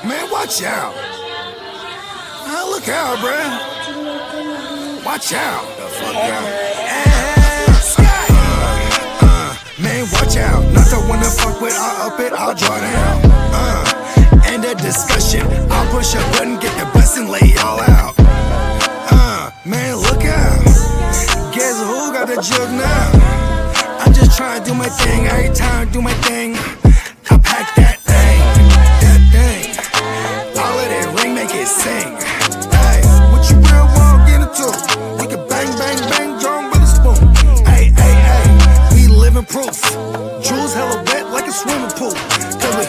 Man, watch out. Look out, bruh. Watch out. The fuck out. Man, watch out. Not the one to fuck with. I'll up it, I'll draw down. End of discussion. I'll push a button, get the bus and lay it all out. Man, look out. Guess who got the jug now? I'm just trying to do my thing. Every time I do my thing, I pack that thing. All of that ring, make it sing. Hey, what you real want, get into? We can bang, bang, bang, drum with a spoon. Hey, we living proof. Jewels hella wet like a swimming pool. Cover,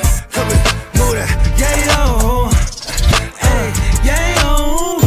move that. Yeah, yo. Hey, yeah, yo.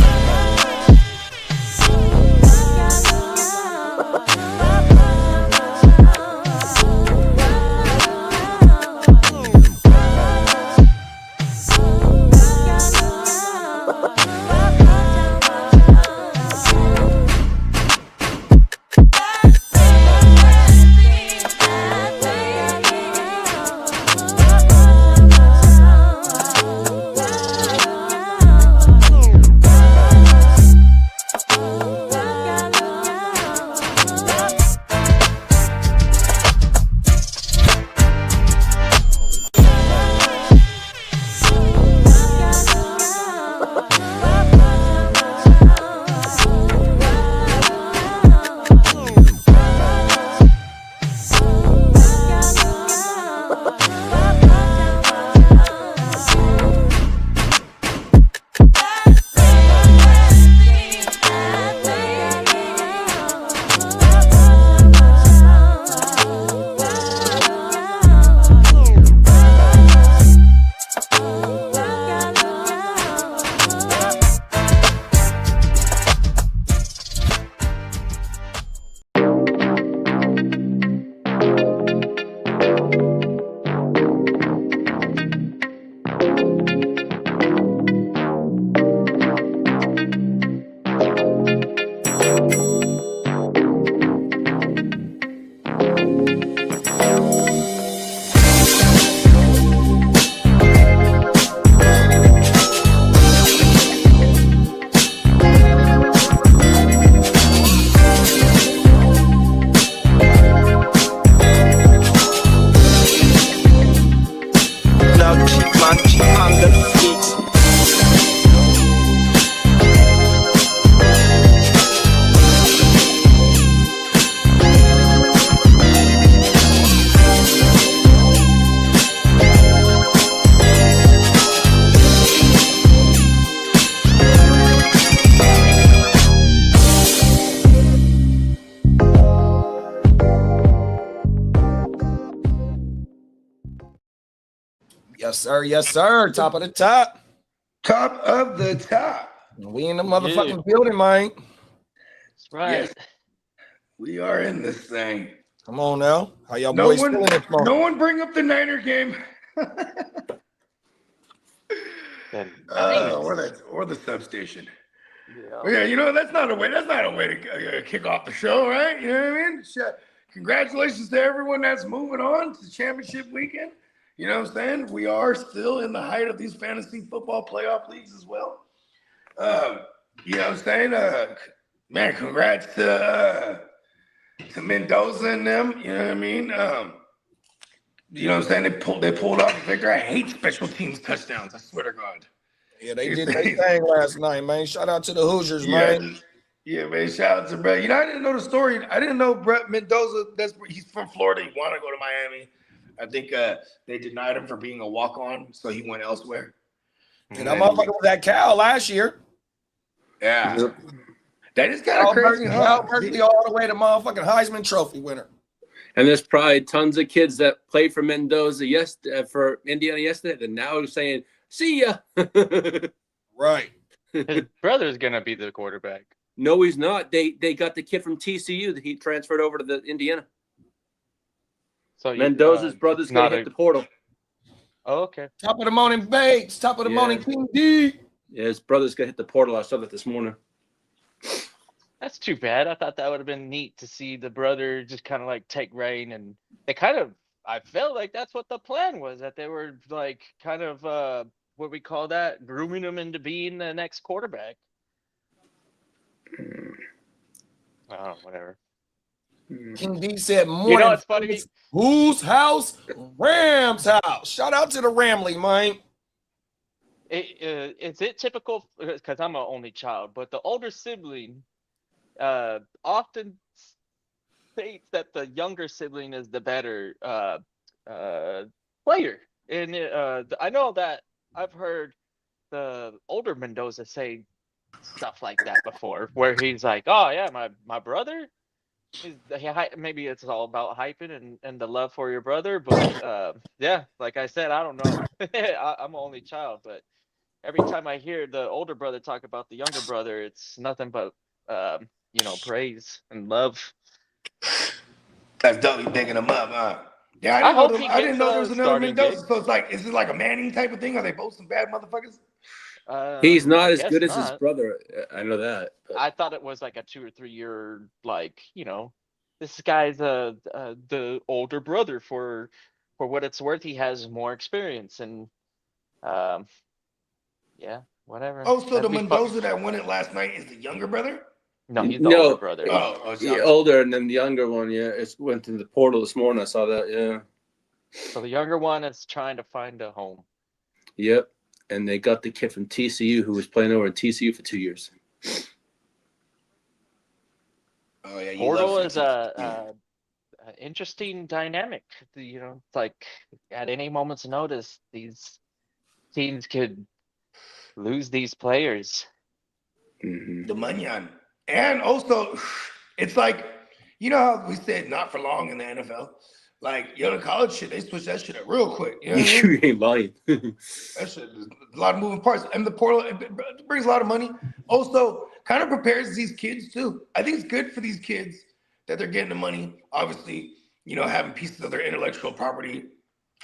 Yes, sir. Top of the top. Top of the top. We in the motherfucking building, man. That's right. Yes. We are in this thing. Come on now. How y'all boys feeling this morning? No one bring up the Niner game. Or the substation. Yeah, you know, that's not a way to kick off the show, right? You know what I mean? Congratulations to everyone that's moving on to championship weekend. You know what I'm saying? We are still in the height of these fantasy football playoff leagues as well. You know what I'm saying? Man, congrats to Mendoza and them. You know what I mean? You know what I'm saying? They pulled off the victory. I hate special teams touchdowns. I swear to God. Yeah, they did their thing last night, man. Shout out to the Hoosiers, man. Yeah, man. Shout out to Brett. You know, I didn't know the story. I didn't know Brett Mendoza. He's from Florida. He wanted to go to Miami. I think they denied him for being a walk-on, so he went elsewhere. And that motherfucker was at Cal last year. Yeah. Yep. That is kind of crazy. Cal Berkeley all the way to motherfucking Heisman Trophy winner. And there's probably tons of kids that played for Mendoza for Indiana yesterday that now are saying, see ya. Right. His brother's going to be the quarterback. No, he's not. They got the kid from TCU that he transferred over to the Indiana. So Mendoza's brother's going to hit the portal. Oh, okay. Top of the morning, Bates. Top of the morning, King D. Yeah, his brother's going to hit the portal. I saw that this morning. That's too bad. I thought that would have been neat to see the brother just kind of like take reign. And they kind of, I felt like that's what the plan was, that they were like kind of what we call that, grooming him into being the next quarterback. Oh, whatever. King D said, "Morning." You know, it's funny. Whose house? Rams house. Shout out to the Ramley, man. Is it typical? Because I'm an only child, but the older sibling often states that the younger sibling is the better player. And I know that I've heard the older Mendoza say stuff like that before, where he's like, "Oh yeah, my brother." Maybe it's all about hyping and the love for your brother, but yeah, like I said, I don't know. I'm an only child, but every time I hear the older brother talk about the younger brother, it's nothing but praise and love. That's dope. You picking them up, huh? Yeah, I didn't know there was another Mendoza. Gig. So it's like, is it like a Manning type of thing? Are they both some bad motherfuckers? He's not as good as his brother. I know that. But I thought it was like a 2 or 3 year, this guy's the older brother for what it's worth. He has more experience and yeah, whatever. Oh, so the Mendoza that won it last night is the younger brother? No, he's the older brother. Older, and then the younger one, it went to the portal this morning. I saw that, yeah. So the younger one is trying to find a home. Yep, and they got the kid from TCU who was playing over at TCU for 2 years. Oh yeah, portal is a interesting dynamic. It's like at any moment's notice, these teams could lose these players. The Munyon. And also, it's like, you know how we said not for long in the NFL? Like, the college shit, they switch that shit up real quick. You know what I mean? You ain't lying. That shit, a lot of moving parts. And the portal, it brings a lot of money. Also, kind of prepares these kids, too. I think it's good for these kids that they're getting the money. Obviously, having pieces of their intellectual property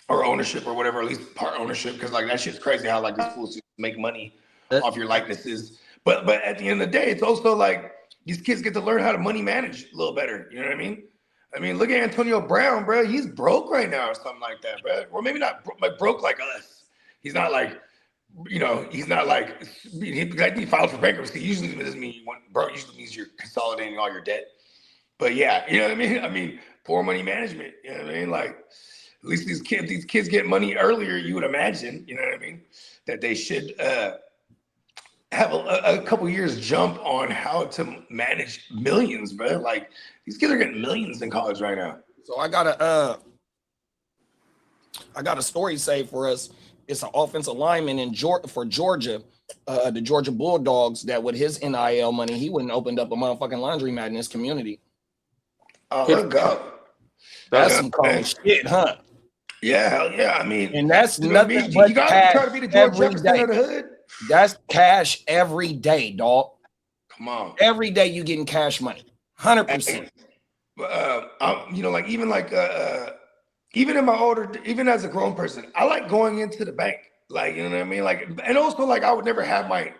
or ownership or whatever, at least part ownership, because, like, that shit's crazy how, like, these fools make money off your likenesses. But at the end of the day, it's also like these kids get to learn how to money manage a little better. You know what I mean? I mean, look at Antonio Brown, bro. He's broke right now or something like that, bro. Or maybe not broke like us. He's not like, he's not like, he filed for bankruptcy. Usually it doesn't mean you want broke. Usually means you're consolidating all your debt. But yeah, you know what I mean? I mean, poor money management. You know what I mean? Like, at least these kids get money earlier, you would imagine, you know what I mean? That they should have a couple years jump on how to manage millions, bro. Like, these kids are getting millions in college right now. So I got a story saved for us. It's an offensive lineman for Georgia, the Georgia Bulldogs, that with his NIL money, he wouldn't opened up a motherfucking laundromat in his community. Oh, let's go. That's some cold shit, huh? Yeah, hell yeah. I mean, and that's nothing but you gotta try to be the George Jefferson of the hood. That's cash every day, dog. Come on. Every day you getting cash money. 100%. Even in my even as a grown person, I like going into the bank. Like, you know what I mean? Like, and also like I would never have my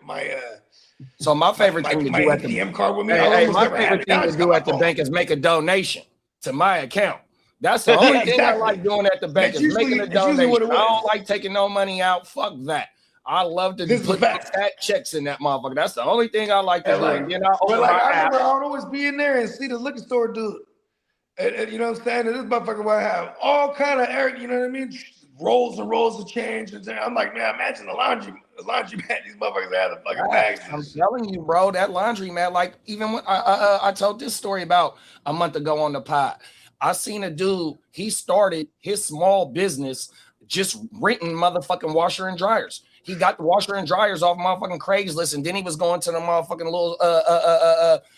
so my favorite thing to do at the ATM card with me. My favorite thing to do at the bank is make a donation to my account. That's the only thing I like doing at the bank is making a donation. I don't like taking no money out. Fuck that. I love to put fat checks in that motherfucker. That's the only thing I like to do. And then I remember I would always be in there and see the liquor store dude. And you know what I'm saying? And this motherfucker would have all kind of, you know what I mean? Rolls and rolls of change. And I'm like, man, imagine the laundry mat. These motherfuckers have the fucking bags. I'm telling you, bro, that laundry mat, like even when I told this story about a month ago on the pod. I seen a dude, he started his small business just renting motherfucking washer and dryers. He got the washer and dryers off motherfucking Craigslist, and then he was going to the motherfucking little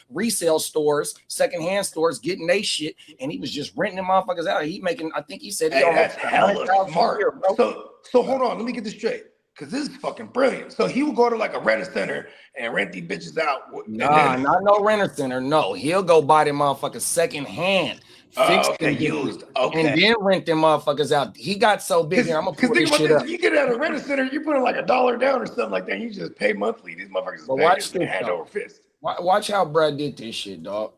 resale stores, secondhand stores, getting they shit, and he was just renting them motherfuckers out. He making, I think he said, that's hella smart. So hold on, let me get this straight, because this is fucking brilliant. So he will go to like a rent center and rent these bitches out. Nah, not no renter center. No, he'll go buy them motherfuckers secondhand. Used. And then rent them motherfuckers out. He got so big here. I'm gonna put this shit up. You get out of a renter center, you're putting like $1 down or something like that. You just pay monthly. These motherfuckers watch this, hand over fist. Watch how Brad did this shit, dog.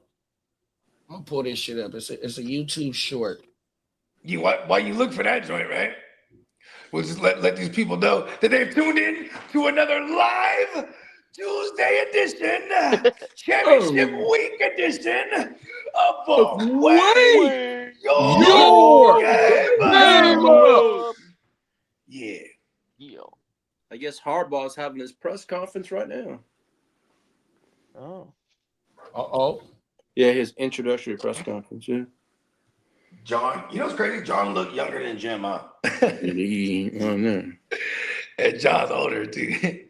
I'm gonna pull this shit up. It's a YouTube short. Why you look for that joint, right? we'll just let these people know that they've tuned in to another live Tuesday edition, Championship Week edition of Wait Your Game Up. Yeah. I guess Harbaugh's having his press conference right now. Oh. Uh-oh. Yeah, his introductory press conference, yeah. John, you know what's crazy? John looked younger than Jim, huh? And John's older, too.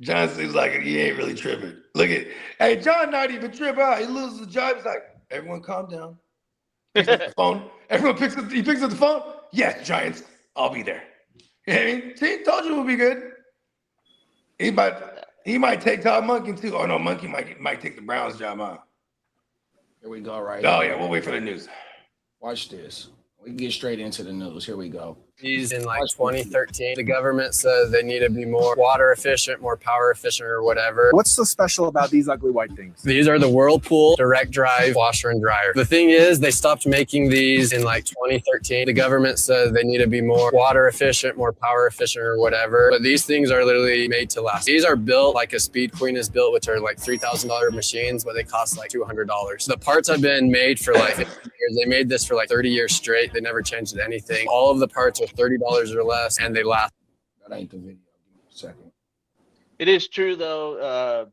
John seems like he ain't really tripping. Look at, hey, John not even tripping out. He loses the job. He's like, everyone calm down. Picks up the phone. Everyone picks up the phone. Yes, Giants, I'll be there. You know what I mean? See, told you it would be good. He might take Todd Monken, too. Oh, no, Monken might take the Browns job, huh? Here we go, right? Oh, yeah, we'll wait for the news. Watch this. We can get straight into the news. Here we go. In like 2013, the government says they need to be more water efficient, more power efficient, or whatever. What's so special about these ugly white things? These are the Whirlpool direct drive washer and dryer. The thing is, they stopped making these in like 2013. The government says they need to be more water efficient, more power efficient, or whatever. But these things are literally made to last. These are built like a Speed Queen is built, which are like $3,000 machines, but they cost like $200. The parts have been made for like 50 years. They made this for like 30 years straight. They never changed anything. All of the parts are $30 or less, and they last. That ain't the video. Give me a second. It is true though.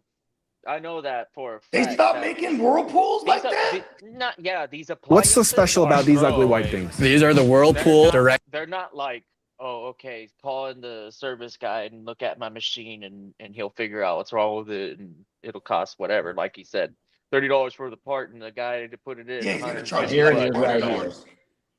I know that for a fact. They stopped making Whirlpools like that? These appliances. What's so special about these ugly white things? These are the Whirlpool direct. They're not like, oh, okay, call in the service guy and look at my machine and he'll figure out what's wrong with it and it'll cost whatever. Like he said, $30 for the part and the guy to put it in. Yeah, he's gonna charge Here you it is right here.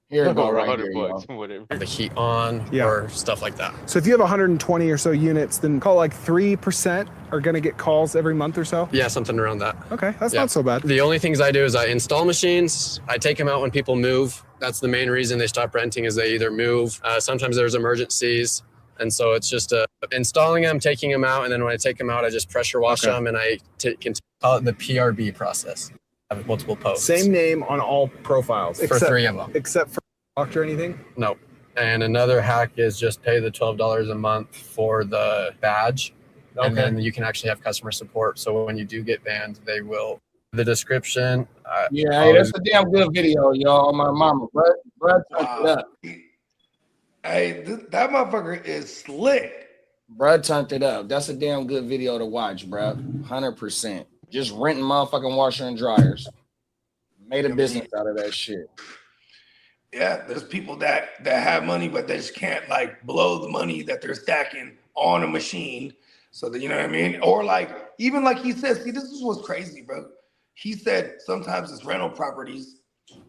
Here it go right here, $100, y'all. whatever. The heat on or stuff like that. So if you have 120 or so units, then call like 3% are going to get calls every month or so? Yeah, something around that. Okay, that's not so bad. The only things I do is I install machines. I take them out when people move. That's the main reason they stop renting is they either move. Sometimes there's emergencies. And so it's just installing them, taking them out. And then when I take them out, I just pressure wash them and I can call it the PRB process. I have multiple posts. Same name on all profiles. For 3 of them. Except for doctor or anything? No. And another hack is just pay the $12 a month for the badge. Okay. And then you can actually have customer support. So when you do get banned, they will. The description. Yeah, that's a damn good video, y'all. My mama, Brad turned it up. Hey, that motherfucker is slick. Brad turned it up. That's a damn good video to watch, bro. 100%. Just renting motherfucking washer and dryers. Made a business out of that shit. Yeah, there's people that have money, but they just can't like blow the money that they're stacking on a machine. So that, you know what I mean? Or like, even like he says, see, this is what's crazy, bro. He said sometimes it's rental properties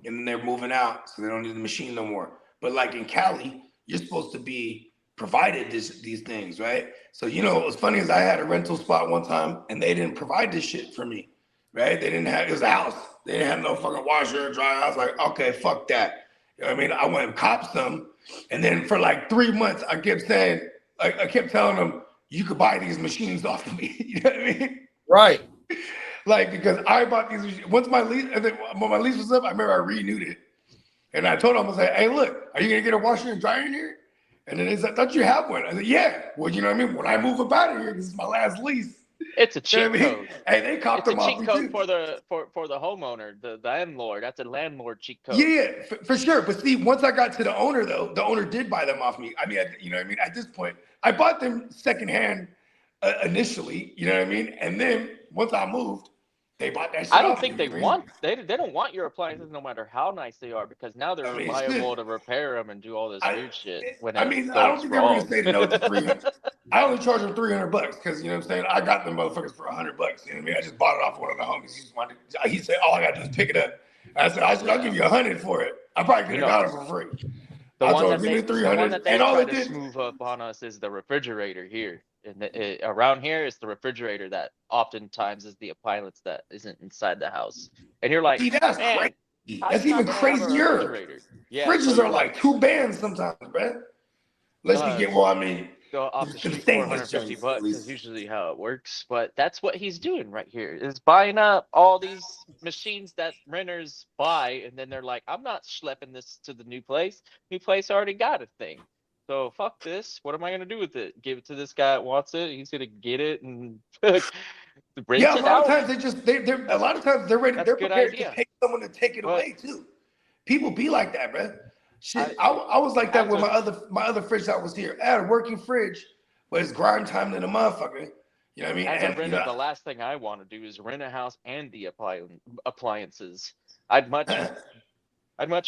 and then they're moving out, so they don't need the machine no more. But like in Cali, you're supposed to be provided these things, right? So, you know, what's funny is I had a rental spot one time and they didn't provide this shit for me, right? They didn't have, it was a house. They didn't have no fucking washer and dryer. I was like, okay, fuck that. You know what I mean? I went and copped some. And then for like 3 months, I kept saying, I kept telling them, you could buy these machines off of me. You know what I mean? Right. Like, because I bought these machines. Once my lease, and then when my lease was up, I remember I renewed it. And I told them, I was like, hey, look, are you going to get a washer and dryer in here? And then they said, I thought you had one. I said, yeah. Well, you know what I mean? When I move up out of here, this is my last lease. It's a cheat You know what I mean? code. Hey, they copped them off me It's a cheat too. code for the homeowner, the landlord. That's a landlord cheat code. Yeah, for sure. But see, once I got to the owner, though, the owner did buy them off me. I mean, you know what I mean? At this point, I bought them secondhand initially, you know what I mean? And then once I moved, they bought that shit. I don't think they don't want your appliances no matter how nice they are, because now they're liable to repair them and do all this weird shit. I don't think they were going to say no to 300. I only charge them $300 because, you know what I'm saying? I got them motherfuckers for $100. You know what I mean? I just bought it off one of the homies. He said, all I got to do is pick it up. I said, I'll give you $100 for it. I probably could have got it for free. The I one told that him, they, give me the one $300. that they And all try it to did. smooth up on us is the refrigerator here. And around here is the refrigerator that oftentimes is the appliance that isn't inside the house. And you're like, See, that's man, crazy. how That's you not even gonna have a crazier. refrigerator? Yeah, Fridges so are like 2 bands sometimes, man. Unless you get, well, I mean, go off the the street stainless $450 joints, at least. is usually how it works. But that's what he's doing right here, is buying up all these machines that renters buy, and then they're like, I'm not schlepping this to the new place. New place already got a thing. So fuck this. What am I gonna do with it? Give it to this guy that wants it. He's gonna get it and rent Yeah, a it lot out. of times they're a lot of times they're ready. That's They're a good prepared idea. to pay someone to take it But- away too. People be like that, bro. Shit, I was like that with as my other fridge that was here. I had a working fridge, but it's grind time than a motherfucker. You know what I mean? As And, a renter, the last thing I want to do is rent a house and the appliances. I'd much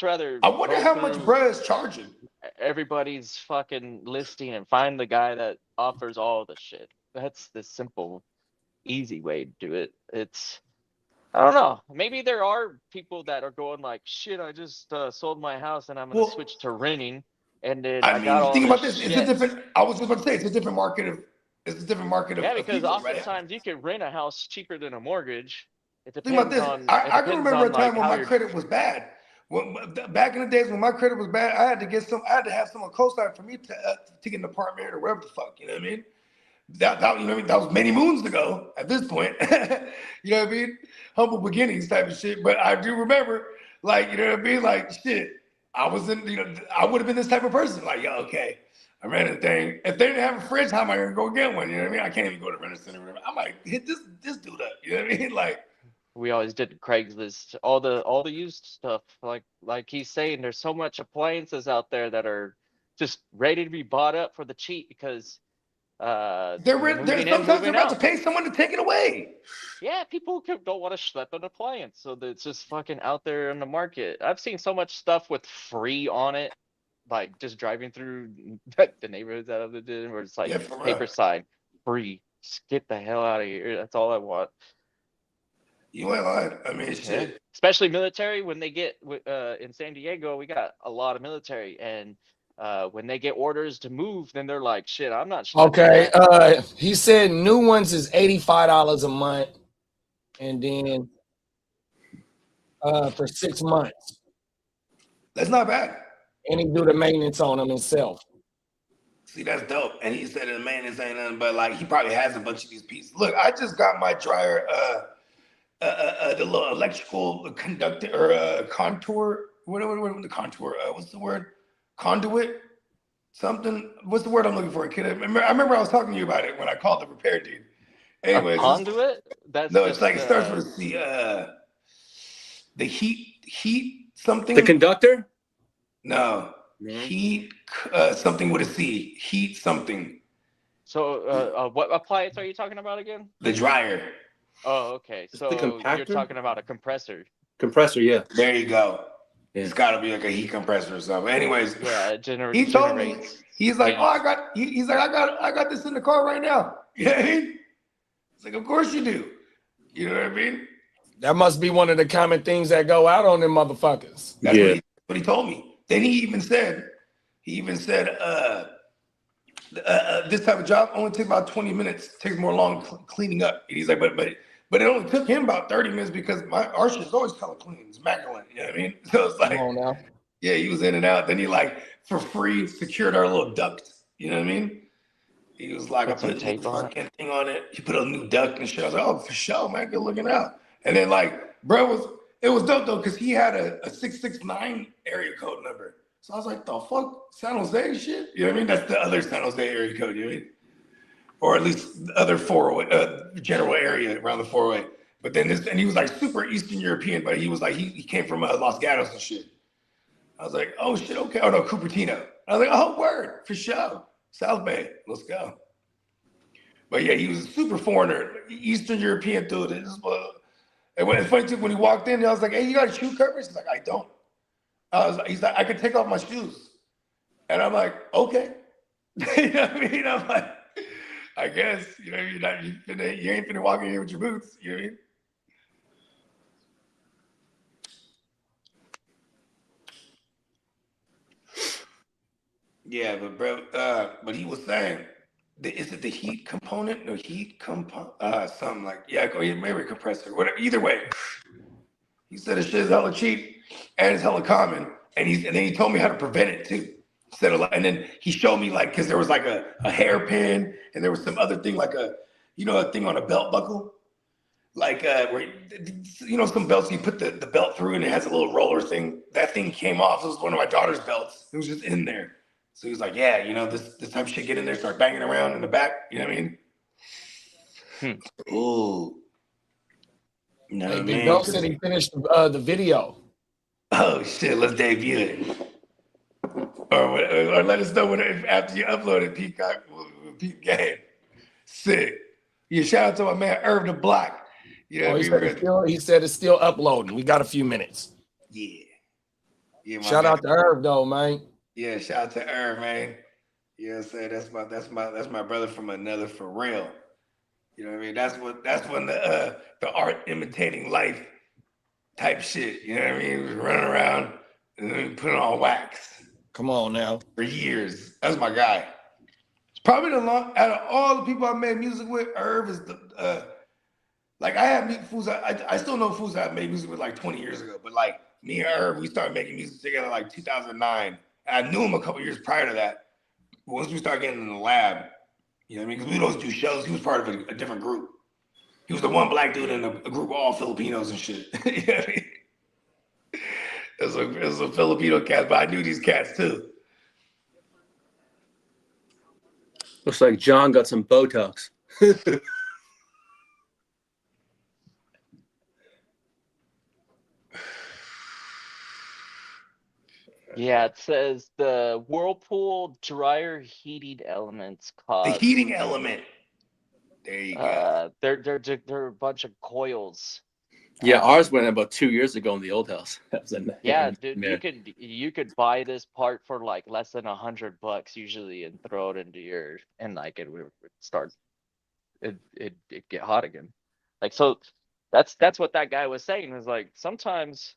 rather. I wonder go how much through bruh is charging. everybody's fucking listing and find the guy that offers all the shit. That's the simple, easy way to do it. I don't know. Maybe there are people that are going like, shit, I just sold my house and I'm gonna switch to renting. And then I mean, got all think about this this. shit. It's a different. I was just about to say it's a different market of. It's a different market of. Yeah, of because people, oftentimes right? you can rent a house cheaper than a mortgage. It Think about depends this. on. I can remember a time when my credit was bad. Back in the days when my credit was bad, I had to have someone co-sign for me to get an apartment or whatever the fuck. You know what I mean? That you know what I mean? That was many moons ago. At this point, you know what I mean? Humble beginnings type of shit. But I do remember, like, you know what I mean? Like, shit. I was in. You know, I would have been this type of person. Like, yo, okay. I ran a thing. If they didn't have a fridge, how am I gonna go get one? You know what I mean? I can't even go to rent a center. I might hit this dude up. You know what I mean? Like, we always did Craigslist, all the used stuff. Like he's saying, there's so much appliances out there that are just ready to be bought up for the cheap because sometimes they're about to pay someone to take it away. Yeah, people don't want to schlep an appliance, so it's just fucking out there in the market. I've seen so much stuff with free on it. Like just driving through the neighborhoods that I've lived in, where it's like paper sign, free. Just get the hell out of here. That's all I want. You ain't lying. I mean, shit. Especially military, when they get in San Diego, we got a lot of military, and when they get orders to move, then they're like, "Shit, I'm not." Okay. He said new ones is $85 a month, and then for 6 months. That's not bad. And he do the maintenance on them himself. See, that's dope. And he said the maintenance ain't nothing but like he probably has a bunch of these pieces. Look, I just got my dryer, the little electrical conductor or contour. What the contour? What's the word? Conduit? Something. What's the word I'm looking for, kid? I remember I was talking to you about it when I called the repair dude. Anyways, a conduit? That's no, it's like it starts with the heat something. The conductor? No. Heat something with a C. Heat something. So what appliance are you talking about again? The dryer. Oh, okay. So you're talking about a compressor. Compressor, yeah. There you go. Yeah. It's got to be like a heat compressor or something. Anyways, yeah, he told me, he's like, oh, I got this in the car right now. You know what I mean? It's like, of course you do. You know what I mean? That must be one of the common things that go out on them motherfuckers. That's what he told me. Then he even said, this type of job only takes about 20 minutes. Takes more long cleaning up. And he's like, but it only took him about 30 minutes because our shit is always color clean. It's immaculate. You know what I mean? So it's like, come on now. Yeah, he was in and out. Then he like for free secured our little duct. You know what I mean? He was like, I put a new fucking thing on it. He put a new duct and shit. I was like, oh, for sure, man. Good looking out. And then like, bro, it was dope though, because he had a 669 area code number. So I was like, the fuck? San Jose shit? You know what I mean? That's the other San Jose area code, you know what I mean? Or at least the other 408, general area around the 408. But then and he was like super Eastern European, but he was like, he came from Los Gatos and shit. I was like, oh shit, okay. Oh no, Cupertino. I was like, oh, word, for sure. South Bay, let's go. But yeah, he was a super foreigner, Eastern European dude. And it's funny too, when he walked in, I was like, hey, you got shoe covers? He's like, I don't. He's like, I could take off my shoes. And I'm like, okay. You know what I mean? I'm like, I guess, you know, you ain't finna walk in here with your boots, you know what I mean? Yeah, but bro, but he was saying, is it the heat component? No, heat something like, maybe a compressor, whatever. Either way, he said the shit is hella cheap and it's hella common. And then he told me how to prevent it too. And then he showed me like, cause there was like a hairpin and there was some other thing like a thing on a belt buckle. Like where some belts you put the belt through and it has a little roller thing. That thing came off. It was one of my daughter's belts. It was just in there. So he was like, yeah, you know, this type of shit, get in there, start banging around in the back. You know what I mean? Ooh. No, Hey, Big man. Dog said he finished the video. Oh, shit, let's debut it. Or let us know after you upload it, Peacock. Peep Game. Sick. Yeah, shout out to my man, Irv the Block. Yeah, he said it's still uploading. We got a few minutes. Yeah, shout out to Irv though, man. Yeah, shout out to Irv, man. You know what I'm saying? That's my brother from another for real. You know what I mean? That's when the art imitating life type shit. You know what I mean? Was running around and then putting on wax. Come on now. For years. That's my guy. It's probably out of all the people I made music with, Irv is the like I have fools. I still know fools that I made music with like 20 years ago, but like me and Irv, we started making music together like 2009. And I knew him a couple years prior to that. But once we started getting in the lab, you know what I mean? Because we don't do shows. He was part of a different group. He was the one black dude in a group of all Filipinos and shit. You know what I mean? It was a Filipino cast, but I knew these cats too. Looks like John got some Botox. Yeah, it says the Whirlpool dryer heating elements cause the heating element. There you go. They're a bunch of coils. Yeah, ours went about 2 years ago in the old house. Yeah, dude, you could buy this part for like less than $100 usually and throw it into and like it would start it get hot again. Like so that's what that guy was saying, was like sometimes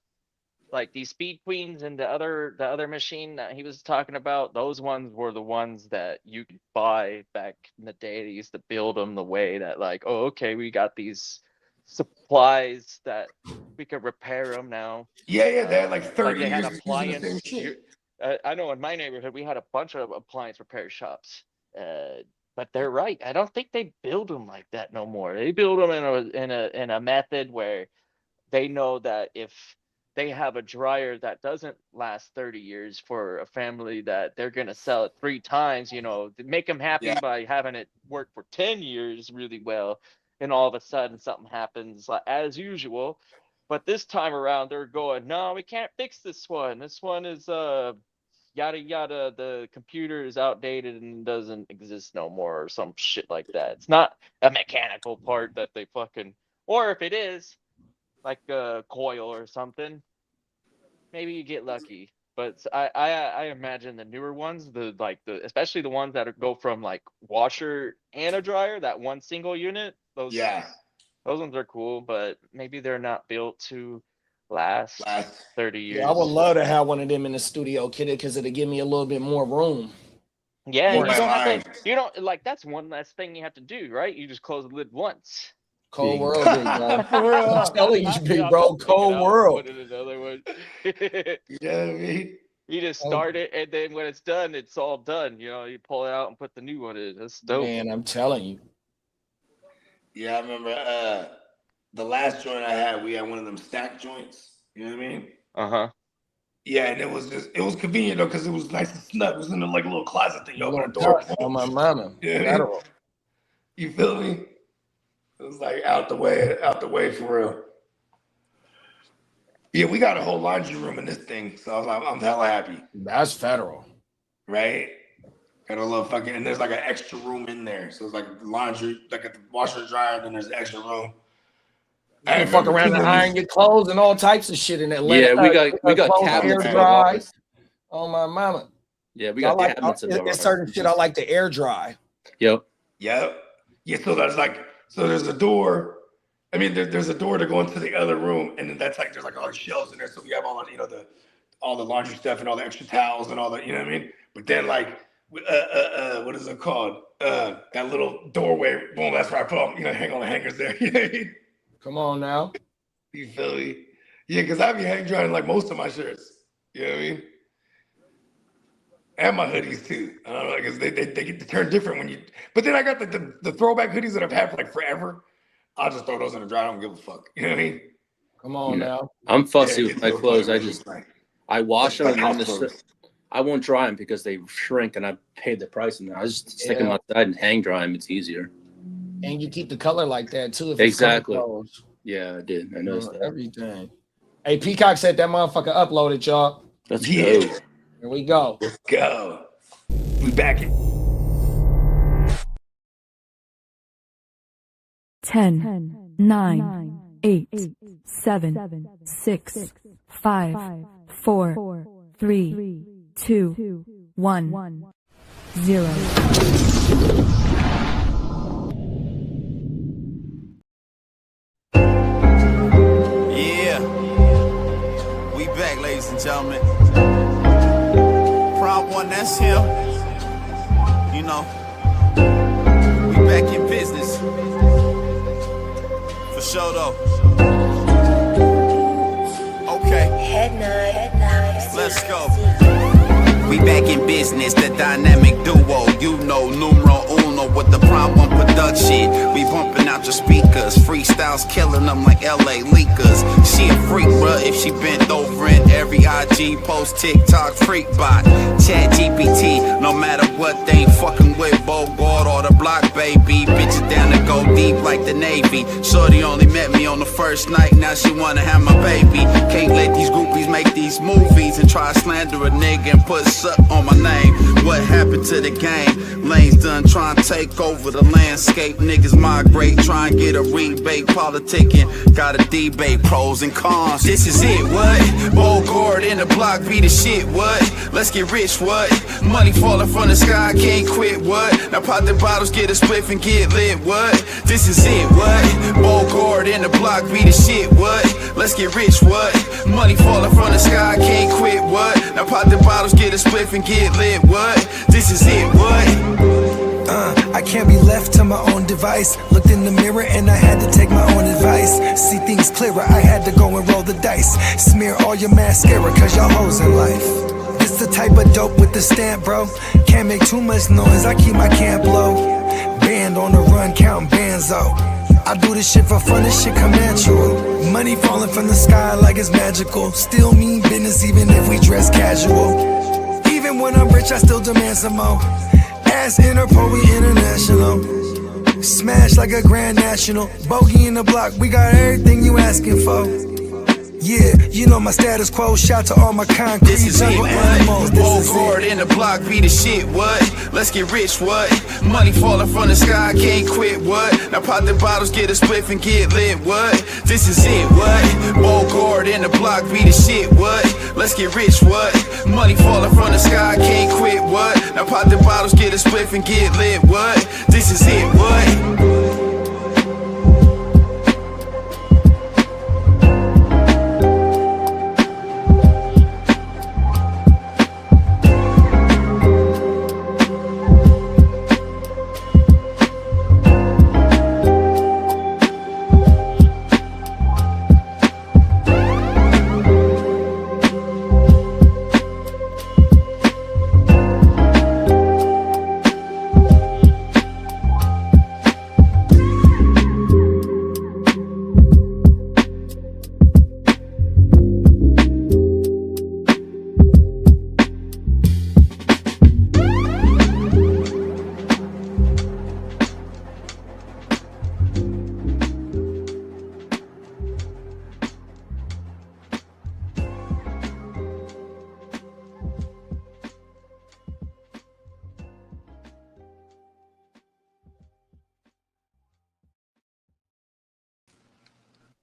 like these Speed Queens and the other machine that he was talking about, those ones were the ones that you could buy back in the day. They used to build them the way that like, oh, okay, we got these supplies that we could repair them now. Yeah, they had like 30 like they had years appliance. using the same shit. I know in my neighborhood we had a bunch of appliance repair shops. But they're right. I don't think they build them like that no more. They build them in a method where they know that if they have a dryer that doesn't last 30 years for a family, that they're going to sell it 3 times, you know, make them happy by having it work for 10 years really well. And all of a sudden something happens as usual. But this time around, they're going, no, we can't fix this one. This one is yada yada. The computer is outdated and doesn't exist no more, or some shit like that. It's not a mechanical part that they fucking, or if it is, like a coil or something, maybe you get lucky. But I imagine the newer ones, especially the ones that go from like washer and a dryer, that one single unit. Those ones are cool, but maybe they're not built to last 30 years. Yeah, I would love to have one of them in the studio, kid, because it'll give me a little bit more room. Yeah, you don't like, that's one less thing you have to do, right? You just close the lid once. Cold world, big bro. I'm telling you, big bro, cold world. Put in another one. You know what I mean? You just start it, and then when it's done, it's all done. You know, you pull it out and put the new one in. That's dope. Man, I'm telling you. Yeah, I remember the last joint I had, we had one of them stack joints. You know what I mean? Uh-huh. Yeah, and it was convenient though, because it was nice and snug. It was in a like little closet thing. You open the door. On my mama. Yeah, you feel me? It was like out the way for real. Yeah, we got a whole laundry room in this thing, so I'm hella happy. That's federal, right? Got a little fucking, and there's like an extra room in there, so it's like laundry, like a washer and dryer. Then there's an extra room. You can fuck around and iron your clothes and all types of shit in there. Yeah, we got cabinets air dry. Oh my mama. Yeah, we got cabinets. There's certain shit I like to air dry. Yep. Yeah, so there's a door. I mean, there's a door to go into the other room, and then that's like there's like all the shelves in there, so we have all the all the laundry stuff and all the extra towels and all that. You know what I mean? But then like what is it called? That little doorway. Boom, that's where I put them. Hang on the hangers there. You know what I mean? Come on now. You feel me? Yeah, because I be hang drying like most of my shirts. You know what I mean? And my hoodies too. I don't know, because they get to turn different when you. But then I got the throwback hoodies that I've had for like forever. I'll just throw those in the dryer. I don't give a fuck. You know what I mean? Come on now. I'm fussy with my clothes. I wash them and I won't dry them because they shrink, and I paid the price. And I just stick them outside and hang dry them. It's easier. And you keep the color like that too. If Exactly. It's yeah, I did. I noticed that. Everything. Hey, Peacock said that motherfucker uploaded, y'all. Let's go. Here we go. Let's go. We back in. 10, 9, 8, 7, 6, 5, 4, 3, 2, 1, 0. Yeah, we back, ladies and gentlemen. Prop one, that's him. You know, we back in business. For sure, though. Okay. Let's go. We back in business, the dynamic duo. You know, numero uno with the Prime One production. We bumping out your speakers. Freestyles killing them like LA leakers. She a freak, bruh, if she bent over in every IG post, TikTok, freak bot. Chat GPT, no matter what, they ain't fucking with Bogart or the block, baby. Bitches down to go deep like the Navy. Shorty only met me on the first night, now she wanna have my baby. Can't let these groupies make these movies and try to slander a nigga and put suck on my name. What happened to the game? Lanes done trying to take over the landscape. Niggas migrate, try and get a rebate. Politicking, gotta debate pros and cons. This is it, what? Bogart in the block be the shit, what? Let's get rich, what? Money falling from the sky, can't quit, what? Now pop the bottles, get a spliff and get lit, what? This is it, what? Bogart in the block be the shit, what? Let's get rich, what? Money falling from the sky, can't quit, what? Now pop the bottles, get a spliff and get lit, what? This is it, what? I can't be left to my own device. Looked in the mirror and I had to take my own advice. See things clearer, I had to go and roll the dice. Smear all your mascara cause y'all hoes in life. This the type of dope with the stamp, bro. Can't make too much noise, I keep my camp low. Band on the run, counting banzo. I do this shit for fun, this shit come natural. Money falling from the sky like it's magical. Still mean business even if we dress casual. Even when I'm rich, I still demand some more. Ass Interpol, we international. Smash like a grand national. Bogey in the block, we got everything you asking for. Yeah, you know my status quo. Shout to all my concrete jungle animals. Bogart in the block be the shit, what? Let's get rich, what? Money falling from the sky, can't quit, what? Now pop the bottles, get a spliff and get lit, what? This is it, what? Bogart in the block be the shit, what? Let's get rich, what? Money falling from the sky, can't quit, what? Now pop the bottles, get a spliff and get lit, what? This is it, what?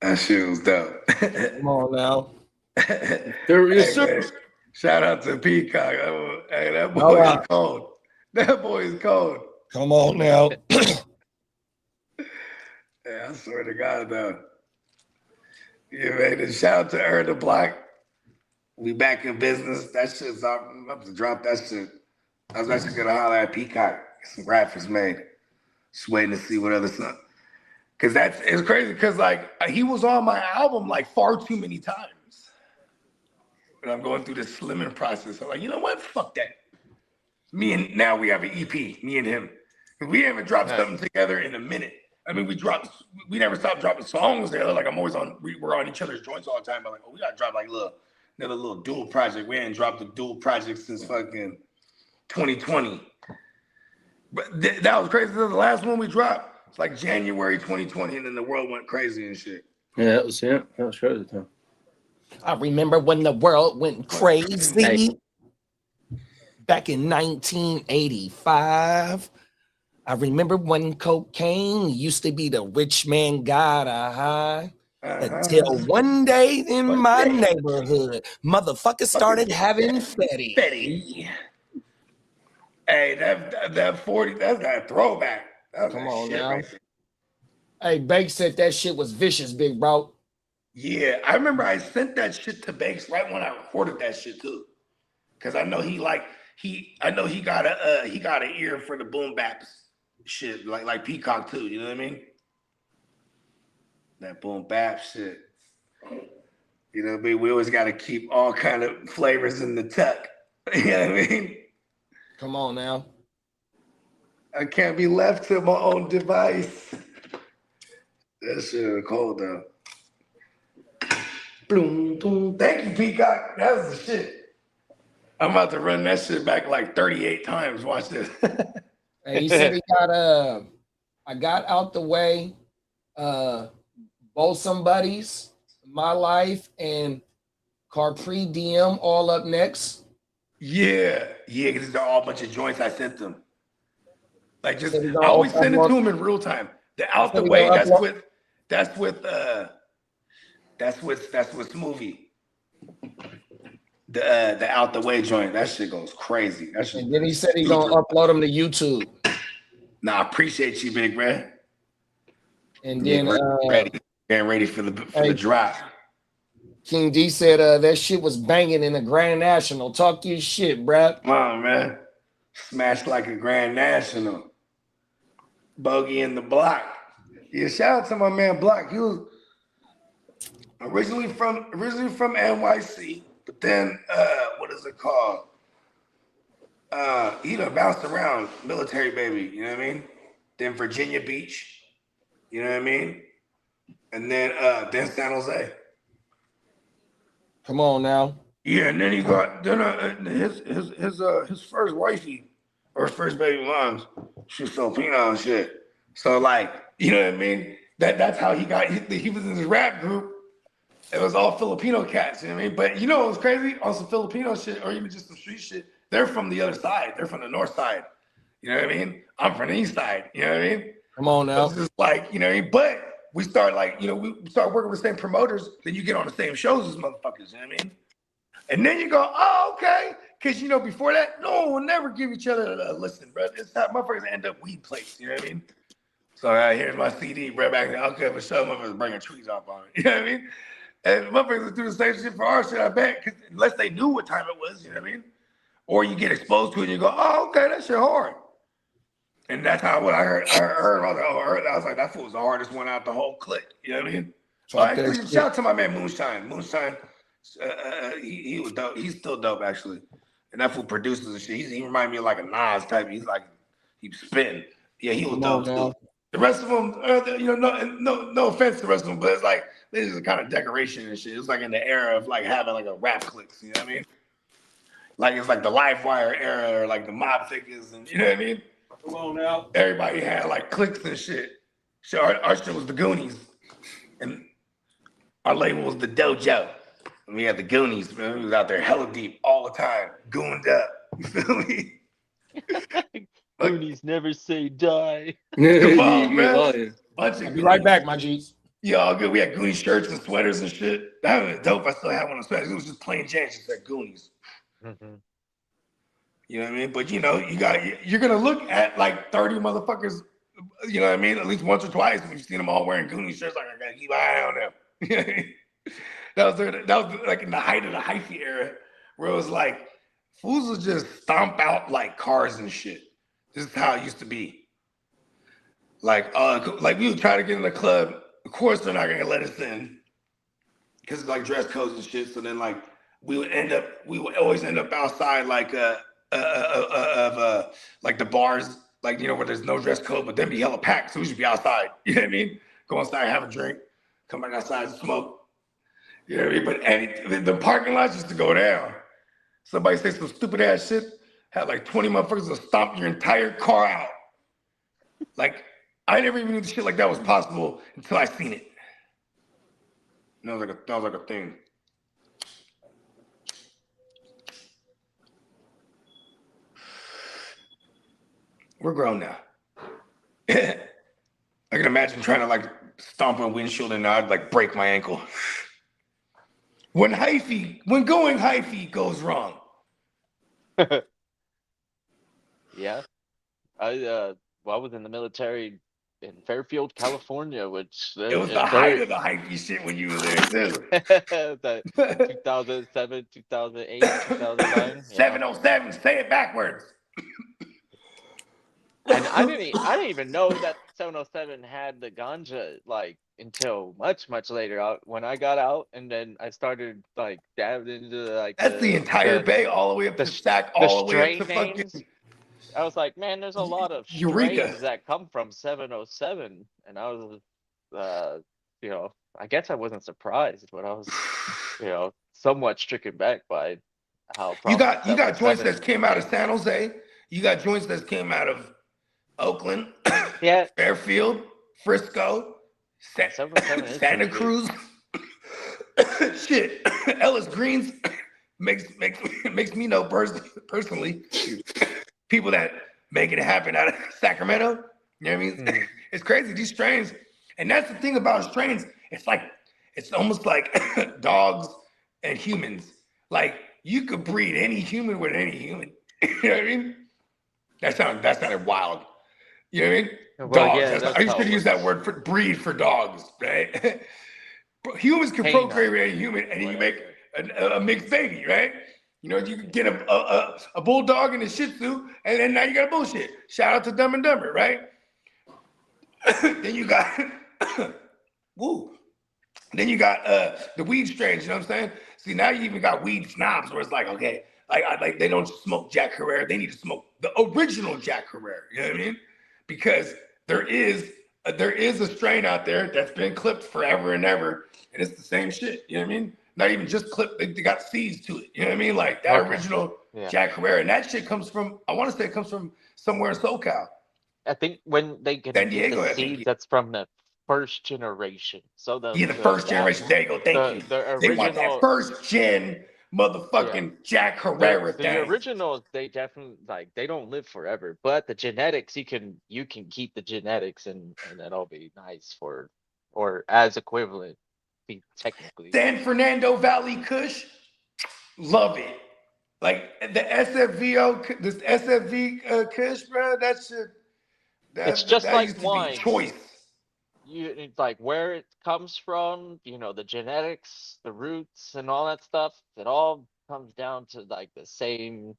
That shit was dope. Come on now. Hey, shout out to Peacock. Hey, that boy is cold. That boy is cold. Come on now. Yeah, I swear to God, though. Yeah, man. And shout out to Earn the Block. We back in business. That shit's up. I'm about to drop that shit. I was actually gonna holler at Peacock. Get some graphics made. Just waiting to see what other stuff. Cause it's crazy. Cause like he was on my album like far too many times. But I'm going through this slimming process. I'm like, you know what? Fuck that. Now we have an EP. Me and him. We haven't dropped something together in a minute. I mean, we never stopped dropping songs there. Like we're on each other's joints all the time. But like, we gotta drop like little Another little dual project. We ain't dropped a dual project since fucking 2020. But that was crazy. The last one we dropped, it's like January 2020, and then the world went crazy and shit. Yeah, that was crazy time. I remember when the world went crazy. Hey. Back in 1985. I remember when cocaine used to be the rich man got a high. Until one day in my neighborhood, motherfuckers started having Fetty. Hey, that 40, that's that throwback. Come on now. Right. Hey, Banks said that shit was vicious, big bro. Yeah, I remember I sent that shit to Banks right when I recorded that shit too. Cause I know he got an ear for the boom baps shit, like Peacock too, you know what I mean? That boom bap shit. You know what I mean? We always gotta keep all kind of flavors in the tuck. You know what I mean? Come on now. I can't be left to my own device. That shit is cold though. Boom, boom. Thank you, Peacock. That was the shit. I'm about to run that shit back like 38 times. Watch this. Hey, he said he got I got out the way. Both Somebodies, My Life, and Capri DM all up next. Yeah, because they're all a bunch of joints I sent them. Like just I always send it to them in real time. The out the way, that's with Smoothie. The out the way joint, that shit goes crazy. That shit. And then he said he's gonna upload them to YouTube. Nah, I appreciate you, big man. And then getting ready for the drop. King D said that shit was banging in the Grand National. Talk your shit, bruh. Come on, man. Smashed like a Grand National. Bogey in the block. Yeah, shout out to my man Block. He was originally from NYC, but then what is it called? He done bounced around, military baby, you know what I mean? Then Virginia Beach, you know what I mean? And then San Jose. Come on now. Yeah, and then he got his first wifey or first baby moms, she was Filipino and shit. So like, you know what I mean? That's how he got. He was in his rap group. It was all Filipino cats, you know what I mean? But you know what was crazy? On some Filipino shit, or even just some street shit, they're from the other side. They're from the north side. You know what I mean? I'm from the east side. You know what I mean? Come on now. It's just like, you know what I mean? But we start we start working with the same promoters, then you get on the same shows as motherfuckers, you know what I mean? And then you go, oh, okay. Because, before that, no one will never give each other a listen, bro. It's not, motherfuckers end up weed plates, you know what I mean? So here's my CD, bro, back then. Okay, for sure, motherfuckers bringing trees up on it, you know what I mean? And motherfuckers would do the same shit for our shit, I bet, because unless they knew what time it was, you know what I mean? Or you get exposed to it and you go, oh, okay, that shit hard. And that's how what I heard. I was like, that fool's the hardest one out the whole clique. You know what I mean? So shout out to my man Moonshine. Moonshine, he was dope. He's still dope actually. And that fool produces and shit. He reminded me of like a Nas type. He's like he's spitting. Yeah, he was dope too. The rest of them, no offense to the rest of them, but it's like this is a kind of decoration and shit. It's like in the era of like having like a rap cliques. You know what I mean? Like it's like the Livewire era or like the Mob Figures and you know what I mean? Come on now. Everybody had like cliques and shit. So our shit was the Goonies. And our label was the Dojo. And we had the Goonies, man. We was out there hella deep all the time, gooned up. You feel me? Goonies never say die. Come on, man. I'll be right back, my G's. Yeah, all good. We had Goonies shirts and sweaters and shit. That was dope. I still had one of the sweaters. It was just plain Jane. Just said Goonies. Mm-hmm. You know what I mean? But you're gonna look at like 30 motherfuckers, you know what I mean? At least once or twice when you've seen them all wearing Goonie shirts, like I gotta keep an eye on them. that was like in the height of the hyphy era, where it was like fools would just stomp out like cars and shit. This is how it used to be. Like we would try to get in the club. Of course they're not gonna let us in because it's like dress codes and shit. So then like we would always end up outside like like the bars, like where there's no dress code, but then be hella packed, so we should be outside. You know what I mean? Go inside, have a drink, come back outside and smoke. You know what I mean? But the parking lots used to go down. Somebody say some stupid ass shit, had like 20 motherfuckers to stomp your entire car out. Like, I never even knew shit like that was possible until I seen it. That was like a thing. We're grown now. I can imagine trying to like stomp on windshield and I'd like break my ankle. When going hyphy goes wrong. Yeah. I was in the military in Fairfield, California, which it was the height of the hyphy shit when you were there too. 2007, 2008, 2009. 707, say it backwards. And I didn't even know that 707 had the ganja like until much later. When I got out, and then I started like dabbing into like the entire bay, all the way up to Stack, all the way up to fucking. I was like, man, there's a lot of strains that come from 707, and I was, I guess I wasn't surprised, but I was, somewhat stricken back by how you got joints that came out of San Jose. You got joints that came out of Oakland, yeah, Fairfield, Frisco, Santa Cruz. Shit, Ellis Greens makes me know personally people that make it happen out of Sacramento. You know what I mean? It's crazy, these strains. And that's the thing about strains. It's almost like dogs and humans. Like, you could breed any human with any human. You know what I mean? That sounded wild. You know what I mean? Well, dogs. Yeah, I used to use that word for breed for dogs, right? Humans can procreate with a human, and you make a mixed baby, right? You can get a bulldog and a Shih Tzu, and then now you got a bullshit. Shout out to Dumb and Dumber, right? Then you got Then you got the weed strains. You know what I'm saying? See, now you even got weed snobs, where it's like, okay, like they don't smoke Jack Herrera, they need to smoke the original Jack Herrera. You know what I mean? Because there is a strain out there that's been clipped forever and ever, and it's the same shit. You know what I mean? Not even just clipped; they got seeds to it. You know what I mean? Like that original Jack Herrera, and that shit comes from. I want to say it comes from somewhere in SoCal. I think when they get San Diego, the seeds, that's from the first generation. So the first generation. There you go. Thank you. The original, they want that first gen motherfucking Jack Herrera thing. The originals, they definitely they don't live forever, but the genetics you can keep the genetics and that'll be nice or as equivalent, technically. San Fernando Valley Kush, love it. Like the SFV Kush, bro. That shit. It's just that like used to wine. Be choice. It's like where it comes from, the genetics, the roots, and all that stuff. It all comes down to like the same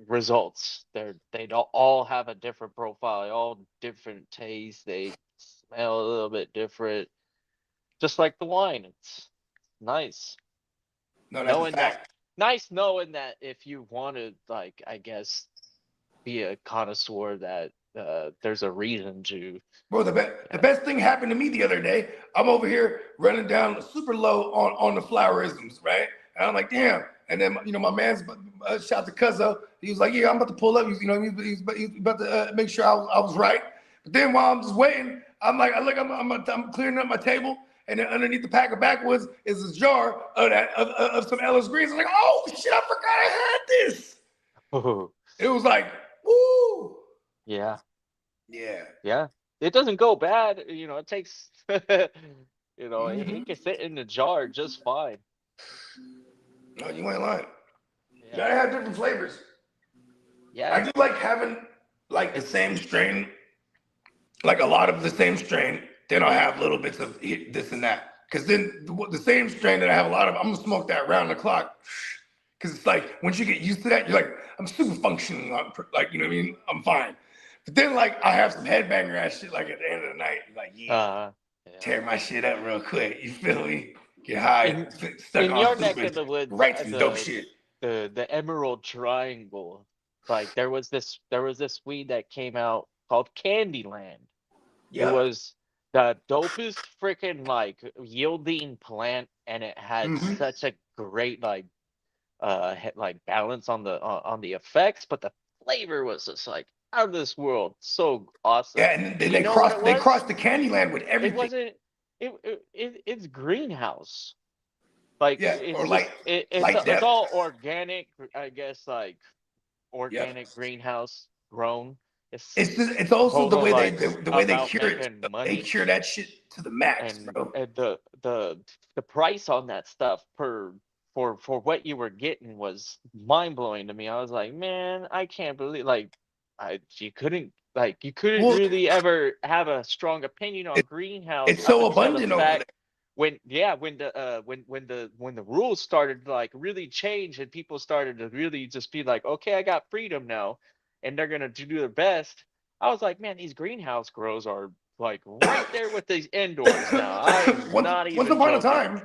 results. They don't all have a different profile, all different tastes. They smell a little bit different, just like the wine. It's nice. No, that's a fact. Nice knowing that if you want to, I guess, be a connoisseur, that there's a reason to. Bro, the best thing happened to me the other day. I'm over here running down super low on the flowerisms, right? And I'm like, damn. And then my man's shout to Cuzzo. He was like, yeah, I'm about to pull up. He's about to make sure I was right. But then while I'm just waiting, I'm like, I'm clearing up my table, and then underneath the pack of backwoods is a jar of some Ellis Greens. I'm like, oh shit, I forgot I had this. It was like, woo. Yeah. Yeah. Yeah. It doesn't go bad. It takes, it can sit in the jar just fine. No, you ain't lying. Yeah. You gotta have different flavors. Yeah. I do like having like the same strain, like a lot of the same strain. Then I'll have little bits of this and that. Because then the same strain that I have a lot of, I'm gonna smoke that round the clock. Because it's like, once you get used to that, you're like, I'm super functioning. Like, you know what I mean? I'm fine. But then, like, I have some headbanger ass shit, like, at the end of the night. Like, tear my shit up real quick. You feel me? Get high. In your neck of the woods, write some dope shit. The Emerald Triangle. Like, there was this weed that came out called Candyland. Yeah. the dopest freaking like yielding plant, and it had Mm-hmm. such a great like balance on the effects, but the flavor was just like out of this world, so awesome. Yeah, and then You know what it they was? crossed the Candyland with It everything. wasn't. It's greenhouse. Like Yeah, it's or just like it's depth. all organic, I guess, like Yep. organic greenhouse grown. It's also the total, way like, the way they about cure it. making They money. cure that shit to the max, and bro. and the price on that stuff for what you were getting was mind blowing to me. I was like, man, I can't believe you couldn't Well, really ever have a strong opinion on it, greenhouse it's up so until the abundant over there. fact when the rules started to like really change and people started to really just be like, okay, I got freedom now, and they're gonna do their best. I was like, man, these greenhouse grows are like right there with these indoors now. I'm not even joking.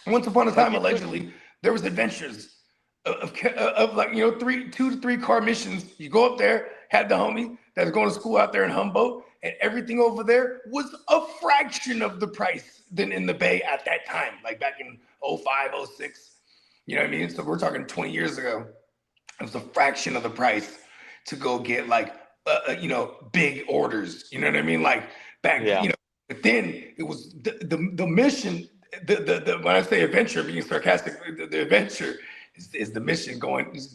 Once upon a Like time, you could, allegedly, there was adventures of like 2 to 3 car missions. You go up there, had the homie that's going to school out there in Humboldt, and everything over there was a fraction of the price than in the Bay at that time, like back in 05, 06. You know what I mean? So we're talking 20 years ago. It was a fraction of the price to go get like big orders. You know what I mean? Like back, yeah. But then it was the mission. The when I say adventure, being sarcastic, the adventure is the mission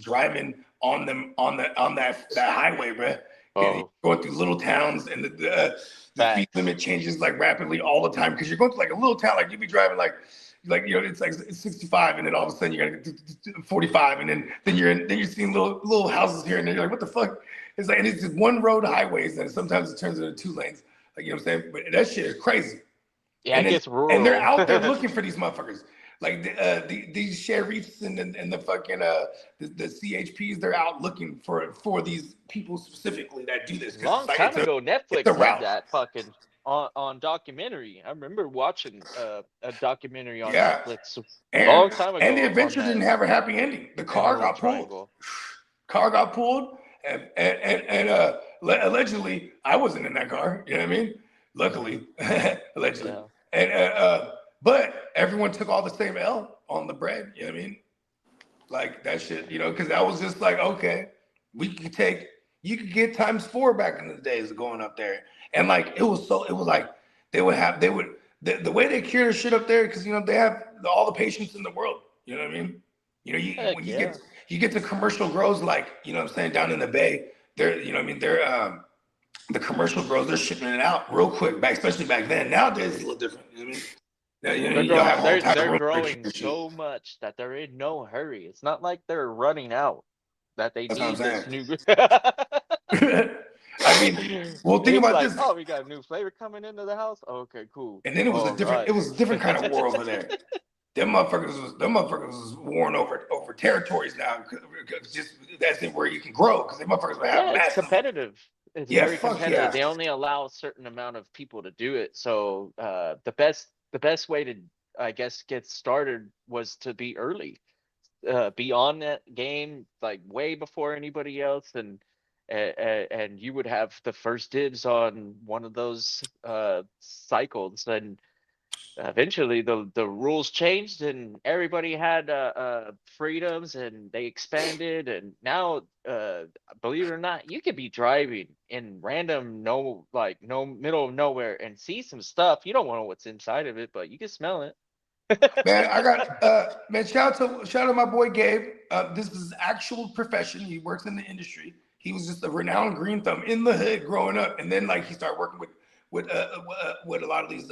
driving on that highway, bro. Oh, Going through little towns, and the speed limit changes like rapidly all the time because you're going to like a little town, like you be driving like it's like it's 65, and then all of a sudden you got to 45, and then you're seeing little houses here and there. You're like, what the fuck? It's like, and it's just one road highways, and sometimes it turns into 2 lanes. Like, you know what I'm saying? But that shit is crazy. yeah, it gets rural. And they're out there looking for these motherfuckers. Like these sheriffs and the fucking the CHPs, they're out looking for these people specifically that do this. Long time ago, Netflix did that fucking on documentary. I remember watching a documentary on Netflix a long time ago. And the adventure didn't have a happy ending. The car got pulled. Car got pulled, and allegedly I wasn't in that car. You know what I mean? Luckily, allegedly. Yeah. And but everyone took all the same L on the bread. You know what I mean? Like that shit. Because that was just like, okay, you could get ×4 back in the days of going up there. And like it was like the way they cure their shit up there, because they have all the patience in the world. You know what I mean? You get to commercial grows, like, you know what I'm saying, down in the Bay. They're they're the commercial grows, they're shipping it out real quick, especially back then. Nowadays it's a little different. You know what I mean? They're growing so much that they're in no hurry. It's not like they're running out, that they need this new. I mean, well, think about this. Oh, we got a new flavor coming into the house. Okay, cool. And then it was it was a different kind of war over there. Them motherfuckers was warring over territories now. Just that's it where you can grow, because they motherfuckers would have it's competitive. It's very competitive. Yeah. They only allow a certain amount of people to do it. So the best way to, I guess, get started was to be early, be on that game like way before anybody else, and you would have the first dibs on one of those cycles. And eventually the rules changed and everybody had freedoms, and they expanded, and now believe it or not, you could be driving in random no middle of nowhere and see some stuff. You don't know what's inside of it, but you can smell it. Man, I got shout out to my boy Gabe. This is his actual profession. He works in the industry. He was just a renowned green thumb in the hood growing up, and then like he started working with a lot of these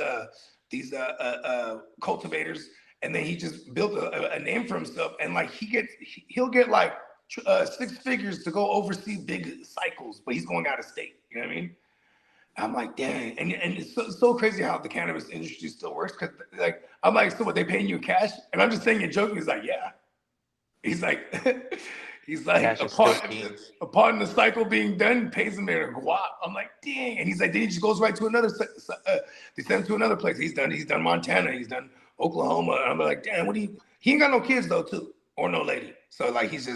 cultivators, and then he just built a name for himself, and like he'll get like 6 figures to go oversee big cycles, but he's going out of state. You know what I mean? I'm like, dang, and it's so crazy how the cannabis industry still works, because like I'm like, so what, they paying you in cash? And I'm just saying it joking. He's like, yeah. He's like upon the cycle being done, pays him their guap. I'm like, dang. And he's like, then he just goes right to another. They send him to another place. He's done Montana. He's done Oklahoma. And I'm like, damn, he ain't got no kids though, too, or no lady. So like he's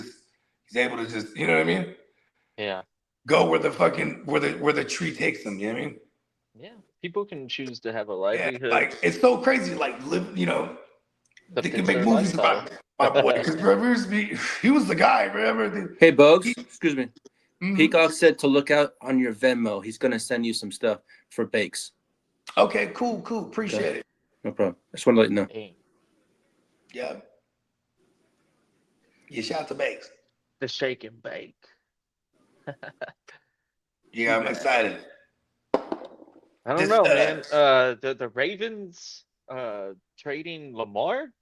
able to just, you know what I mean? Yeah. Go where the fucking where the tree takes him. You know what I mean? Yeah. People can choose to have a Yeah, livelihood. like it's so crazy. Like live, you know, The they can make Pittsburgh movies lifestyle. about my boy because he was the guy. Remember? Hey, Bogues, excuse me. Mhm. Peacock said to look out on your Venmo. He's gonna send you some stuff for bakes. Okay, cool. Appreciate it. No problem. I just want to let you know. Dang. Yeah. You shout to Bakes. The shake and bake. Yeah, I'm excited. I don't This, know, man. The Ravens trading Lamar.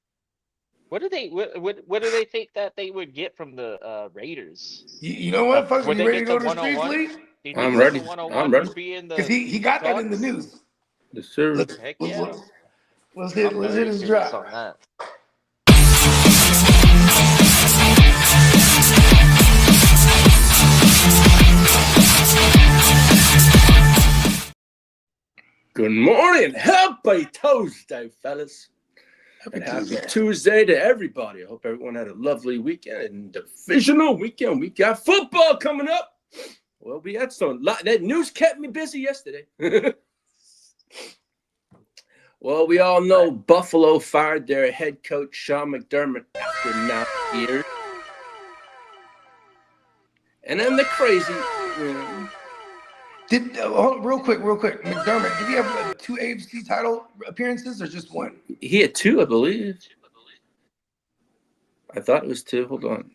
What do they think that they would get from the Raiders? You know what? Folks, Would you they ready to get go the to the streets, 101? Lee? Do you I'm think ready. the 101 I'm ready. would be in the Because he got that in the talks? news. Yes, sir. Heck yeah. Let's hit I'm very his curious drop. on that. Good morning. Happy Tuesday, fellas. Happy Tuesday to everybody. I hope everyone had a lovely weekend and divisional weekend. We got football coming up. Well, we had some. That news kept me busy yesterday. Well, we all know Buffalo fired their head coach, Sean McDermott, after 9 years. And then the crazy. Real quick. McDermott, did he have 2 AFC title appearances or just 1? He had 2, I believe. I thought it was 2. Hold on.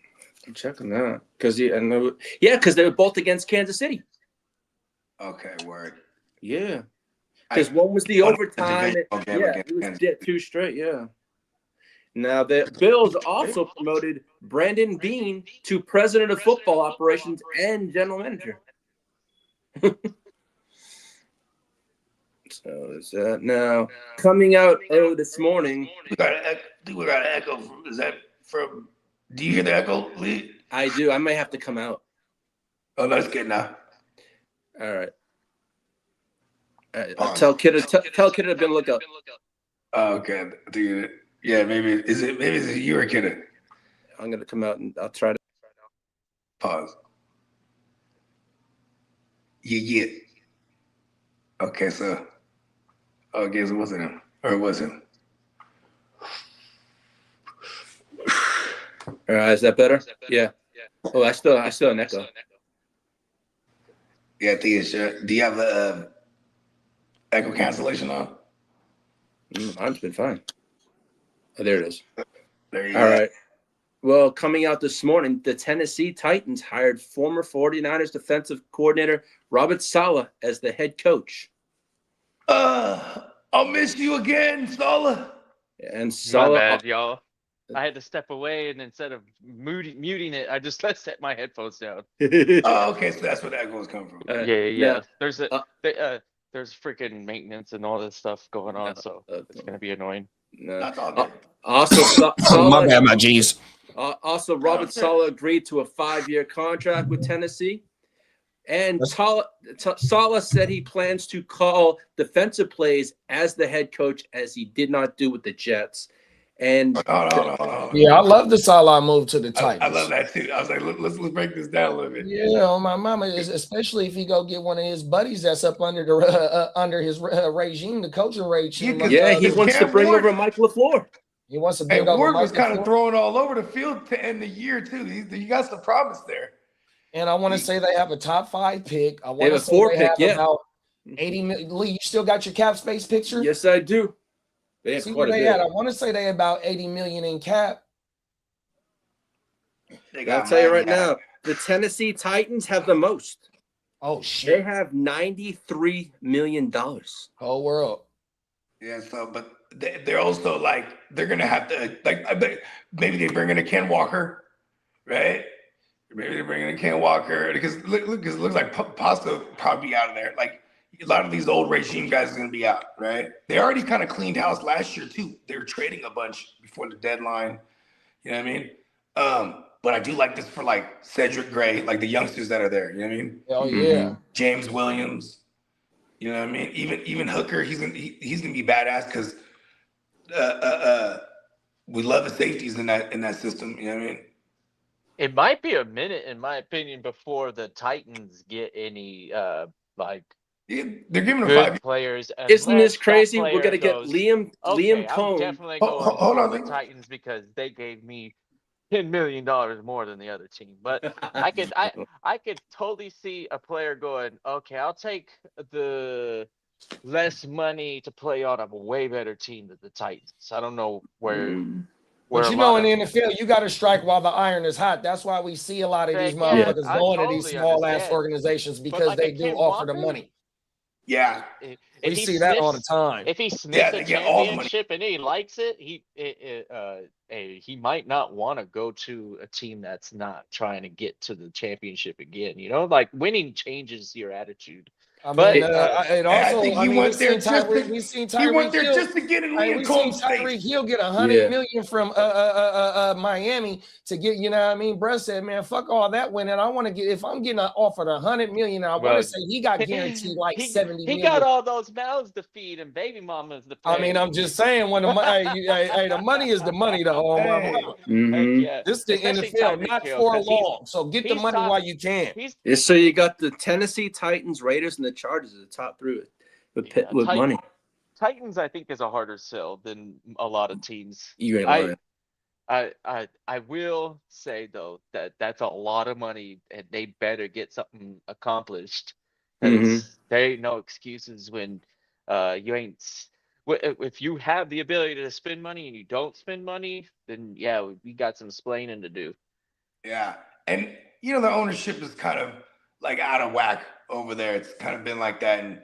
I'm checking that. Because they were both against Kansas City. Okay, word. Yeah. Because one was the overtime. It was 2 straight, yeah. Now, the Bills also promoted Brandon Beane to president of football operations and general manager. So is that now coming out this morning? We got an echo. Is that from? Do you hear the echo, Lee? I do. I may have to come out. Oh, that's good now. All right. Tell Kidda to be on the lookout. Oh, okay. Yeah, maybe is it you or Kidda? I'm gonna come out and I'll try to pause. Yeah. Okay, so I guess it wasn't him, or it was him. All right, is that better? Yeah. Oh, I still an echo. Yeah, I think it's sure. Do you have the echo cancellation on? Mine's been fine. Oh, there it is. There you go. All right. Well, coming out this morning, the Tennessee Titans hired former 49ers defensive coordinator Robert Saleh as the head coach. I'll miss you again, Saleh. And Saleh. My bad, y'all. I had to step away, and instead of muting it, I just set my headphones down. Oh, okay, so that's where the echoes come from. Yeah. There's freaking maintenance and all this stuff going on, so it's gonna be annoying. That's all good. Also, My bad, my G's. Also, Robert Saleh agreed to a 5-year contract with Tennessee. And Saleh said he plans to call defensive plays as the head coach, as he did not do with the Jets. And hold on. Yeah, I love the Salah move to the Titans. I love that too. I was like, let's break this down a little bit. Yeah, my mama is, especially if he go get one of his buddies that's up under the under his regime, the coaching regime. He wants to bring over Mike LaFleur. He wants to bring over Ward Mike was kind LaFleur. of throwing all over the field to end the year too. You got some promise there. And I want to say they have a top 5 pick. I They want have to a say 4 they pick, have about 80 million. Lee, you still got your cap space picture? Yes, I do. They have See quite where a they bit. at. I want to say they about 80 million in cap. I'll tell you right now, the Tennessee Titans have the most. Oh shit! They have $93 million. Whole world. Yeah. So, but they're also like they're gonna have to I bet maybe they bring in a Ken Walker, right? Maybe they bring in a Ken Walker because it looks like Pasta probably be out of there. Like a lot of these old regime guys are gonna be out, right? They already kind of cleaned house last year too. They were trading a bunch before the deadline. You know what I mean? But I do like this for like Cedric Gray, like the youngsters that are there. You know what I mean? Oh yeah. James Williams. You know what I mean? Even Hooker, he's gonna be badass because we love the safeties in that system. You know what I mean? It might be a minute, in my opinion, before the Titans get any like They're giving him good 5 players. Isn't this unless that crazy? We're player gonna get goes, Liam okay, I'm Cohn. definitely Hold going hold for on. the Titans because they gave me $10 million more than the other team. But I could totally see a player going, okay, I'll take the less money to play on a way better team than the Titans. I don't know where But a you know, lot in of the NFL, you got to strike while the iron is hot. That's why we see a lot of these Heck yeah, motherfuckers I going to these totally small ass understand. organizations But because like they a do Ken offer the Walker, money. Yeah. if We he see that all the sniffs, time. if he sniffs they a get all the money. championship and he likes it, he might not want to go to a team that's not trying to get to the championship again. You know, like winning changes your attitude. I mean, But it I also, think I he mean, went there just to we seen he went Tyreek there Hill. just to get in Liam We seen Cohn's Tyreek face. Hill get $100 million from Miami to get, you know what I mean? Bruh said, man, fuck all that winning. I want to get, if I'm getting offered $100 million, I want to say he got guaranteed like 70 he million. got all those mouths to feed and baby mamas to pay. I mean, I'm just saying when the the money is the money though. Yeah. This is the Especially NFL, Tyreek not Hill, for 'cause long. So get the he's money top- while you can. So you got the Tennessee Titans, Raiders, and the Chargers as the top three with money. Titans, I think, is a harder sell than a lot of teams. You ain't lying. I will say though that that's a lot of money, and they better get something accomplished. Because there ain't no excuses when you ain't. If you have the ability to spend money and you don't spend money, then yeah, we got some splaining to do. Yeah, and you know the ownership is kind of like out of whack over there. It's kind of been like that, and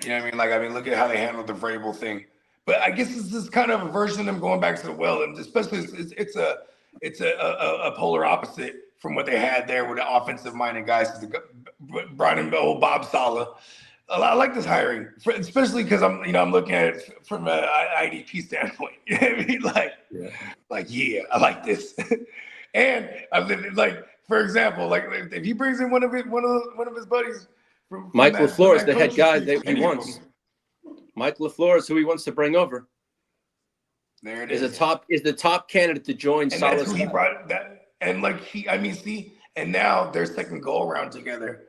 you know what I mean. Look at how they handled the Vrabel thing. But I guess this is kind of a version of them going back to the well, and especially it's a polar opposite from what they had there with the offensive minded guys. Brought in old Bob Saleh. I like this hiring, especially because I'm looking at it from an IDP standpoint. You know what I mean? Yeah, I like this. And for example, like if he brings in one of his buddies, Mike LaFleur is the head guy that he wants. Mike LaFleur is who he wants to bring over. There it is the top candidate to join. And that's who he brought that. And and now their second go around together.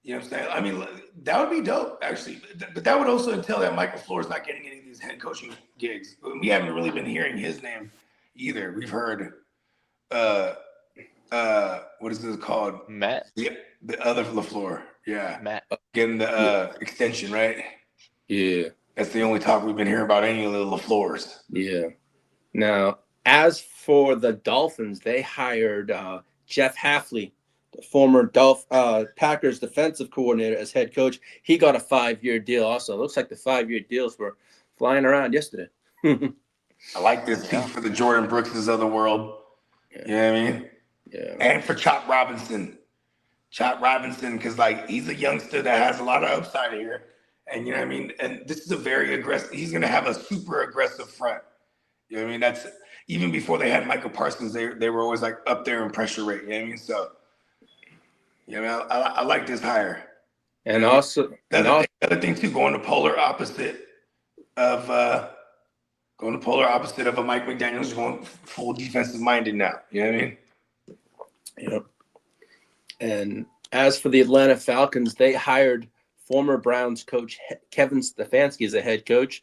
You know what I'm saying? I mean, that would be dope, actually. But that would also entail that Mike LaFleur is not getting any of these head coaching gigs. We haven't really been hearing his name either. We've heard, what is this called? Matt? Yeah, the other LaFleur. Yeah. Matt. Getting the extension, right? Yeah. That's the only talk we've been hearing about any of the LaFleurs. Yeah. Now, as for the Dolphins, they hired Jeff Hafley, the former Packers defensive coordinator, as head coach. He got a 5-year deal also. It looks like the 5-year deals were flying around yesterday. I like this piece for the Jordan Brookses of the world. Yeah. You know what I mean? Yeah. And for Chop Robinson. Because he's a youngster that has a lot of upside here. And you know what I mean? And this is a very aggressive, he's going to have a super aggressive front. You know what I mean? That's even before they had Michael Parsons, they were always like up there in pressure rate. You know what I mean? So, you know, I like this hire. And also, the other thing too, going to polar opposite of a Mike McDaniel's going full defensive minded now. You know what I mean? Yep. And as for the Atlanta Falcons, they hired former Browns coach Kevin Stefanski as a head coach.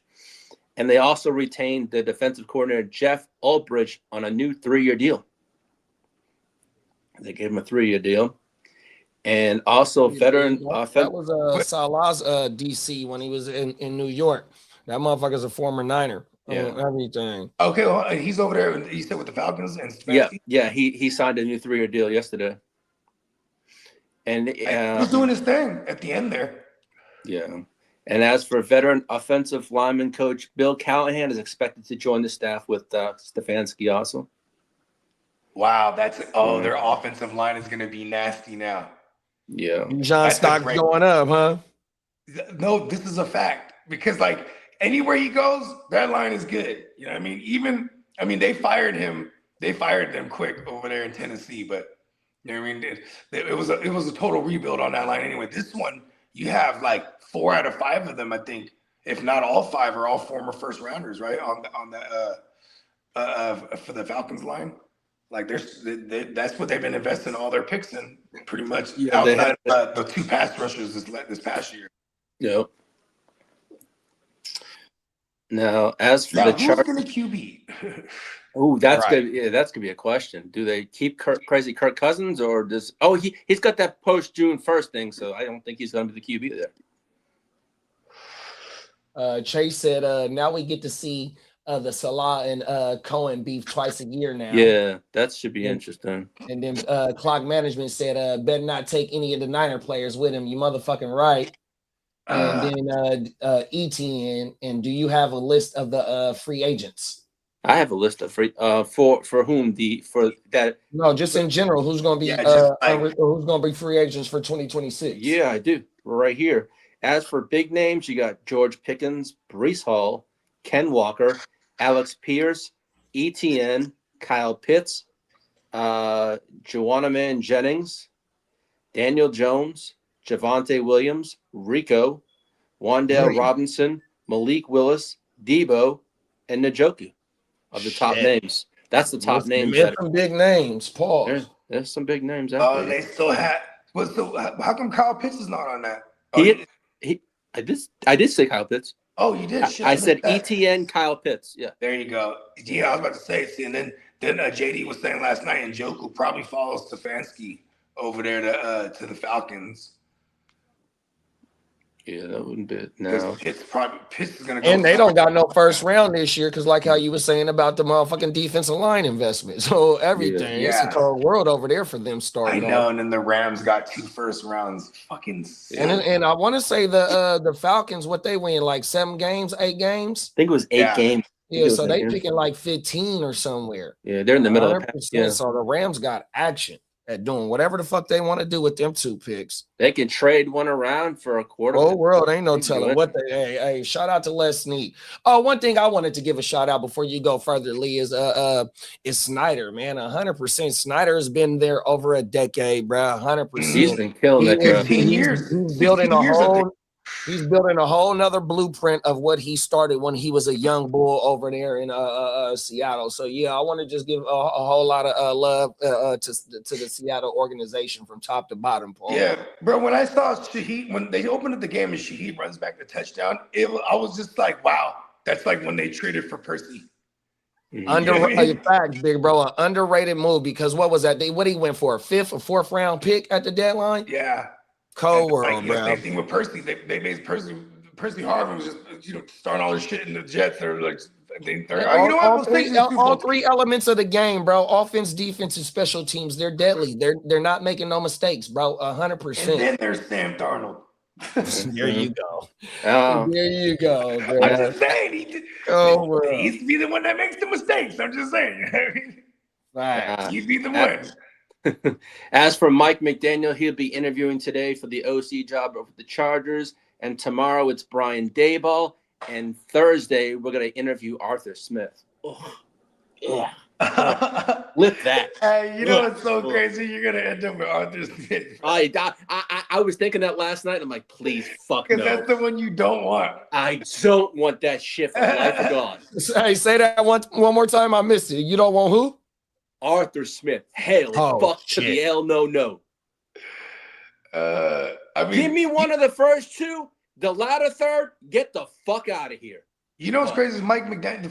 And they also retained the defensive coordinator, Jeff Ulbrich, on a new 3-year deal. They gave him a 3-year deal. And also veteran that was Salah's DC when he was in New York. That motherfucker's a former Niner. Yeah. Everything. Okay, well, he's over there. You said with the Falcons and Stefanski? Yeah. He signed a new 3-year deal yesterday. And he's doing his thing at the end there. Yeah. And as for veteran offensive lineman coach Bill Callahan is expected to join the staff with Stefanski also. Wow, their offensive line is going to be nasty now. Yeah. John stock going up, huh? No, this is a fact because anywhere he goes, that line is good. You know what I mean? They fired him. They fired them quick over there in Tennessee, but you know what I mean? It was a total rebuild on that line anyway. This one, you have 4 out of 5 of them, I think, if not all 5 are all former first rounders, right? On the for the Falcons line. That's what they've been investing all their picks in, pretty much. Yeah, outside of the 2 pass rushers this past year. Yep. Now, as for the who's going to QB? Oh, that's good. Yeah, that's gonna be a question. Do they keep crazy Kirk Cousins, or does he's got that post June 1st thing, so I don't think he's gonna be the QB there. Chase said, now we get to see the Salah and Cohen beef twice a year now. Yeah, that should be interesting. And then Clock Management said, better not take any of the Niner players with him. You motherfucking right. And then ETN, and do you have a list of the free agents? I have a list of free for whom for that. No, just in general, who's going to be who's going to be free agents for 2026? Yeah, I do right here. As for big names, you got George Pickens, Breece Hall, Ken Walker, Alex Pierce, ETN, Kyle Pitts, Joannaman Jennings, Daniel Jones, Javonte Williams, Rico, Wan'Dale Robinson, Malik Willis, Debo, and Njoku. Of the top names. That's the top names. There's some big names, Paul. There's some big names out there. They still had. How come Kyle Pitts is not on that? I did say Kyle Pitts. Oh, you did? I said ETN, Kyle Pitts. Yeah. There you go. Yeah, I was about to say. See, and then JD was saying last night, and Njoku probably follows Stefanski over there to the Falcons. Yeah, that wouldn't be no. Pitts is gonna go. And they don't got no first round this year because, like how you were saying about the motherfucking defensive line investment. So everything, it's a cold world over there for them starting. I know, and then the Rams got 2 first rounds. Fucking. And I want to say the Falcons, what they win, like 7 games, 8 games. I think it was 8 games. Yeah, so they picking like 15 or somewhere. Yeah, they're in the middle. So the Rams got action at doing whatever the fuck they want to do with them 2 picks. They can trade one around for a quarter. Oh, world ain't no telling what they. Hey, shout out to Les Snead. Oh, one thing I wanted to give a shout out before you go further, Lee, is Snyder, man. 100%. Snyder has been there over a decade, bro. 100%. He's been killing that. 15 years. He's building a whole. He's building a whole nother blueprint of what he started when he was a young bull over there in Seattle. So yeah, I want to just give a whole lot of love to the Seattle organization from top to bottom, Paul. Yeah, bro. When I saw Shaheed, when they opened up the game and Shaheed runs back the touchdown, I was just like, wow, that's like when they traded for Percy. Underrated fact, big bro, an underrated move because what was that? What he went for a 5th or 4th round pick at the deadline? Yeah. Cold world, bro. Same thing with Percy. They made Percy Harvin was just starting all this shit in the Jets. They're like, all 3 elements of the game, bro. Offense, defense, and special teams. They're deadly. They're not making no mistakes, bro. 100%. And then there's Sam Darnold. There you go. There you go. Bro. I'm just saying, he used to be the one that makes the mistakes. I'm just saying. Right. He'd be the one. As for Mike McDaniel, he'll be interviewing today for the OC job of the Chargers, and tomorrow it's Brian Daboll, and Thursday we're going to interview Arthur Smith. Yeah. Lift that. Hey, you know what's so crazy? You're going to end up with Arthur Smith. I was thinking that last night. I'm like, please, fuck no. Because that's the one you don't want. I don't want that shit for the life of God. Hey, say that one more time. I missed it. You don't want who? Arthur Smith. Hell, fuck shit. To the L, no. Give me one of the first 2. The latter third, get the fuck out of here. You know what's crazy is Mike McDaniel.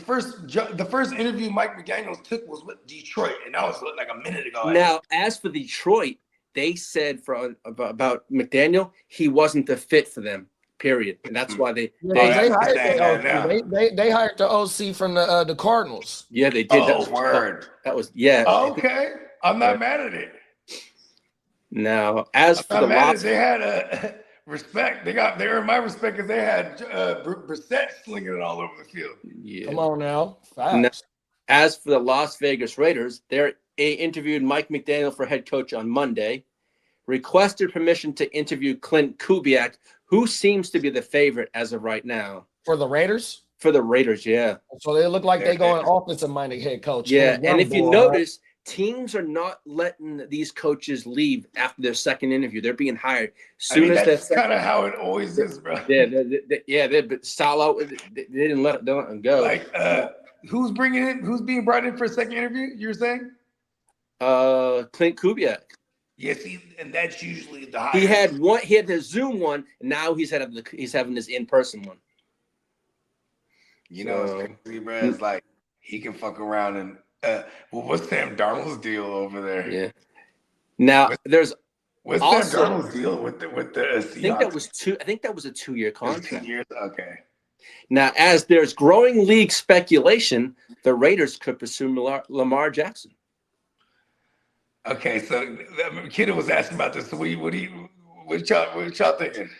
The first interview Mike McDaniel took was with Detroit, and that was like a minute ago. Now, as for Detroit, they said about McDaniel, he wasn't the fit for them. Period, and that's why they hired the OC from the Cardinals. Yeah, they did. Oh, word. That was Okay, I'm not mad at it. Now, as for the loss, they had a respect. They earned my respect because they had Brissett slinging it all over the field. Yeah. Come on now. Now, as for the Las Vegas Raiders, they interviewed Mike McDaniel for head coach on Monday, requested permission to interview Clint Kubiak, who seems to be the favorite as of right now. For the Raiders? For the Raiders, yeah. So they look like they're going offensive-minded head coach. Yeah, and if you notice, teams are not letting these coaches leave after their second interview. They're being hired. That's kind of how it always is, bro. Yeah, they style out. They didn't let them go. Like, who's being brought in for a second interview? You were saying? Clint Kubiak. Yes, and that's usually the He highest. He had the Zoom one, and now he's having this in-person one. You know, it's crazy, bro. It's like he can fuck around and what's Sam Darnold's deal over there? Yeah. Now what's also, Sam Darnold's deal with the Seahawks? I think that was a 2-year contract. 2 years. Okay. Now, as there's growing league speculation, the Raiders could pursue Lamar Jackson. Okay, so Kiddo was asking about this. So what y'all thinking?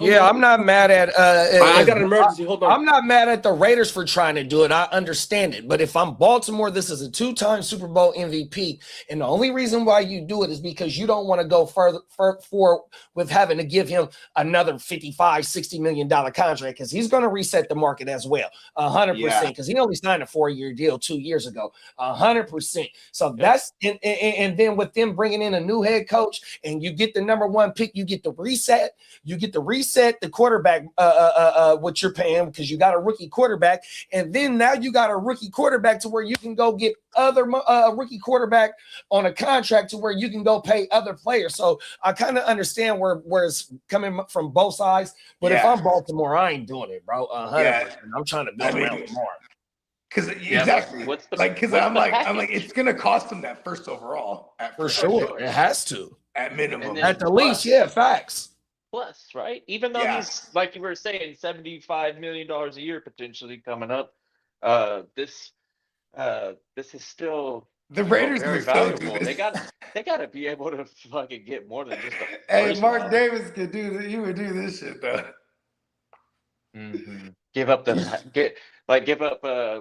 Yeah, I'm not mad at. I got an emergency. Hold on. I'm not mad at the Raiders for trying to do it. I understand it. But if I'm Baltimore, this is a 2-time Super Bowl MVP. And the only reason why you do it is because you don't want to go further with having to give him another $55-60 million contract, because he's going to reset the market as well. 100%. Because he only signed a 4-year deal 2 years ago. 100%. So that's and then with them bringing in a new head coach and you get the number 1 pick, you get the reset. You get to reset the quarterback, what you're paying, because you got a rookie quarterback, and then now you got a rookie quarterback to where you can go get other rookie quarterback on a contract to where you can go pay other players. So I kind of understand where it's coming from both sides. But if I'm Baltimore, I ain't doing it, bro. 100%. I'm trying to build around Lamar. Because exactly, because I'm like, it's gonna cost them that first overall. For sure, it has to at minimum, at the least. Yeah, facts. Plus, right? Even though he's, like you were saying, $75 million a year potentially coming up, this is still the Raiders very valuable. They got to be able to fucking get more than just a Hey, Mark Davis could do that. You would do this shit though. Mm-hmm. Give up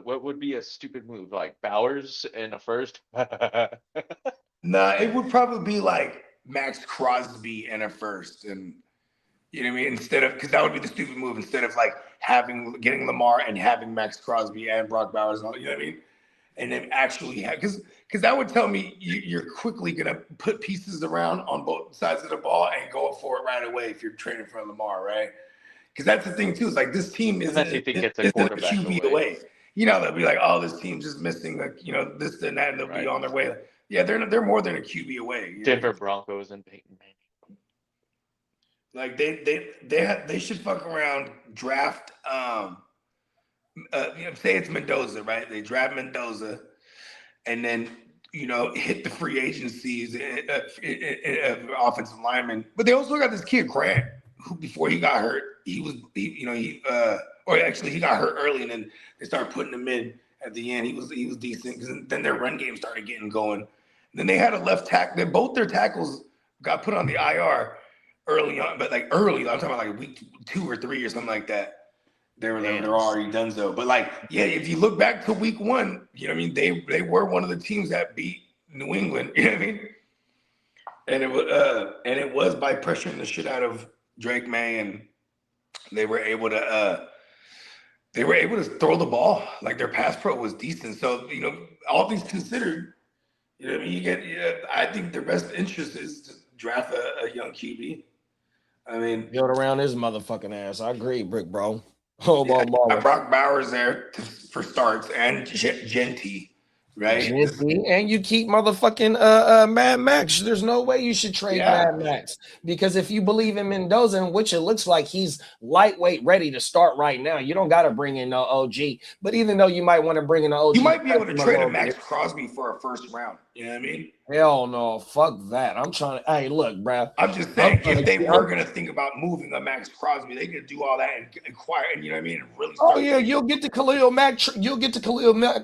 what would be a stupid move, like Bowers in a first? Nah, it would probably be like Max Crosby in a first, and you know what I mean? Instead of, because that would be the stupid move, instead of like getting Lamar and having Max Crosby and Brock Bowers and all, you know what I mean? And then actually have, because that would tell me you're quickly going to put pieces around on both sides of the ball and go for it right away if you're trading for Lamar, right? Because that's the thing too, is like this team isn't a QB away. You know, they'll be like, oh, this team's just missing, like, you know, this and that, and they'll be on their way. Yeah, they're more than a QB away. Denver Broncos and Peyton Manning. Like they should fuck around, draft say it's Mendoza, right? They draft Mendoza and then hit the free agencies offensive lineman. But they also got this kid Grant, who before he got hurt, he got hurt early and then they started putting him in at the end. He was decent because then their run game started getting going. Then they had a left tackle. Both their tackles got put on the IR early on, but like early, I'm talking about like week 2 or 3 or something like that. They're already done so. But like, yeah, if you look back to week 1, you know what I mean? They were one of the teams that beat New England, you know what I mean? And it was by pressuring the shit out of Drake May, and they were able to throw the ball. Like their pass pro was decent. So, all things considered, you know what I mean? I think their best interest is to draft a young QB. I mean, build around his motherfucking ass. I agree, Brick Bro. Brock Bowers there for starts and Genty, right? And you keep motherfucking Mad Max. There's no way you should trade Mad Max, because if you believe in Mendoza, which it looks like he's lightweight, ready to start right now, you don't got to bring in no OG. But even though you might want to bring in an OG, you might be able to trade a Max Crosby for a first round. You know what I mean? Hell no, fuck that. I'm trying to. Hey, look, bruh. I'm just saying, if they were gonna think about moving a Max Crosby, they could do all that and acquire, and you know what I mean, and really. You'll get the Khalil Mack. You'll get the Khalil Mack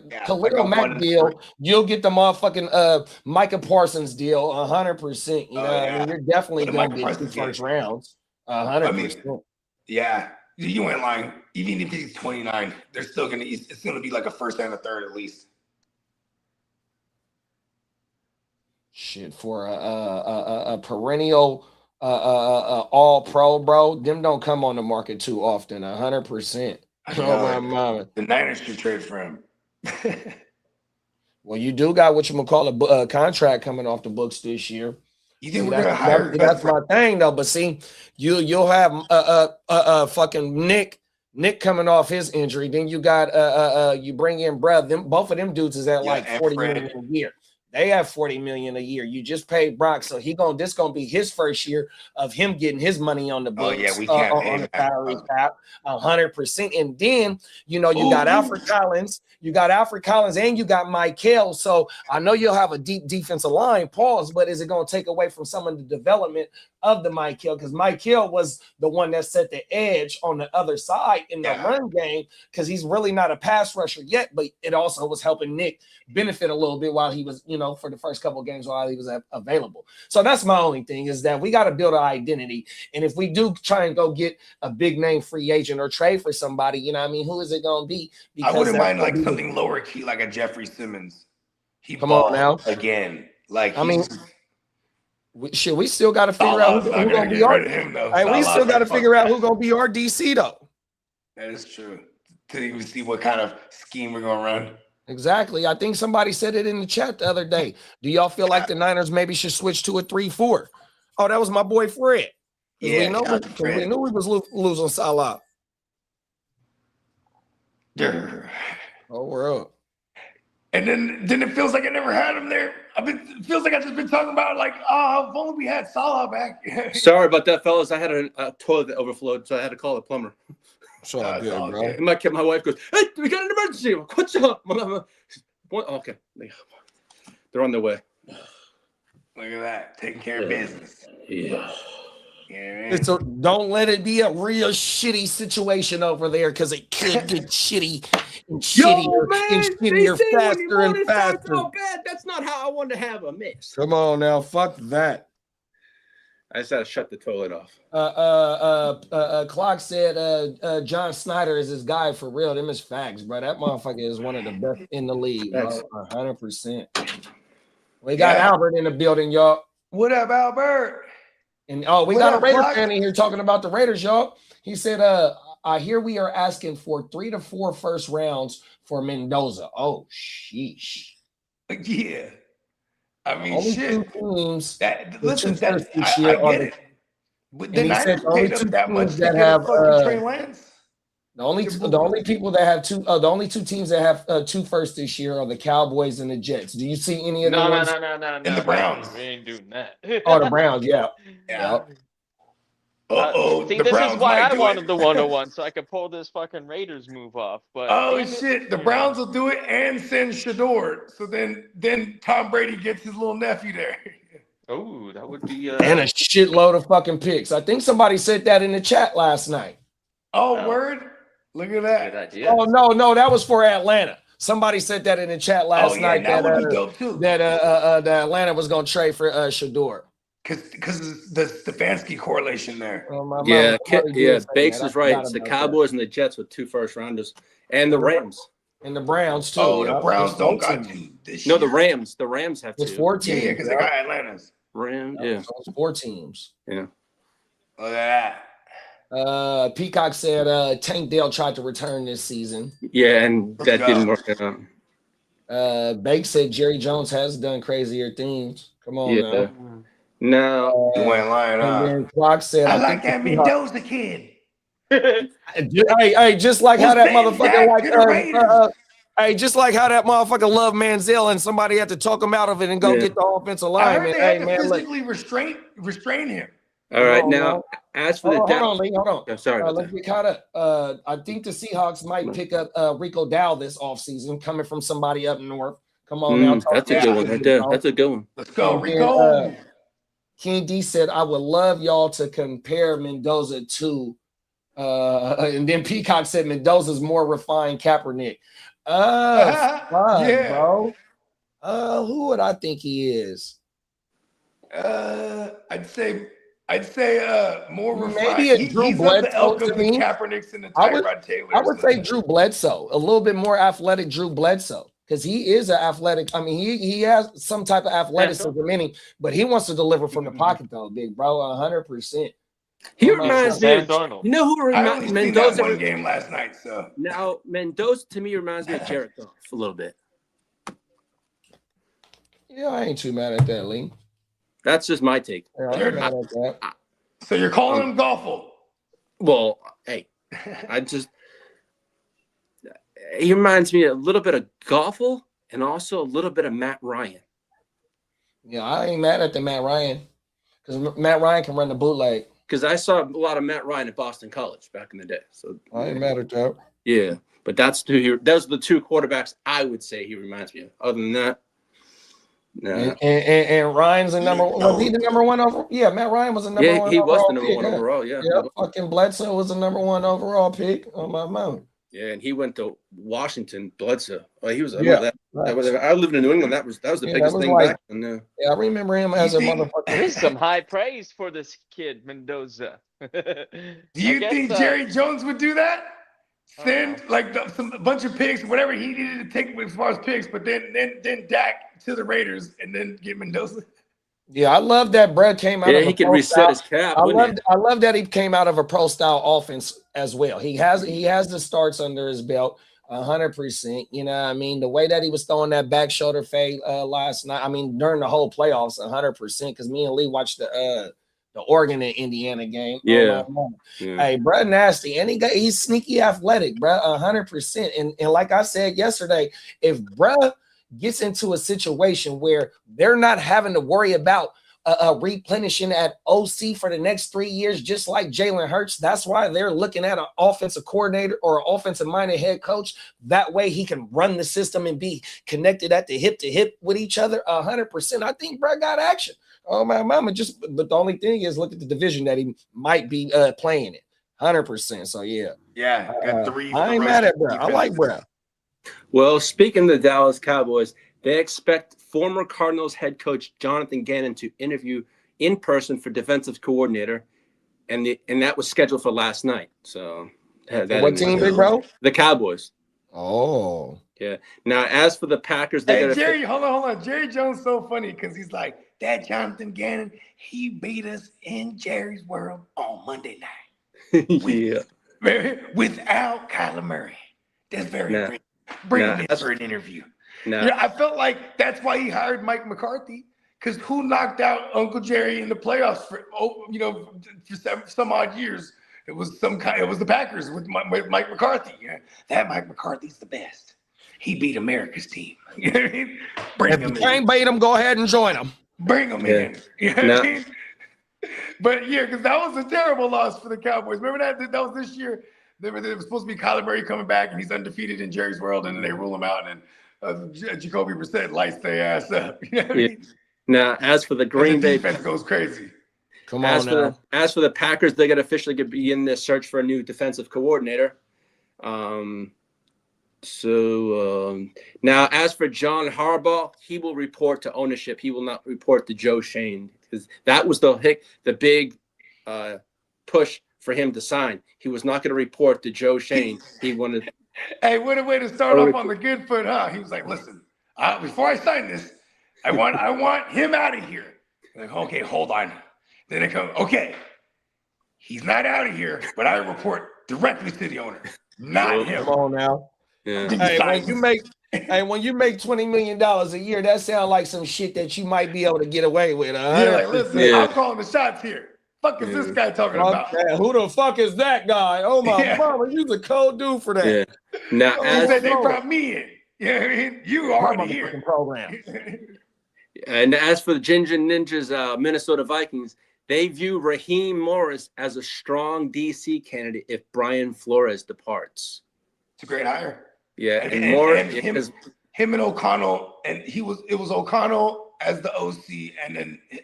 deal. You'll get the motherfucking Micah Parsons deal. 100%. You know, what I mean, you're definitely gonna get 2 first rounds. 100%. Yeah, you ain't lying. Even if he's 29, they're still gonna. It's gonna be like a first and a third at least. Shit, for a perennial all pro, bro, them don't come on the market too often. 100%. The Niners should trade for him. Well, you do got what you gonna call a contract coming off the books this year. You think we're gonna hire? That's my thing, though. But see, you'll have fucking Nick coming off his injury. Then you got you bring in both of them dudes is at like 40 million a year. They have $40 million a year. You just paid Brock, so this gonna be his first year of him getting his money on the books. Oh yeah, we can't pay on the that. salary cap, 100%. And then you got Alfred Collins, and you got Michael. So I know you'll have a deep defensive line, pause, but is it gonna take away from some of the development of the Michael? Because Michael was the one that set the edge on the other side in the run game, because he's really not a pass rusher yet, but it also was helping Nick benefit a little bit while he was, for the first couple of games while he was available. So that's my only thing, is that we got to build an identity. And if we do try and go get a big name free agent or trade for somebody, who is it going to be? Because I wouldn't mind like something lower key, like a Jeffrey Simmons. Come on now. Again. Like, we still got to figure out who's going to be our we still got to figure out who's going to be our DC, though. That is true. To even see what kind of scheme we're going to run. Exactly. I think somebody said it in the chat the other day. Do y'all feel like the Niners maybe should switch to a 3-4? Oh, that was my boy Fred. Yeah, we knew we was losing Salah. Oh, we're up. And then it feels like I never had him there. It feels like I just been talking about like, if only we had Salah back. Sorry about that, fellas. I had a toilet that overflowed, so I had to call the plumber. It's all good, bro. And my wife goes, "Hey, we got an emergency. What's up?" Okay, they're on their way. Look at that, taking care of business. Yeah. So don't let it be a real shitty situation over there, because it could get shitty and shittier faster and faster. Oh, bad. That's not how I wanted to have a miss. Come on now, fuck that. I just had to shut the toilet off. Clark said John Snyder is his guy for real. Them is facts, bro. That motherfucker is one of the best in the league, bro. 100%. We got Albert in the building, y'all. What up, Albert? And we got a Raider fan in here talking about the Raiders, y'all. He said, I hear we are asking for 3 to 4 first rounds for Mendoza. Oh, sheesh. Yeah. I mean, only shit. 2 teams. I get it. But the Niners paid up that much to get Trey Lance. The only 2 teams that have 2 firsts this year are the Cowboys and the Jets. Do you see any of them? No. And the Browns. We ain't doing that. Oh, the Browns, yeah. See, this is why I wanted the 101, so I could pull this fucking Raiders move off. But shit, the Browns will do it and send Shador. So then Tom Brady gets his little nephew there. Oh, that would be and a shitload of fucking picks. I think somebody said that in the chat last night. Oh, word? Look at that. Good idea. Oh no, that was for Atlanta. Somebody said that in the chat last night. That would be dope too. That the Atlanta was gonna trade for Shador. Because the Stefanski correlation there. Bakes is right. It's the Cowboys and the Jets with 2 first rounders, and the Rams. And the Browns too. Oh, the Browns don't got 2 this year. No, the Rams. The Rams have 2. It's 4 teams. Yeah, because they got Atlanta's. Rams. Yeah. So it's 4 teams. Yeah. Look at that. Peacock said Tank Dell tried to return this season. Yeah, and that didn't work out. Bake said Jerry Jones has done crazier things. Come on now. No. You ain't lying, huh? And then Clark said, I like that Mendoza kid. Hey, just like how that motherfucker just like how that motherfucker loved Manziel and somebody had to talk him out of it and go get the offensive line. I heard they had to physically restrain him. All right, now as for hold on, Lee, hold on. I'm sorry. Let's get caught up. I think the Seahawks might pick up Rico Dow this offseason, coming from somebody up north. Come on now. That's a good one right there. That's a good one. Let's go, Rico. King D said, I would love y'all to compare Mendoza to and then Peacock said Mendoza's more refined Kaepernick. Bro. Who would I think he is? I'd say more refined. Maybe a Drew Bledsoe to me. Kaepernick's and the Tyrod Taylor. I would say Drew Bledsoe, a little bit more athletic Drew Bledsoe. Because he is an athletic. I mean, he has some type of athleticism in him, but he wants to deliver from the pocket, though, big bro, 100%. He reminds me of, you know who reminds Mendoza? One game last night, so now Mendoza to me reminds me of Jared Goff a little bit. Yeah, I ain't too mad at that, Lee. That's just my take. Yeah, mad at that. So you're calling him Goffle? Well, hey, he reminds me a little bit of Goffle and also a little bit of Matt Ryan. Yeah, I ain't mad at the Matt Ryan because Matt Ryan can run the bootleg. Because I saw a lot of Matt Ryan at Boston College back in the day. So I ain't mad at that. Yeah, but those are the two quarterbacks I would say he reminds me of. Other than that, no. And Ryan's the number one. Was he the number one overall? Yeah, Matt Ryan was the number one. Yeah, he was the number pick, one overall. Yeah. Fucking Bledsoe was the number one overall pick on my mount. Yeah, and he went to Washington. Bledsoe. Oh, he was. I lived in New England. That was the biggest thing back then. Yeah, I remember him as a motherfucker. There's some high praise for this kid Mendoza. Do you think Jerry Jones would do that? Send like a bunch of picks, whatever he needed to take as far as picks, but then Dak to the Raiders and then get Mendoza. Yeah, I love that Brett came out. Yeah, he can reset his cap. I love that he came out of a pro style offense as well. He has the starts under his belt, 100%. You know what I mean? The way that he was throwing that back shoulder fade last night. I mean, during the whole playoffs, 100%. Because me and Lee watched the Oregon and Indiana game. Yeah. Hey, bro, nasty. And he's sneaky athletic, bro, 100%. And like I said yesterday, if bro gets into a situation where they're not having to worry about replenishing at OC for the next 3 years, just like Jalen Hurts, that's why they're looking at an offensive coordinator or offensive-minded head coach. That way he can run the system and be connected at the hip to hip with each other 100%. I think bro got action. Oh, my mama. But the only thing is look at the division that he might be playing in. 100%. So, yeah. Yeah. Got three. I ain't mad at bro. I like bro. Well, speaking of the Dallas Cowboys, they expect former Cardinals head coach Jonathan Gannon to interview in person for defensive coordinator, and that was scheduled for last night. So, what team, big bro? The Cowboys. Oh, yeah. Now, as for the Packers, Jerry, hold on. Jerry Jones so funny because he's like, that Jonathan Gannon, he beat us in Jerry's world on Monday night. Without Kyler Murray. That's very bring him in for an interview. I felt like that's why he hired Mike McCarthy, because who knocked out Uncle Jerry in the playoffs for some odd years? It was the Packers with Mike McCarthy. Yeah, that Mike McCarthy's the best. He beat America's team. You know what I mean? If you can't beat him, go ahead and join him. Bring him in. You know what I mean? But yeah, because that was a terrible loss for the Cowboys. Remember that was this year. There was supposed to be Kyler Murray coming back, and he's undefeated in Jerry's world, and then they rule him out, and Jacoby Brissett lights their ass up. You know what I mean? Now, as for the Green Bay defense goes crazy. Come on as for the Packers, they got officially to be in this search for a new defensive coordinator. Now, as for John Harbaugh, he will report to ownership. He will not report to Joe Shane, because that was the big push for him to sign. He was not going to report to Joe Shane. He wanted. Hey, what a way to start off on the good foot, huh? He was like, "Listen, before I sign this, I want him out of here." Like, okay, hold on. Then they come. Okay, he's not out of here, but I report directly to the owner, not him. Come on now. Yeah. Hey, when you make $20 million a year, that sounds like some shit that you might be able to get away with. Yeah, like, listen, I'm calling the shots here. Fuck is this guy talking about? Who the fuck is that guy? Oh my mama, you's a cold dude for that. Yeah. Now, they brought me in. You know what I mean? You already here. Program. And as for the Ginger Ninjas, Minnesota Vikings, they view Raheem Morris as a strong DC candidate if Brian Flores departs. It's a great hire. Yeah, him and O'Connell, and it was O'Connell as the OC,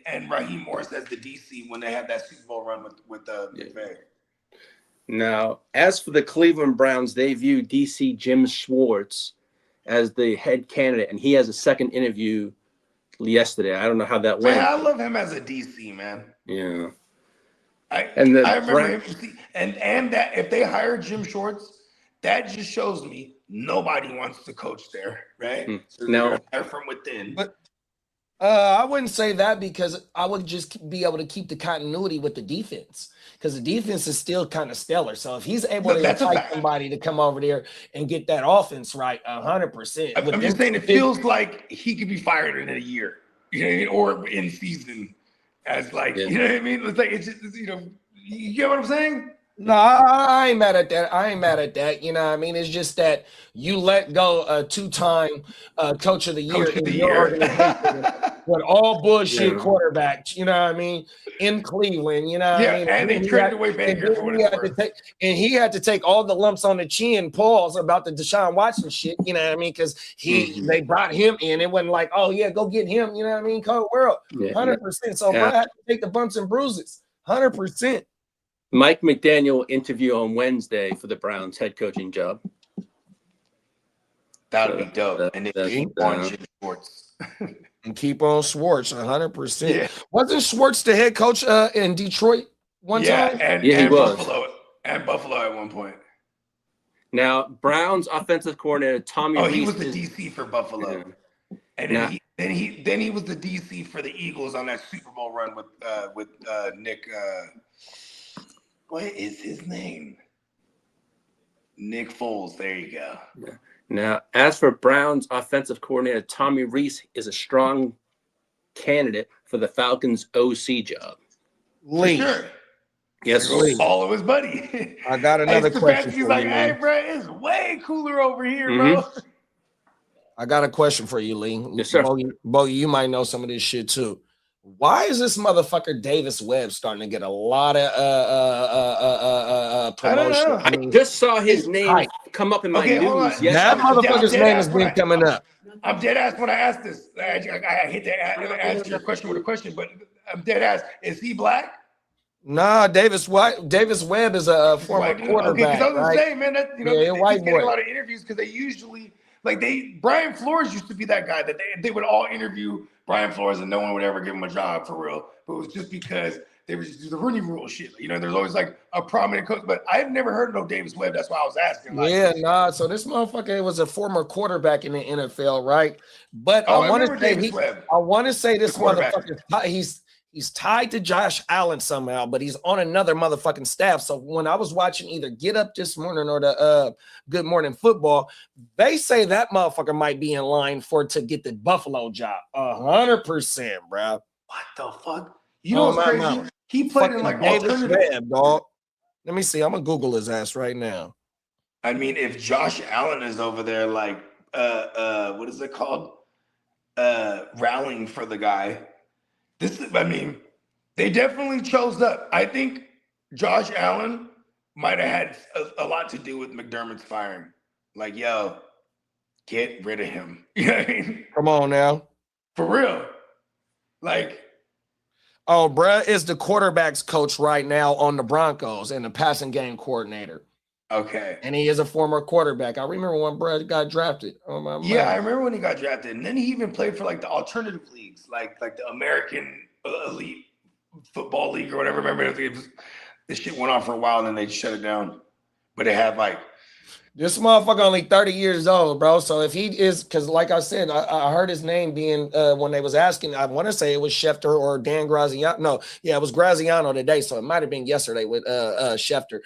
and Raheem Morris as the DC when they had that Super Bowl run with McVay. Now, as for the Cleveland Browns, they view DC Jim Schwartz as the head candidate, and he has a second interview yesterday. I don't know how that went. Man, I love him as a DC, man. Yeah. I remember him, and that if they hire Jim Schwartz, that just shows me nobody wants to coach there, right? So now from within. But I wouldn't say that, because I would just be able to keep the continuity with the defense, because the defense is still kind of stellar. So if he's able to entice somebody to come over there and get that offense right, 100%. I'm just saying, it feels like he could be fired in a year, you know what I mean? Or in season, as like, you know what I mean? It's like, it's just, you get what I'm saying? No, I ain't mad at that. I ain't mad at that. You know what I mean? It's just that you let go a two-time coach of the year in your organization with all bullshit quarterbacks, you know what I mean, in Cleveland, you know what I mean? And they traded away Baker for what it's worth. And he had to take all the lumps on the chin, pause about the Deshaun Watson shit, you know what I mean? Because they brought him in. It wasn't like, oh, yeah, go get him, you know what I mean? Cold world, 100%. So, bro, I had to take the bumps and bruises, 100%. Mike McDaniel interview on Wednesday for the Browns head coaching job. That would be dope. And if you on Jim Schwartz. And keep on Schwartz, 100%. Yeah. Wasn't Schwartz the head coach in Detroit one time? And he was. Buffalo at one point. Now, Browns offensive coordinator Tommy Rees. He was the DC for Buffalo. Yeah. And then he was the DC for the Eagles on that Super Bowl run with Nick. What is his name? Nick Foles. There you go. Yeah. Now, as for Browns offensive coordinator, Tommy Rees is a strong candidate for the Falcons OC job. Lee. Sure. Yes, Lee. Follow his buddy. I got another question for you. He's like, hey, bro, it's way cooler over here, bro. I got a question for you, Lee. Yes, sir. Bogey, you might know some of this shit, too. Why is this motherfucker Davis Webb starting to get a lot of promotion? I just saw his name come up in my news. Yes, that motherfucker's name has been coming up. I'm dead ass when I asked this. I hate to answer your question with a question, but I'm dead ass. Is he black? Nah, Davis Webb is a former quarterback. Okay, I was saying, man, that white boy. A lot of interviews because they usually Brian Flores used to be that guy that they would all interview Brian Flores and no one would ever give him a job for real. But it was just because they were just the Rooney Rule shit. You know, there's always like a prominent coach, but I've never heard of no Davis Webb. That's why I was asking. So this motherfucker was a former quarterback in the NFL, right? But I want to say this motherfucker, he's tied to Josh Allen somehow, but he's on another motherfucking staff. So when I was watching either Get Up This Morning or the Good Morning Football, they say that motherfucker might be in line to get the Buffalo job. 100%, bro. What the fuck? You know what's crazy? He played in like Davis Webb, dog. Let me see. I'm gonna Google his ass right now. I mean, if Josh Allen is over there, like, what is it called? Rallying for the guy. They definitely chose up. I think Josh Allen might have had a lot to do with McDermott's firing. Like, yo, get rid of him. You know what I mean? Come on now. For real. Like, oh, bruh is the quarterback's coach right now on the Broncos and the passing game coordinator. Okay. And he is a former quarterback. I remember when bruh got drafted. Oh, my God. I remember when he got drafted. And then he even played for like the alternative leagues, like the American Elite Football League or whatever. Remember, this shit went on for a while and then they shut it down. But it had like, this motherfucker only 30 years old, bro. So if he is, because like I said, I heard his name being when they was asking, I want to say it was Schefter or Dan Graziano. No, yeah, it was Graziano today. So it might have been yesterday with Schefter.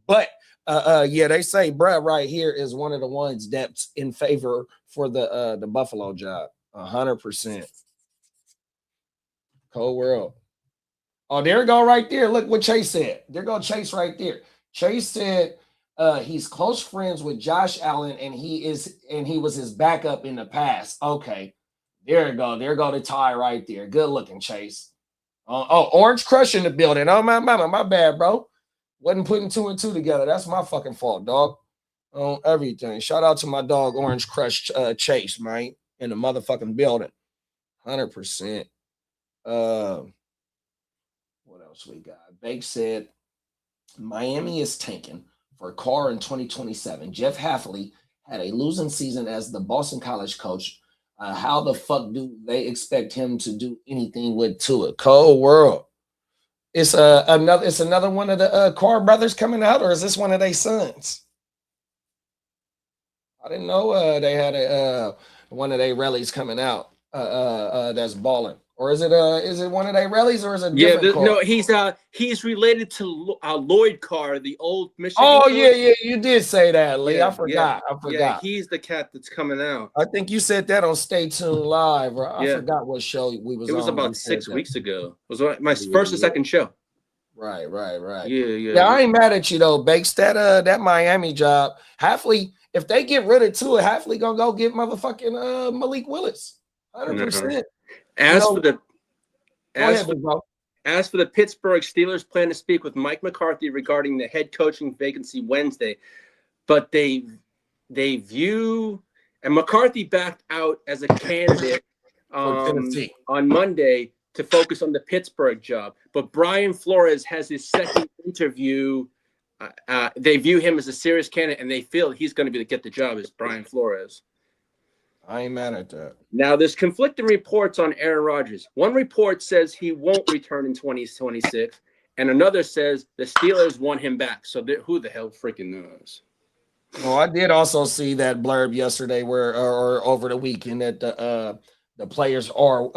But they say bruh right here is one of the ones that's in favor for the Buffalo job. 100%. Cold world. Oh, there you go right there. Look what Chase said. There go Chase right there. Chase said he's close friends with Josh Allen, and he was his backup in the past. Okay, there you go. There go the tie right there. Good looking, Chase. Orange Crush in the building. Oh my bad, bro. Wasn't putting 2 and 2 together. That's my fucking fault, dog. On everything. Shout out to my dog Orange Crush Chase, man, in the motherfucking building. 100%. What else we got? Bake said Miami is tanking for Carr in 2027. Jeff Hafley had a losing season as the Boston College coach. How the fuck do they expect him to do anything with Tua? Cold world. It's another one of the Carr brothers coming out, or is this one of their sons? I didn't know they had one of their rallies coming out that's balling. Or is it one of their rallies, or is it different? No, he's related to Lloyd Carr, the old Michigan. Oh coach. Yeah, you did say that, Lee. I forgot. Yeah, he's the cat that's coming out. I think you said that on Stay Tuned Live, or I forgot what show we was on. It was about 6 weeks ago. It was my first or second show. Right. Yeah. I ain't mad at you though, Bakes. That Miami job, Hafley, if they get rid of Tua, Hafley gonna go get motherfucking Malik Willis. 100%. As for the Pittsburgh Steelers, plan to speak with Mike McCarthy regarding the head coaching vacancy Wednesday, but they view, and McCarthy backed out as a candidate on Monday to focus on the Pittsburgh job. But Brian Flores has his second interview. They view him as a serious candidate, and they feel he's going to get the job as Brian Flores. I ain't mad at that. Now, there's conflicting reports on Aaron Rodgers. One report says he won't return in 2026, and another says the Steelers want him back. So who the hell freaking knows? Well, I did also see that blurb yesterday or over the weekend that the players are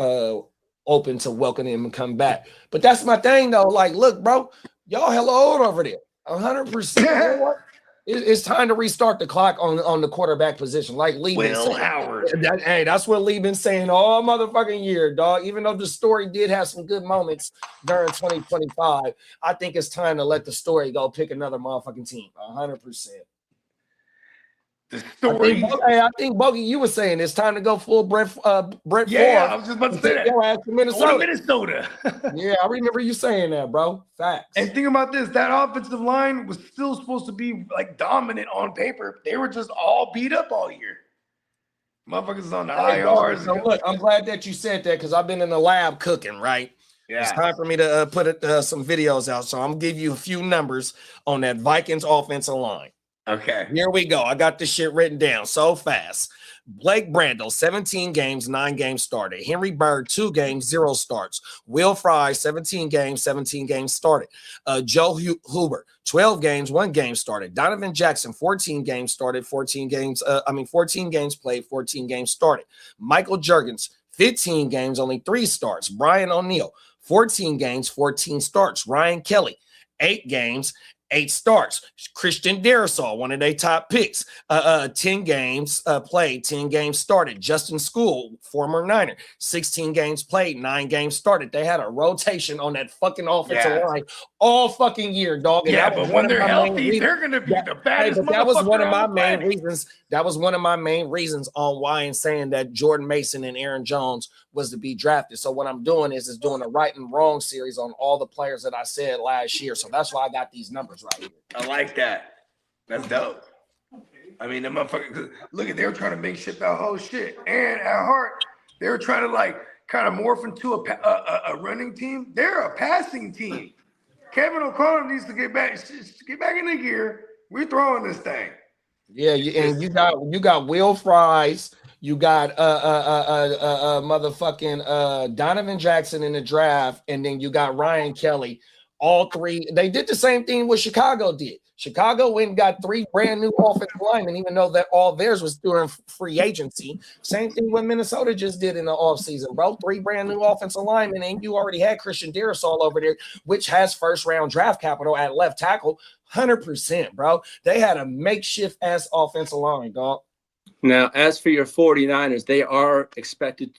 open to welcoming him and come back. But that's my thing, though. Like, look, bro, y'all hella old over there. 100%. You know what? It's time to restart the clock on the quarterback position. Like Lee been saying. Howard. That's what Lee been saying all motherfucking year, dog. Even though the story did have some good moments during 2025, I think it's time to let the story go. Pick another motherfucking team. 100%. The story. I think Bogey, you were saying it's time to go full Brett Favre. Yeah, I was just about to say that. Your ass to Minnesota. Minnesota. Yeah, I remember you saying that, bro. Facts. And think about this: that offensive line was still supposed to be like dominant on paper. They were just all beat up all year. Motherfuckers on the IRs. So look, I'm glad that you said that because I've been in the lab cooking, right? Yeah. It's time for me to put some videos out. So I'm gonna give you a few numbers on that Vikings offensive line. Okay. Here we go. I got this shit written down so fast. Blake Brandel, 17 games, 9 games started. Henry Bird, 2 games, 0 starts. Will Fry, 17 games, 17 games started. Joe Huber, 12 games, 1 game started. Donovan Jackson, 14 games started, 14 games played, 14 games started. Michael Juergens, 15 games, only 3 starts. Brian O'Neill, 14 games, 14 starts. Ryan Kelly, 8 games, 8 starts. Christian Darrisaw, one of their top picks, 10 games played, 10 games started. Justin School, former Niner, 16 games played, 9 games started. They had a rotation on that fucking offensive line all fucking year, dog. And but when they're healthy, they're going to be the baddest motherfucker. That was one of my main reasons. That was one of my main reasons on why I'm saying that Jordan Mason and Aaron Jones was to be drafted. So what I'm doing is doing a right and wrong series on all the players that I said last year. So that's why I got these numbers right here. I like that. That's dope. I mean, the motherfuckers, look at, they were trying to make shit that whole shit. And at heart, they were trying to like kind of morph into a running team. They're a passing team. Kevin O'Connor needs to get back in the gear. We're throwing this thing. Yeah, and you got Will Fries, you got motherfucking Donovan Jackson in the draft, and then you got Ryan Kelly. All three, they did the same thing what Chicago did. Chicago went and got 3 brand new offensive linemen, even though that all theirs was during free agency. Same thing what Minnesota just did in the offseason, bro. 3 brand new offensive linemen, and you already had Christian Darrisaw over there, which has first-round draft capital at left tackle. 100%, bro. They had a makeshift ass offensive line, dog. Now, as for your 49ers, they are expected.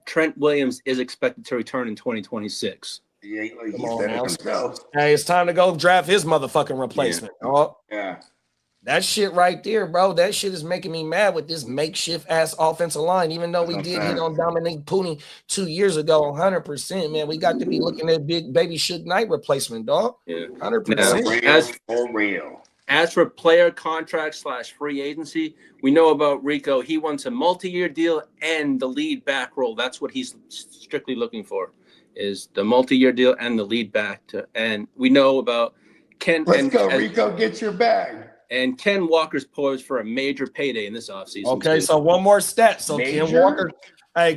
Trent Williams is expected to return in 2026. Yeah, he said it himself. Hey, it's time to go draft his motherfucking replacement, dog. Yeah. That shit right there, bro. That shit is making me mad with this makeshift ass offensive line. Even though we did hit on Dominique Pooney 2 years ago, 100%, man. We got to be looking at big baby Suge Knight replacement, dog. Yeah, 100%. For real. As for player contract / free agency, we know about Rico. He wants a multi-year deal and the lead back role. That's what he's strictly looking for, is the multi-year deal and the lead back. And we know about Ken. Let's go, Rico. Get your bag. And Ken Walker's poised for a major payday in this offseason. Okay, so one more stat. So Major?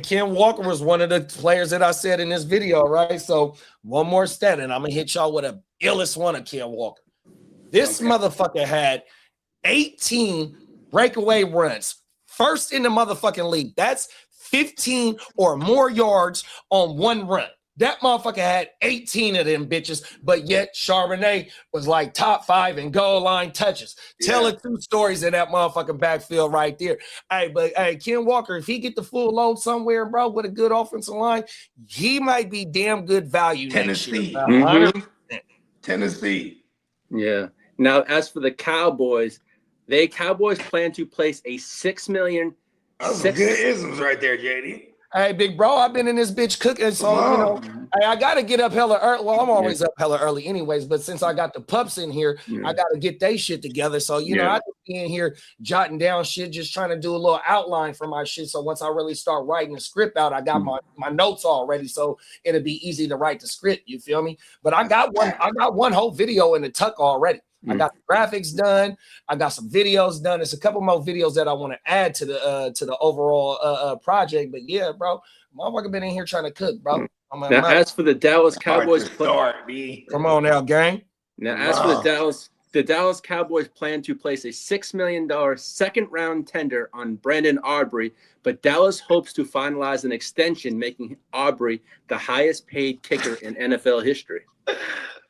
Ken Walker was one of the players that I said in this video, right? So one more stat, and I'm going to hit y'all with a illest one of Ken Walker. This motherfucker had 18 breakaway runs. First in the motherfucking league. That's 15 or more yards on one run. That motherfucker had 18 of them bitches, but yet Charbonnet was like top 5 in goal line touches. Telling 2 stories in that motherfucking backfield right there. Hey, Ken Walker, if he get the full load somewhere, bro, with a good offensive line, he might be damn good value Tennessee. next year. Tennessee. Yeah. Now, as for the Cowboys, Cowboys plan to place a $6 million. That's some good isms right there, JD. Hey, big bro, I've been in this bitch cooking, so you know, I gotta get up hella early. Well, I'm always up hella early, anyways. But since I got the pups in here, I gotta get they shit together. So you know, I just be in here jotting down shit, just trying to do a little outline for my shit. So once I really start writing the script out, I got my notes all ready, so it'll be easy to write the script. You feel me? But I got one whole video in the tuck already. I got the graphics done. I got some videos done. There's a couple more videos that I want to add to the overall project. But yeah, bro, motherfucker been in here trying to cook, bro. Now, as for the Dallas Cowboys, come on now, gang. Now, as for the Dallas Cowboys plan to place a $6 million second-round tender on Brandon Aubrey, but Dallas hopes to finalize an extension, making Aubrey the highest-paid kicker in NFL history.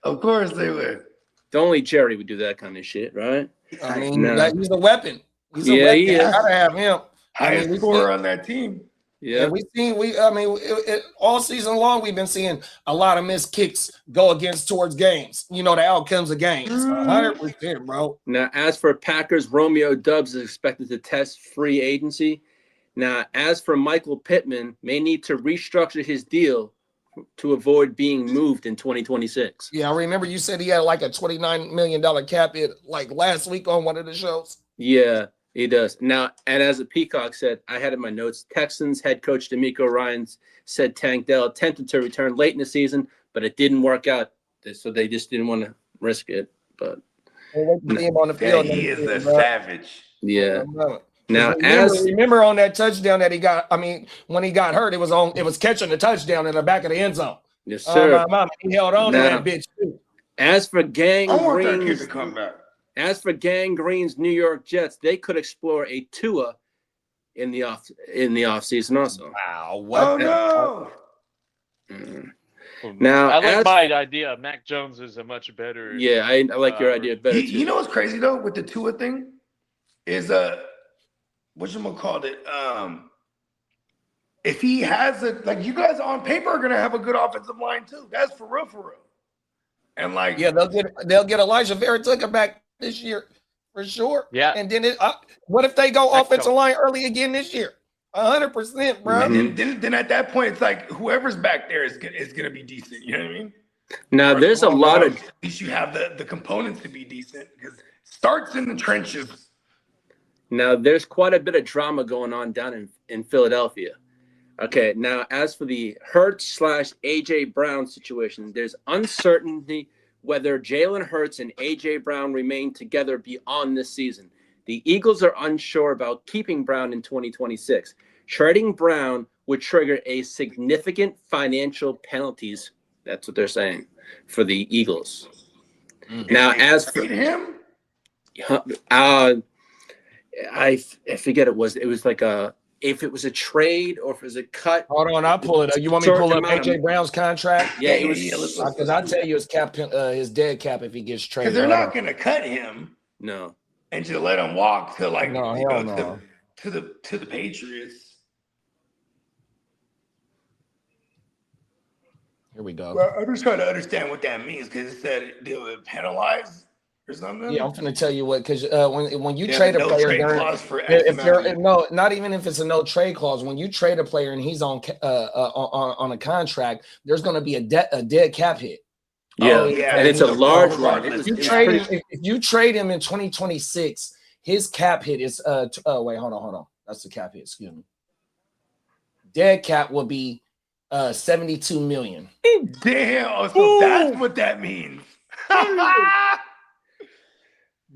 Of course they would. Only Jerry would do that kind of shit, right? I mean, he's a weapon. He's a weapon. He is. I gotta have him. Highest scorer on that team. Yeah, all season long we've been seeing a lot of missed kicks go towards games. You know, the outcomes of games. 100%, bro. Now, as for Packers, Romeo Doubs is expected to test free agency. Now, as for Michael Pittman, may need to restructure his deal to avoid being moved in 2026. Yeah, I remember you said he had like a $29 million cap hit like last week on one of the shows. Yeah, he does. Now, and as a Peacock said, I had in my notes, Texans head coach DeMeco Ryans said Tank Dell attempted to return late in the season, but it didn't work out. So they just didn't want to risk it. But him on the field, he is a savage. Yeah. Now, remember on that touchdown that he got, I mean, when he got hurt, it was catching the touchdown in the back of the end zone. Yes, sir. He held on to that bitch too. As for Gang Green's New York Jets, they could explore a Tua in the off season also. Wow! What? Oh no! Now, I like my idea. Mac Jones is a much better. Yeah, I like your idea better. Too. You know what's crazy though with the Tua thing is whatchamacallit? If he has you guys on paper are gonna have a good offensive line too. That's for real. And they'll get Elijah Vera Tucker back this year for sure. Yeah. And then what if they go offensive line early again this year? 100%, bro. And then at that point it's like whoever's back there is gonna be decent. You know what I mean? Now there's a lot of at least you have the components to be decent because it starts in the trenches. Now, there's quite a bit of drama going on down in Philadelphia. Okay, now, as for the Hurts/A.J. Brown situation, there's uncertainty whether Jalen Hurts and A.J. Brown remain together beyond this season. The Eagles are unsure about keeping Brown in 2026. Trading Brown would trigger a significant financial penalties, that's what they're saying, for the Eagles. Now, as for him, I forget it was like if it was a trade or if it was a cut. Hold on, I'll pull it up. You want me to pull up AJ Brown's contract? Yeah, it was because I'll tell you his dead cap if he gets traded. Because they're not gonna cut him. No. And just let him walk to to the Patriots. Here we go. Well, I'm just trying to understand what that means because it said they would penalize or something. Yeah, I'm going to tell you what, because when you trade a player, not even if it's a no trade clause. When you trade a player and he's on a contract, there's going to be a dead cap hit. Yeah, and it's a large one. If you trade him in 2026, his cap hit is wait, hold on. That's the cap hit. Excuse me. Dead cap will be 72 million. Damn. So that's what that means.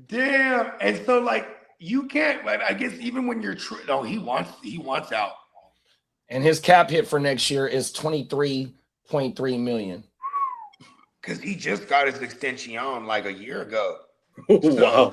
Damn. And so you can't. I guess even when you're he wants out. And his cap hit for next year is 23.3 million. Because he just got his extension a year ago. Wow.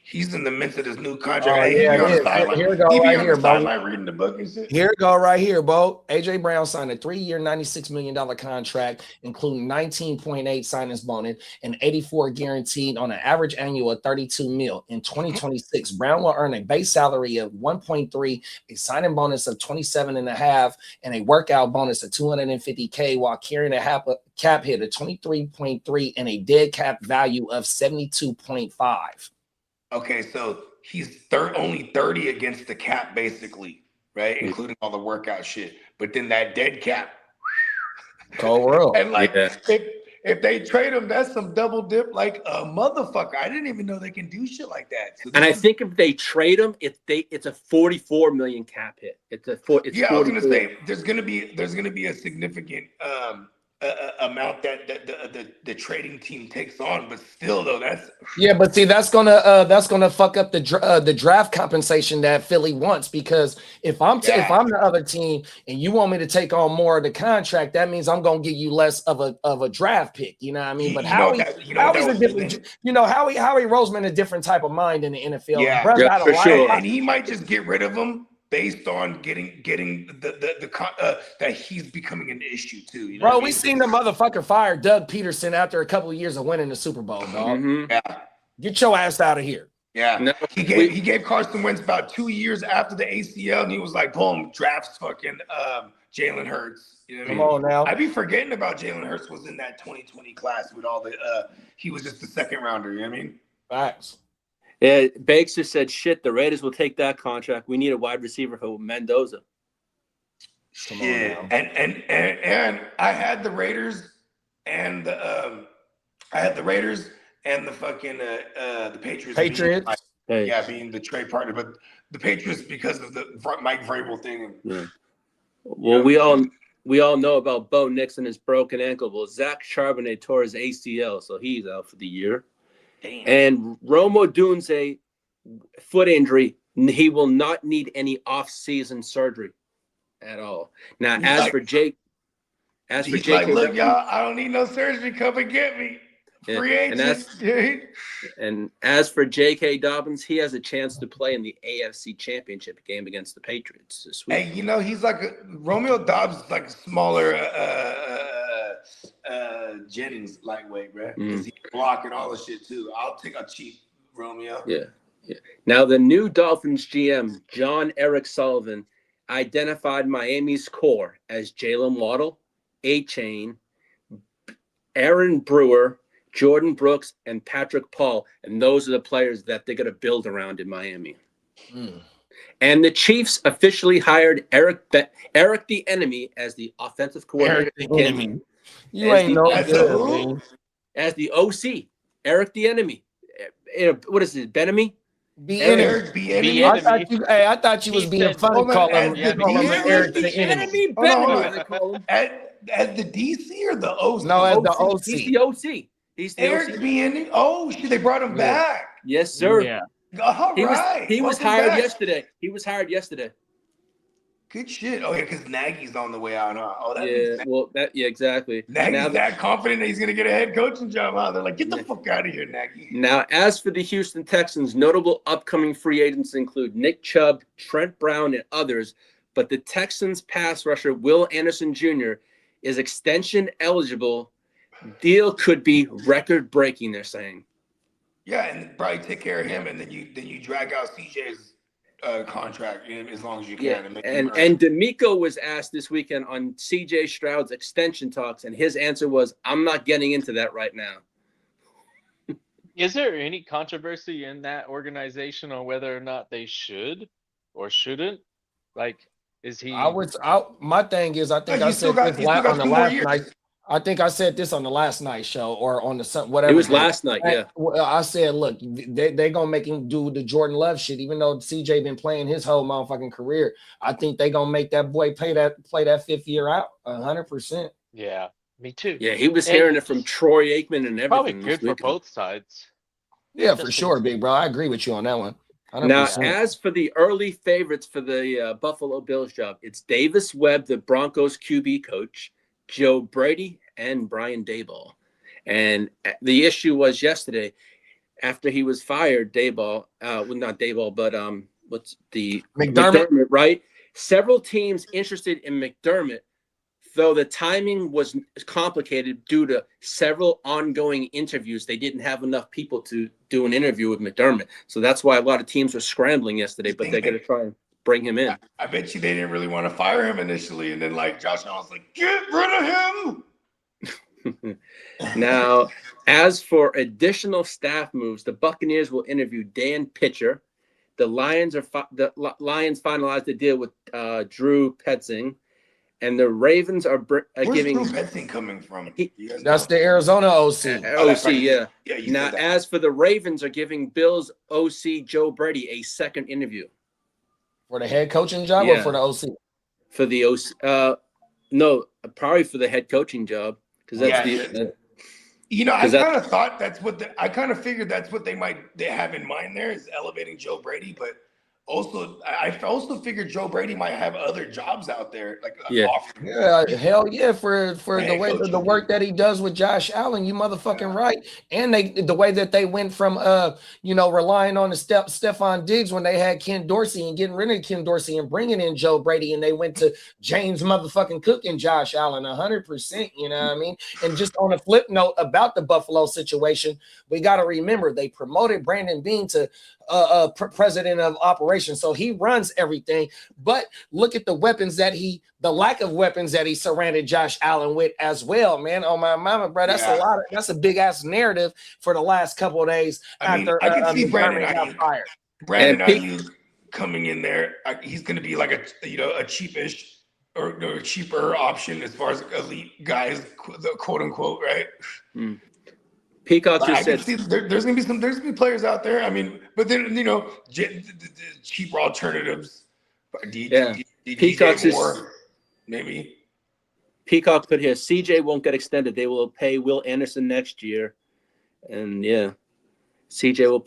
He's in the midst of this new contract. Oh, Hey, yeah, he be on it the is. sideline. Here we go He be right on here, the bro. sideline reading the book and shit. Here it go right here, Bo. AJ Brown signed a 3-year, $96 million contract, including 19.8 signings bonus and 84 guaranteed on an average annual of 32 mil. In 2026, Brown will earn a base salary of 1.3, a signing bonus of 27.5, and a workout bonus of 250K while carrying a cap hit of 23.3 and a dead cap value of 72.5. Okay, so he's only 30 against the cap, basically, right? Including all the workout shit. But then that dead cap. Cold world. And like, if they trade him, that's some double dip like a motherfucker. I didn't even know they can do shit like that. So and I think if they trade him, it's a 44 million cap hit. It's I was gonna say there's gonna be a significant amount that the trading team takes on, but still though but see that's gonna fuck up the draft compensation that Philly wants, because if I'm the other team and you want me to take on more of the contract, that means I'm gonna give you less of a draft pick. You know what I mean? But Howie Roseman a different type of mind in the NFL. Yeah, for sure. And he might just get rid of him based on getting that he's becoming an issue too. You know Bro, we seen the motherfucker fire Doug Peterson after a couple of years of winning the Super Bowl, dog. Mm-hmm. Yeah. Get your ass out of here. Yeah. No, he gave Carson Wentz about 2 years after the ACL, and he was like, boom, drafts fucking Jalen Hurts. You know what I mean? Come on now. I'd be forgetting about Jalen Hurts was in that 2020 class with all the he was just the second rounder, you know what I mean? Facts. Yeah, Bakes just said, shit, the Raiders will take that contract. We need a wide receiver for Mendoza. Shit. And I had the Raiders and the fucking the Patriots. Being the trade partner, but the Patriots because of the Mike Vrabel thing. Yeah. Well, we all know about Bo Nix and his broken ankle. Well, Zach Charbonnet tore his ACL, so he's out for the year. Damn. And Rome Odunze, foot injury, he will not need any off-season surgery at all. Now, look, y'all, I don't need no surgery. Come and get me. Free agent. And as for J.K. Dobbins, he has a chance to play in the AFC Championship game against the Patriots this week. Hey, he's like Romeo Dobbs is like a smaller Jennings lightweight, right? Because he can block and all the shit too. I'll take a cheap Romeo. Yeah. Now the new Dolphins GM, John Eric Sullivan, identified Miami's core as Jalen Waddle, A-Chain, Aaron Brewer, Jordan Brooks, and Patrick Paul, and those are the players that they're going to build around in Miami. And the Chiefs officially hired Eric the Enemy as the offensive coordinator. Eric the Enemy. You ain't know that. As the OC, Eric the Enemy. What is it, Benemy? Eric the Enemy. I thought you was being funny calling him Eric the Enemy. As the DC or the OC? No, as the OC. He's the OC. He's the Eric the Enemy. Oh shit, they brought him back. Yes, sir. Yeah. All right. He was hired yesterday. Good shit. Oh yeah, because Nagy's on the way out. Huh? Oh, exactly. Nagy's that confident that he's gonna get a head coaching job out. They're like, get the fuck out of here, Nagy. Now, as for the Houston Texans, notable upcoming free agents include Nick Chubb, Trent Brown, and others. But the Texans pass rusher Will Anderson Jr. is extension eligible. Deal could be record breaking, they're saying. Yeah, and probably take care of him, and then you drag out CJ's contract as long as you can. And D'Amico was asked this weekend on CJ Stroud's extension talks, and his answer was, "I'm not getting into that right now." Is there any controversy in that organization on whether or not they should or shouldn't? Like, is he? My thing is, I think I said this on the last night. I think I said this on the last night show or on the whatever. It was last night, yeah. I said, look, they gonna make him do the Jordan Love shit, even though CJ been playing his whole motherfucking career. I think they gonna make that boy play that fifth year out 100%. Yeah, me too. Yeah, he was hearing it from Troy Aikman and everything. Probably good for both sides. Yeah, for sure, big bro. I agree with you on that one. 100%. Now, as for the early favorites for the Buffalo Bills job, it's Davis Webb, the Broncos QB coach, Joe Brady, and Brian Daboll. And the issue was yesterday, after he was fired, Dayball, well, not Dayball, but what's the McDermott, right? Several teams interested in McDermott, though the timing was complicated due to several ongoing interviews. They didn't have enough people to do an interview with McDermott. So that's why a lot of teams were scrambling yesterday, but they're going to try and bring him in. I bet you they didn't really want to fire him initially. And then, like, Josh Allen's like, get rid of him. Now, as for additional staff moves, the Buccaneers will interview Dan Pitcher. The Lions finalized the deal with Drew Petzing, and the Ravens are giving. Where's Drew Petzing coming from? That's the Arizona OC. OC, yeah. Now, as for the Ravens, are giving Bills OC Joe Brady a second interview For the head coaching job or for the OC? For the OC, no, probably for the head coaching job. Because that's I kind of thought I kind of figured that's what they have in mind there is elevating Joe Brady, but also I also figured Joe Brady might have other jobs out there, like hell yeah, for the way the work that he does with Josh Allen, you motherfucking right. And the way that they went from relying on the Stephon Diggs when they had Ken Dorsey and getting rid of Ken Dorsey and bringing in Joe Brady, and they went to James motherfucking Cook and Josh Allen 100%. You know what I mean? And just on a flip note about the Buffalo situation, we got to remember they promoted Brandon Beane to president of operations, so he runs everything. But look at the lack of weapons that he surrounded Josh Allen with as well, man. Oh my mama, bro, that's a big ass narrative for the last couple of days after I can see Brandon got fired. Brandon Ayuk coming in there, he's going to be like a cheapish or cheaper option as far as elite guys, quote unquote, right? Peacock just said there's gonna be players out there. I mean, but then the cheaper alternatives. Peacock maybe. Peacock put here. CJ won't get extended. They will pay Will Anderson next year, and CJ will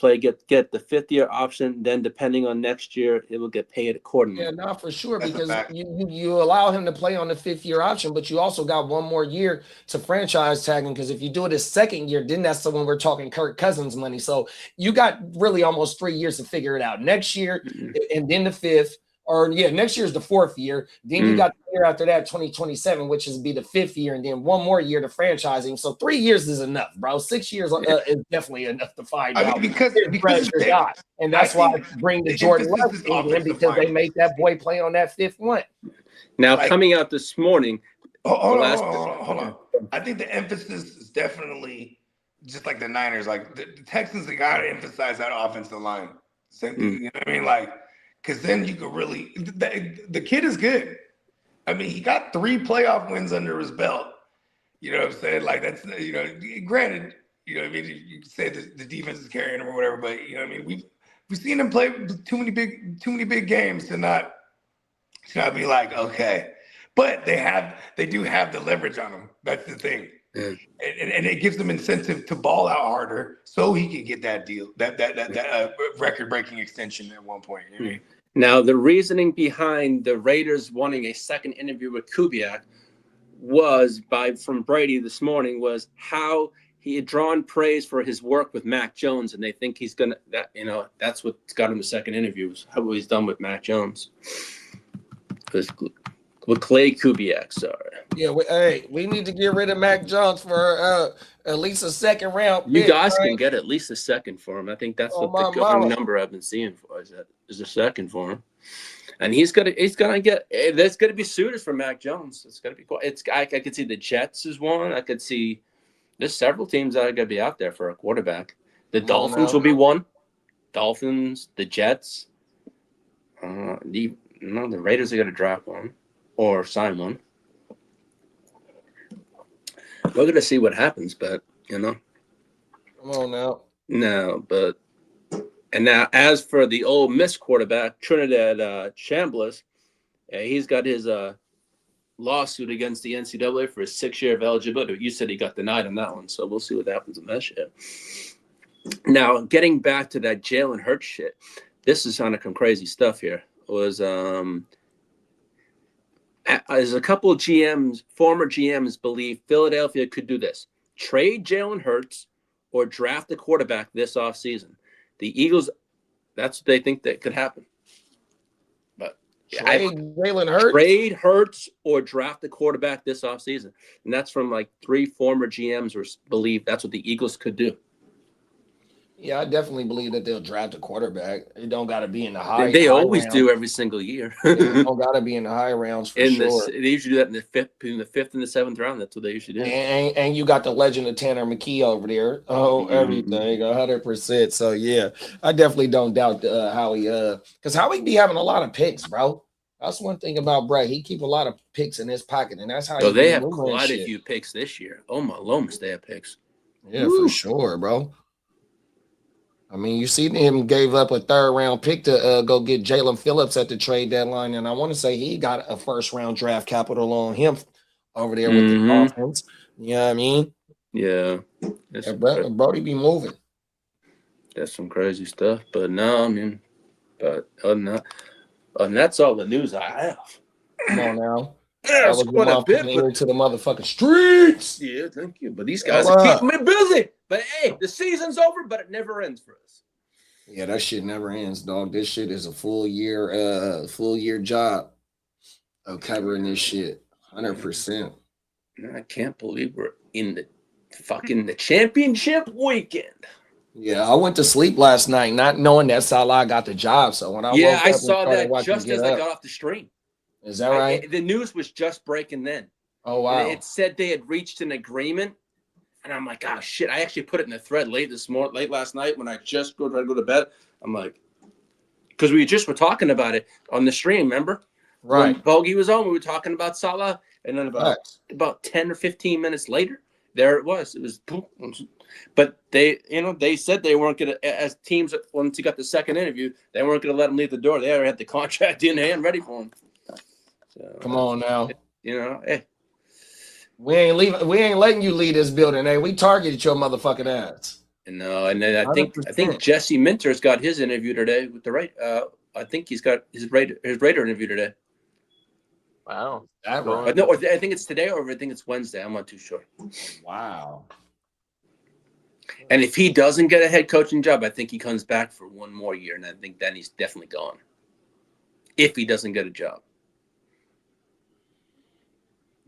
get the 5th-year option. Then, depending on next year, it will get paid accordingly. Yeah, not for sure, because you allow him to play on the 5th-year option, but you also got one more year to franchise tag him, because if you do it his 2nd year, then that's the one we're talking Kirk Cousins money. So you got really almost 3 years to figure it out. Next year, and then the 5th. Next year is the 4th year. Then you got the year after that, 2027, which is be the 5th year, and then one more year to franchising. So 3 years is enough, bro. 6 years is definitely enough to find out. Because and that's why I bring the Jordan Love in, because they make that boy play on that 5th one. Now, coming out this morning. Hold on. I think the emphasis is definitely just like the Niners. Like the Texans, they got to emphasize that offensive line. Same thing, you know what I mean? Like, because then you could really the kid is good. I mean, he got 3 playoff wins under his belt. You know what I'm saying? Like, that's, granted, what I mean, you can say the defense is carrying him or whatever, but what I mean, we've seen him play too many big games to not be like, okay. But they do have the leverage on him. That's the thing. And it gives them incentive to ball out harder so he can get that deal, that record-breaking extension at one point. You know what I mean? Now, the reasoning behind the Raiders wanting a second interview with Kubiak was from Brady this morning, was how he had drawn praise for his work with Mac Jones, and they think he's gonna that's what's got him the second interview, is how he's done with Mac Jones. With Clay Kubiak, sorry. Yeah, we need to get rid of Mac Jones for at least a 2nd round. You guys can get at least a 2nd for him. I think that's what the going number I've been seeing for is a 2nd for him. And he's gonna get. There's gonna be suitors for Mac Jones. It's gonna be cool. I could see the Jets as one. I could see there's several teams that are gonna be out there for a quarterback. The Dolphins will be one. Dolphins, the Jets. The Raiders are gonna draft one or sign one. We're going to see what happens, but, Come on now. No, but – and now as for the Ole Miss quarterback, Trinidad Chambliss, he's got his lawsuit against the NCAA for his 6 year of eligibility. You said he got denied on that one, so we'll see what happens in that shit. Now, getting back to that Jalen Hurts shit, this is kind of some crazy stuff here. As a couple of former GMs believe Philadelphia could do this: trade Jalen Hurts or draft a quarterback this offseason. The Eagles, that's what they think that could happen. But Trade Jalen Hurts. Trade Hurts or draft a quarterback this offseason. And that's from like 3 former GMs who believe that's what the Eagles could do. Yeah, I definitely believe that they'll draft a quarterback. It don't got to be in the high. They always rounds. do every single year. It don't got to be in the high rounds for sure. They usually do that in the fifth and the 7th round. That's what they usually do. And you got the legend of Tanner McKee over there. Oh, everything 100%. So yeah, I definitely don't doubt Howie. Because Howie be having a lot of picks, bro. That's one thing about Brett. He keep a lot of picks in his pocket, and that's how. So they have quite a few picks this year. Oh my Lomas, they have picks. Yeah, for sure, bro. I mean, you see him gave up a 3rd round pick to go get Jalen Phillips at the trade deadline, and I want to say he got a 1st round draft capital on him over there with the Dolphins. You know what I mean? Yeah. Brody be moving. That's some crazy stuff, but no, I mean, but other than that's all the news I have. Come on now. Yeah, it's quite a bit to the motherfucking streets. Yeah, thank you. But these guys are keeping me busy. But hey, the season's over, but it never ends for us. Yeah, that shit never ends, dog. This shit is a full year job of covering this shit. 100%. I can't believe we're in the championship weekend. Yeah, I went to sleep last night not knowing that Salah got the job. So when I woke up, I saw that just as I got off the stream. Is that right? The news was just breaking then. Oh, wow. And it said they had reached an agreement. And I'm like, oh, shit. I actually put it in the thread late last night when I just tried to go to bed. I'm like, because we just were talking about it on the stream, remember? Right. When Bogey was on, we were talking about Salah. And then about 10 or 15 minutes later, there it was. It was boom. But they said they weren't going to, as teams, once he got the second interview, they weren't going to let him leave the door. They already had the contract in hand ready for him. So, come on now. Hey. We ain't letting you leave this building, hey. We targeted your motherfucking ass. No, and then I think Jesse Minter's got his interview today with the right. I think he's got his Raider interview today. Wow. No, I think it's today or I think it's Wednesday. I'm not too sure. Wow. And if he doesn't get a head coaching job, I think he comes back for one more year, and I think then he's definitely gone. If he doesn't get a job.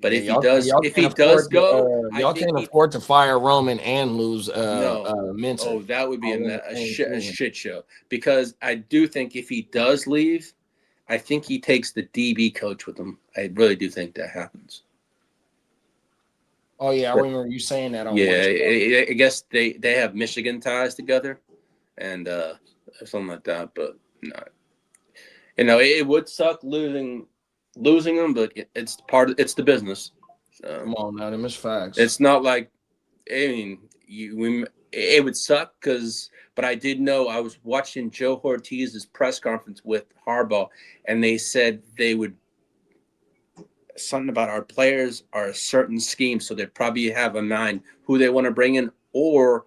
But if he does go, y'all can't afford to fire Roman and lose Minter. Oh, that would be a shit show. Because I do think if he does leave, I think he takes the DB coach with him. I really do think that happens. Oh yeah, I remember you saying that. I guess they have Michigan ties together, and something like that. But no, it would suck losing them, but it's the business. So, come on now, them is facts. It's not like, I mean, it would suck but I did know I was watching Joe Ortiz's press conference with Harbaugh, and they said they would something about our players are a certain scheme, so they probably have in mind who they want to bring in, or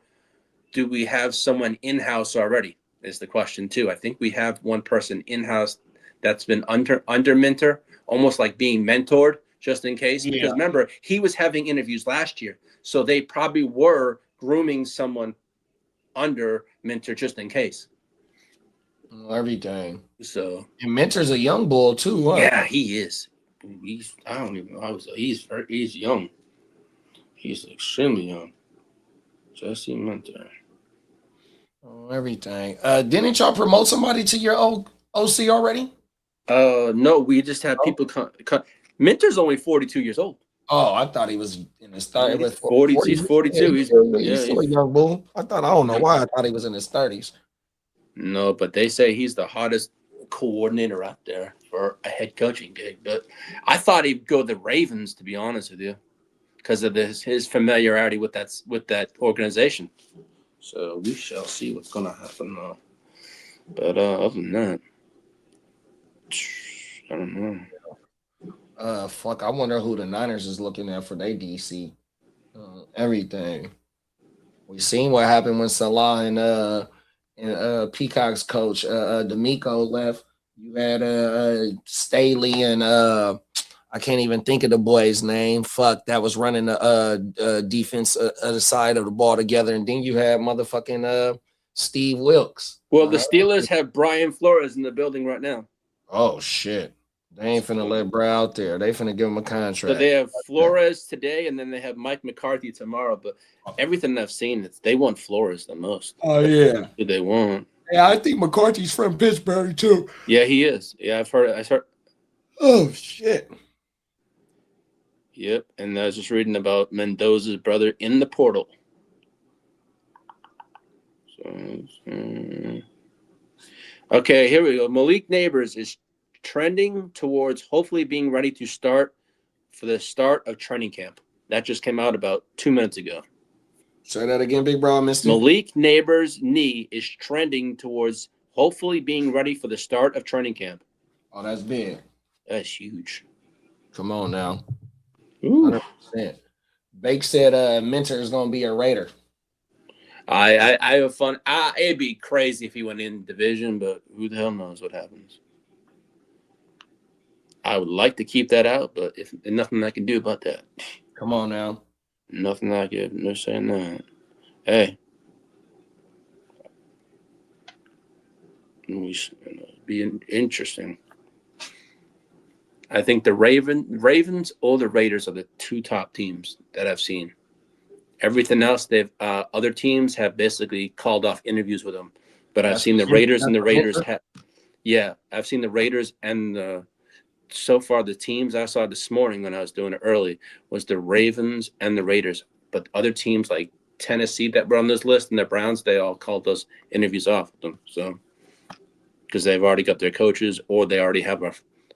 do we have someone in-house already is the question too. I think we have one person in-house that's been under Minter, almost like being mentored just in case. Yeah. Because remember, he was having interviews last year, so they probably were grooming someone under Minter just in case. Everything. So, and Minter's a young bull too. Huh? Yeah, he is. I don't even know. He's young. He's extremely young. Jesse Minter. Oh, everything. Didn't y'all promote somebody to your OC already? No, we just had people come. Minter's only 42 years old. Oh, I thought he was in his 30s. 40, he's 42. He's still a young bull. I don't know why I thought he was in his 30s. No, but they say he's the hottest coordinator out there for a head coaching gig. But I thought he'd go the Ravens, to be honest with you, because of his familiarity with that organization. So we shall see what's going to happen. But other than that, I don't know. Fuck, I wonder who the Niners is looking at for their DC. Everything. We seen what happened when Salah and Peacock's coach D'Amico left. You had Staley and I can't even think of the boy's name. Fuck, that was running the defense other side of the ball together. And then you had motherfucking Steve Wilkes. Well, the Steelers have Brian Flores in the building right now. Oh, shit. They ain't finna let Bro out there. They finna give him a contract. So they have Flores today, and then they have Mike McCarthy tomorrow. But everything I've seen, they want Flores the most. Oh, yeah. Who they want. Yeah, I think McCarthy's from Pittsburgh, too. Yeah, he is. Yeah, I've heard it. Oh, shit. Yep, and I was just reading about Mendoza's brother in the portal. Okay, here we go. Malik Neighbors is trending towards hopefully being ready to start for the start of training camp. That just came out about 2 minutes ago. Say that again, big bro, mister. Malik Neighbors' knee is trending towards hopefully being ready for the start of training camp. Oh, that's big. That's huge. Come on now. Ooh. 100%. Bake said Minter is going to be a Raider. I have fun. It'd be crazy if he went in division, but who the hell knows what happens. I would like to keep that out, but if nothing I can do about that. Come on now. Nothing I can. No saying that. Hey. Be interesting. I think the Ravens or the Raiders are the two top teams that I've seen. Everything else, other teams have basically called off interviews with them. But I've seen the Raiders and the Raiders I've seen the Raiders and so far the teams I saw this morning when I was doing it early was the Ravens and the Raiders. But other teams like Tennessee that were on this list and the Browns, they all called those interviews off with them. So because they've already got their coaches or they already have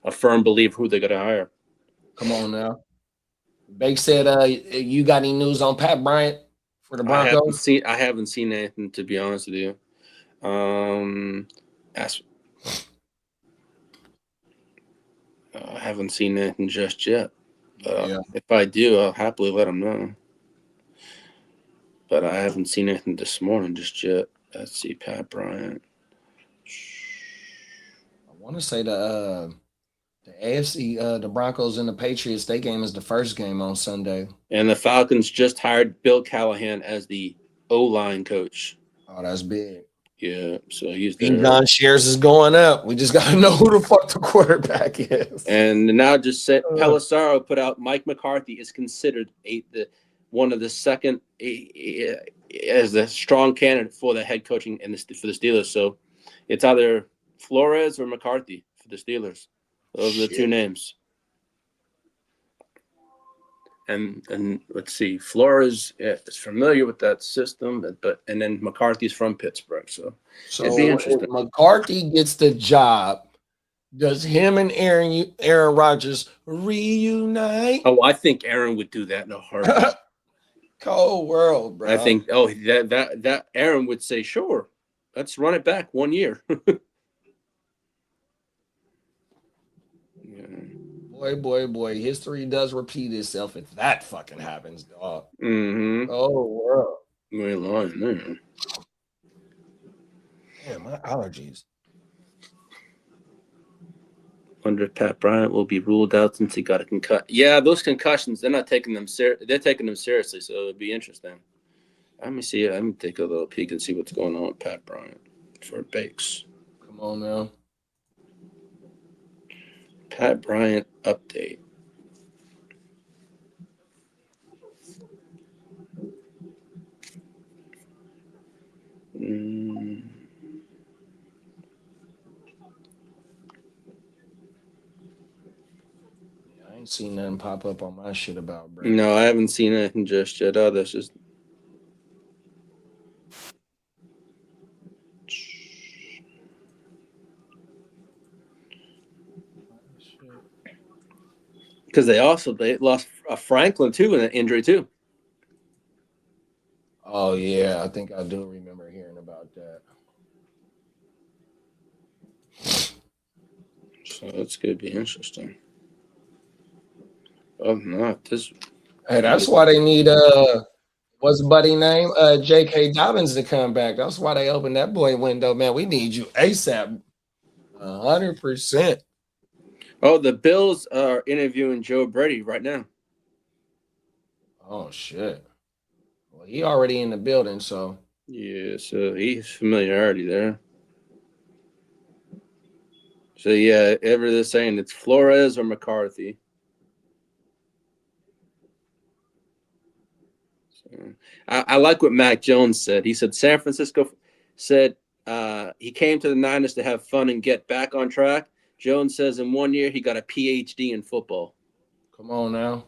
a firm belief who they're going to hire. Come on now. Bake said, you got any news on Pat Bryant for the Broncos? I haven't seen anything, to be honest with you. I haven't seen anything just yet. If I do, I'll happily let them know. But I haven't seen anything this morning just yet. Let's see, Pat Bryant. I want to say the AFC, the Broncos and the Patriots, their game is the first game on Sunday. And the Falcons just hired Bill Callahan as the O-line coach. Oh, that's big. Yeah, so he's there. John shares is going up. We just got to know who the fuck the quarterback is. And now just said Pelissaro put out Mike McCarthy is considered one of the second as a strong candidate for the head coaching for the Steelers. So it's either Flores or McCarthy for the Steelers. Those are the two names. And let's see, Flores is familiar with that system, and then McCarthy's from Pittsburgh, so it'd be interesting. If McCarthy gets the job, does him and Aaron Rodgers reunite? Oh, I think Aaron would do that in a heartbeat. Cold world, bro. I think that Aaron would say, sure, let's run it back 1 year. Boy, history does repeat itself if that fucking happens, dog. Mm-hmm. Oh, world. We're lying there. Damn, my allergies. Wonder if Pat Bryant will be ruled out since he got a concussion. Yeah, those concussions, they're not taking them they're taking them seriously, so it'll be interesting. Let me see. Let me take a little peek and see what's going on with Pat Bryant for Bakes. Come on now. Pat Bryant update. I ain't seen nothing pop up on my shit about bro. No, I haven't seen anything just yet. Oh, that's just. Because they lost Franklin too in an injury too. Oh yeah, I think I do remember hearing about that. So that's gonna be interesting. Oh no, this. Hey, that's why they need what's buddy name? J.K. Dobbins to come back. That's why they opened that boy window, man. We need you ASAP. 100%. Oh, the Bills are interviewing Joe Brady right now. Oh shit. Well, he already in the building, so yeah. So he's familiarity there. So yeah, they're saying it's Flores or McCarthy. So, I like what Mac Jones said. He said San Francisco said he came to the Niners to have fun and get back on track. Jones says in 1 year he got a PhD in football. come on now.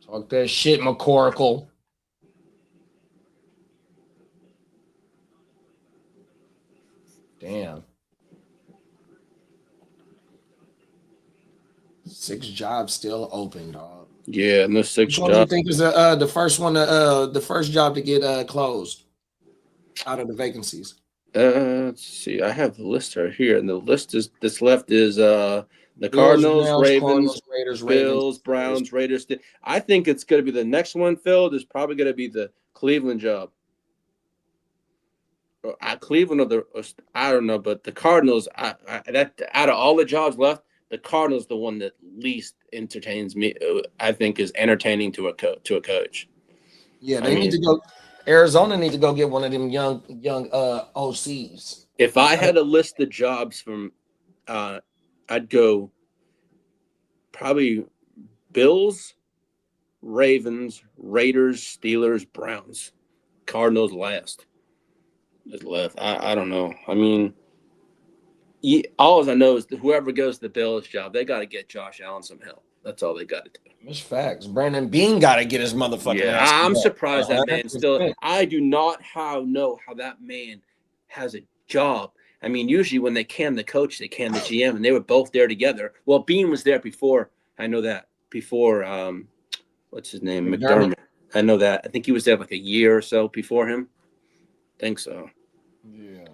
Talk that shit, McCorkle. Damn. 6 jobs still open, dog. Yeah, no 6 Which one do you think is the first one the first job to get closed out of the vacancies? Let's see. I have the list right here, and the list that's left is the Bills, Cardinals, Browns, Ravens, Cardinals, Raiders, Bills, Browns, Raiders. I think it's going to be the next one, Phil. Is probably going to be the Cleveland job. Cleveland I don't know, but the Cardinals. That out of all the jobs left, the Cardinals the one that least entertains me. I think is entertaining to a coach. Yeah, they need to go. Arizona need to go get one of them young OCs. If I had a list of jobs from, I'd go probably Bills, Ravens, Raiders, Steelers, Browns, Cardinals last. Is left. I don't know. I mean, all I know is that whoever goes to the Bills job, they got to get Josh Allen some help. That's all they got to do. That's facts. Brandon Bean got to get his motherfucking ass. I'm surprised that 100%. man still. I do not know how that man has a job. I mean, usually when they can the coach, they can the GM, and they were both there together. Well, Bean was there before. I know that before. What's his name? McDermott. I know that. I think he was there like a year or so before him. I think so. Yeah,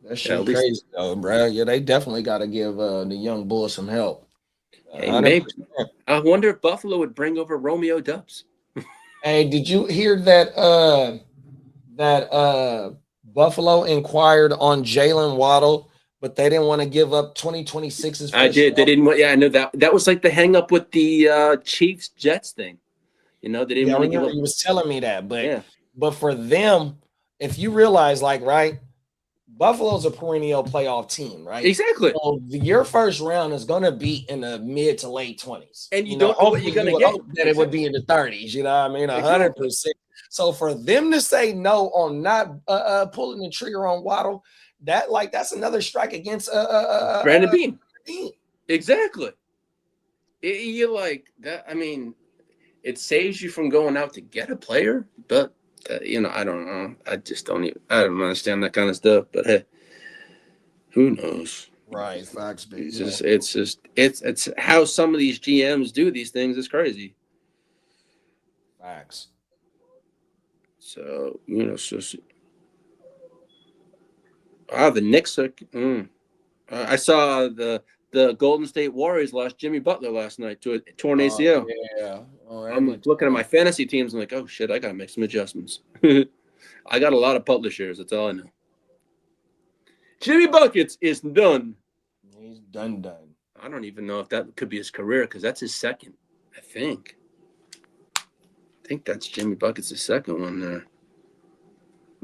that shit crazy though, bro. Yeah, they definitely got to give the young bull some help. Hey, maybe. I wonder if Buffalo would bring over Romeo Dubs. Hey, did you hear that? Buffalo inquired on Jalen Waddle, but they didn't want to give up 2026's. I did. They didn't want. Yeah, I know that. That was like the hang up with the Chiefs Jets thing. You know, they didn't want to give up. He was telling me that, but yeah. But for them, if you realize, like, right, Buffalo's a perennial playoff team, right? Exactly. So your first round is going to be in the mid to late 20s. And you don't know what you're going to get. That it would be in the 30s, you know what I mean? 100%. So for them to say no on not pulling the trigger on Waddle, that's another strike against Brandon Bean. Exactly. You're like that. I mean, it saves you from going out to get a player, but I don't know. I don't understand that kind of stuff. But hey, who knows? Right, facts. It's how some of these GMs do these things is crazy. Facts. So the Knicks are. I saw the Golden State Warriors lost Jimmy Butler last night to a torn ACL. Yeah. I'm looking at my fantasy teams. I'm like, oh shit, I gotta make some adjustments. I got a lot of Butler shares. That's all I know. Jimmy Buckets is done. He's done. I don't even know if that could be his career because that's his second. I think that's Jimmy Buckets' second one there.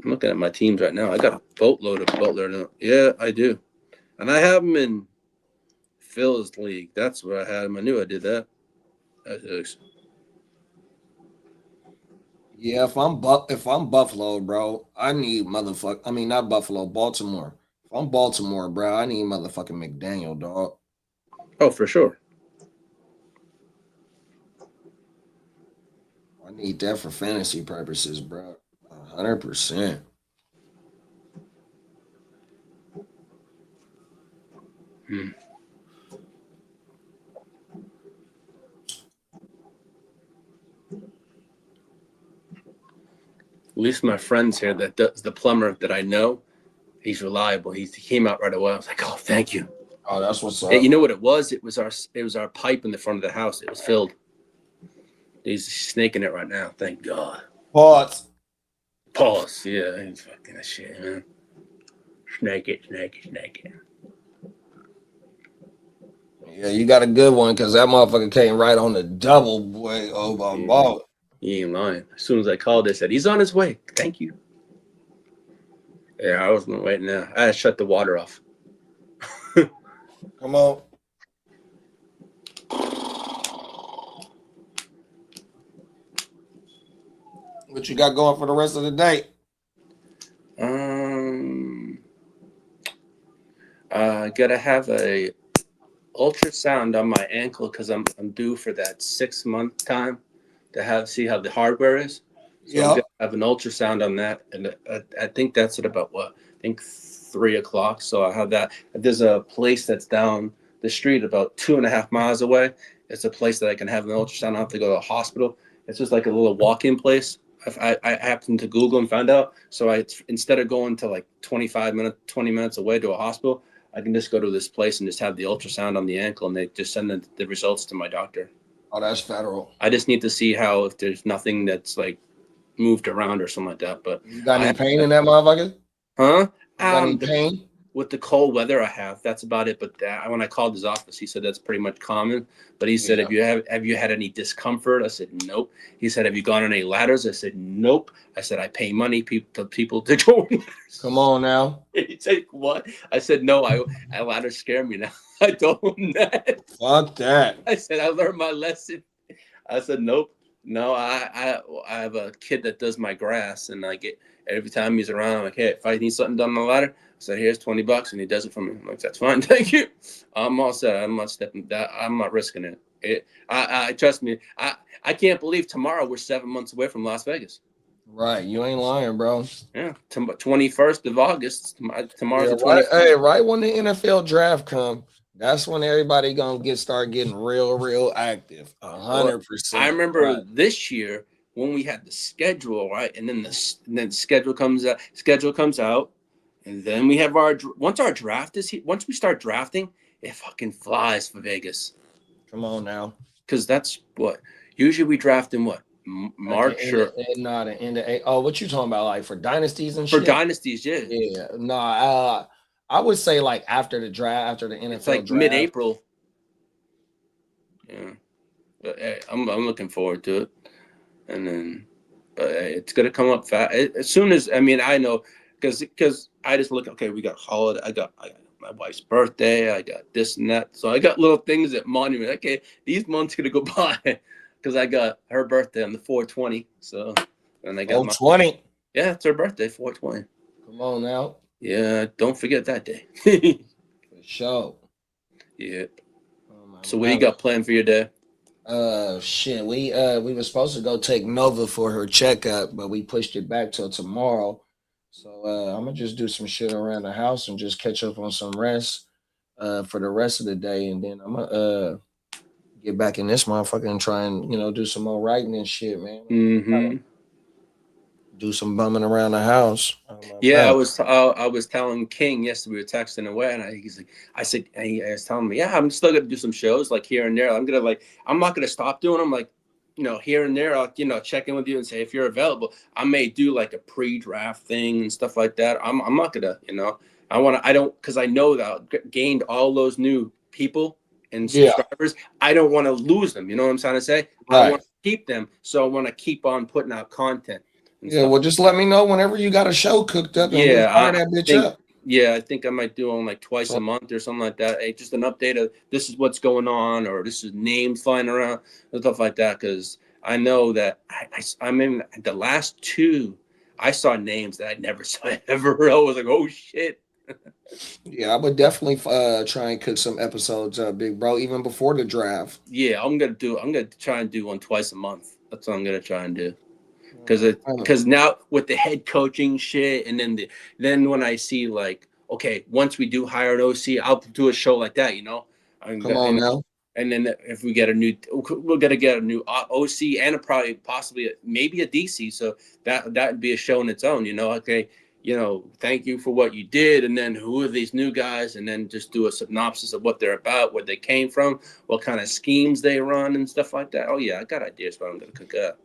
I'm looking at my teams right now. I got a boatload of Butler now. Yeah, I do. And I have him in Phil's league. That's where I had him. I knew I did that. Yeah, if I'm Buffalo, bro, I need not Buffalo, Baltimore. If I'm Baltimore, bro, I need motherfucking McDaniel, dog. Oh, for sure. I need that for fantasy purposes, bro. 100%. At least my friends here that does the plumber that I know, he's reliable. He came out right away. I was like, oh, thank you. Oh, that's what's up. You know what it was? It was our pipe in the front of the house. It was filled. He's snaking it right now. Thank God. Pause. Yeah, he's fucking that shit, man. Snake it. Yeah, you got a good one because that motherfucker came right on the double, boy. Oh, my ball. You ain't lying. As soon as I called, they said, he's on his way. Thank you. Yeah, I wasn't waiting now. I had to shut the water off. Come on. What you got going for the rest of the day? I gotta have a ultrasound on my ankle because I'm due for that 6-month time to see how the hardware is. So I'm gonna have an ultrasound on that, and I think that's at about 3 o'clock. So I have that. There's a place that's down the street about 2.5 miles away. It's a place that I can have an ultrasound. I don't have to go to a hospital. It's just like a little walk-in place. I happened to Google and found out. So instead of going to like 20 minutes away to a hospital, I can just go to this place and just have the ultrasound on the ankle, and they just send the results to my doctor. Oh, that's federal. I just need to see if there's nothing that's like moved around or something like that. But you got any pain in that motherfucker? Huh? You got any pain? With the cold weather I have, that's about it. But when I called his office, he said that's pretty much common. But he said, have you had any discomfort? I said, nope. He said, have you gone on any ladders? I said, nope. I said, I pay money to people to go on ladders. Come on now. He said, what? I said, no, ladders scare me now. I don't want that. Fuck that. I said, I learned my lesson. I said, nope. No, I have a kid that does my grass, and I get every time he's around, I'm like, hey, if I need something done on the ladder, I said, here's $20, and he does it for me. I'm like, that's fine, thank you. I'm all set. I'm not stepping that. I'm not risking it. I trust me. I can't believe tomorrow we're 7 months away from Las Vegas. Right, you ain't lying, bro. Yeah, 21st of August. Tomorrow's the 21st. Hey, right when the NFL draft come, that's when everybody gonna start getting real active. 100%. I remember this year when we had the schedule, right, and then schedule comes out, and then we have once our draft is here, once we start drafting, it fucking flies for Vegas. Come on now, because that's what usually we draft in March or the end of April. Oh, what you talking about? Like for dynasties and shit? For dynasties, yeah. Yeah, no, I would say like after the draft, after the NFL it's like draft. mid-April. Yeah, but hey, I'm looking forward to it, and then it's gonna come up fast as soon as I know because I just look. Okay, we got holiday. I got my wife's birthday. I got this and that. So I got little things that monument. Okay, these months gonna go by because I got her birthday on the 4/20. So and I got 4/20. Yeah, it's her birthday, 4/20. Come on now. Yeah, don't forget that day. For sure. Yeah. So what you got planned for your day? Shit. We were supposed to go take Nova for her checkup, but we pushed it back till tomorrow. So I'm gonna just do some shit around the house and just catch up on some rest for the rest of the day, and then I'm gonna get back in this motherfucker and try and do some more writing and shit, man. Mm-hmm. Do some bumming around the house. Yeah, I was telling King yesterday, we were texting away, and I was telling me, yeah, I'm still gonna do some shows like here and there. I'm not gonna stop doing them, like here and there. I'll check in with you and say if you're available. I may do like a pre-draft thing and stuff like that. I'm not gonna because I know that I gained all those new people and subscribers. I don't want to lose them. You know what I'm trying to say? Right. I want to keep them, so I want to keep on putting out content. Yeah, well, just let me know whenever you got a show cooked up. And we'll fire that bitch up. Yeah, I think I might do them like twice a month or something like that. Hey, just an update of this is what's going on, or this is names flying around and stuff like that. Because I know that I'm in the last two. I saw names that I never saw ever. I was like, oh shit. Yeah, I would definitely try and cook some episodes up, big bro, even before the draft. Yeah, I'm gonna try and do one twice a month. That's what I'm gonna try and do. Because now with the head coaching shit, and then when I see like, okay, once we do hire an OC, I'll do a show like that, Come on now. And then if we get we're gonna get a new OC and possibly maybe a DC, so that would be a show in its own, Okay, thank you for what you did, and then who are these new guys, and then just do a synopsis of what they're about, where they came from, what kind of schemes they run, and stuff like that. Oh yeah, I got ideas what I'm gonna cook up.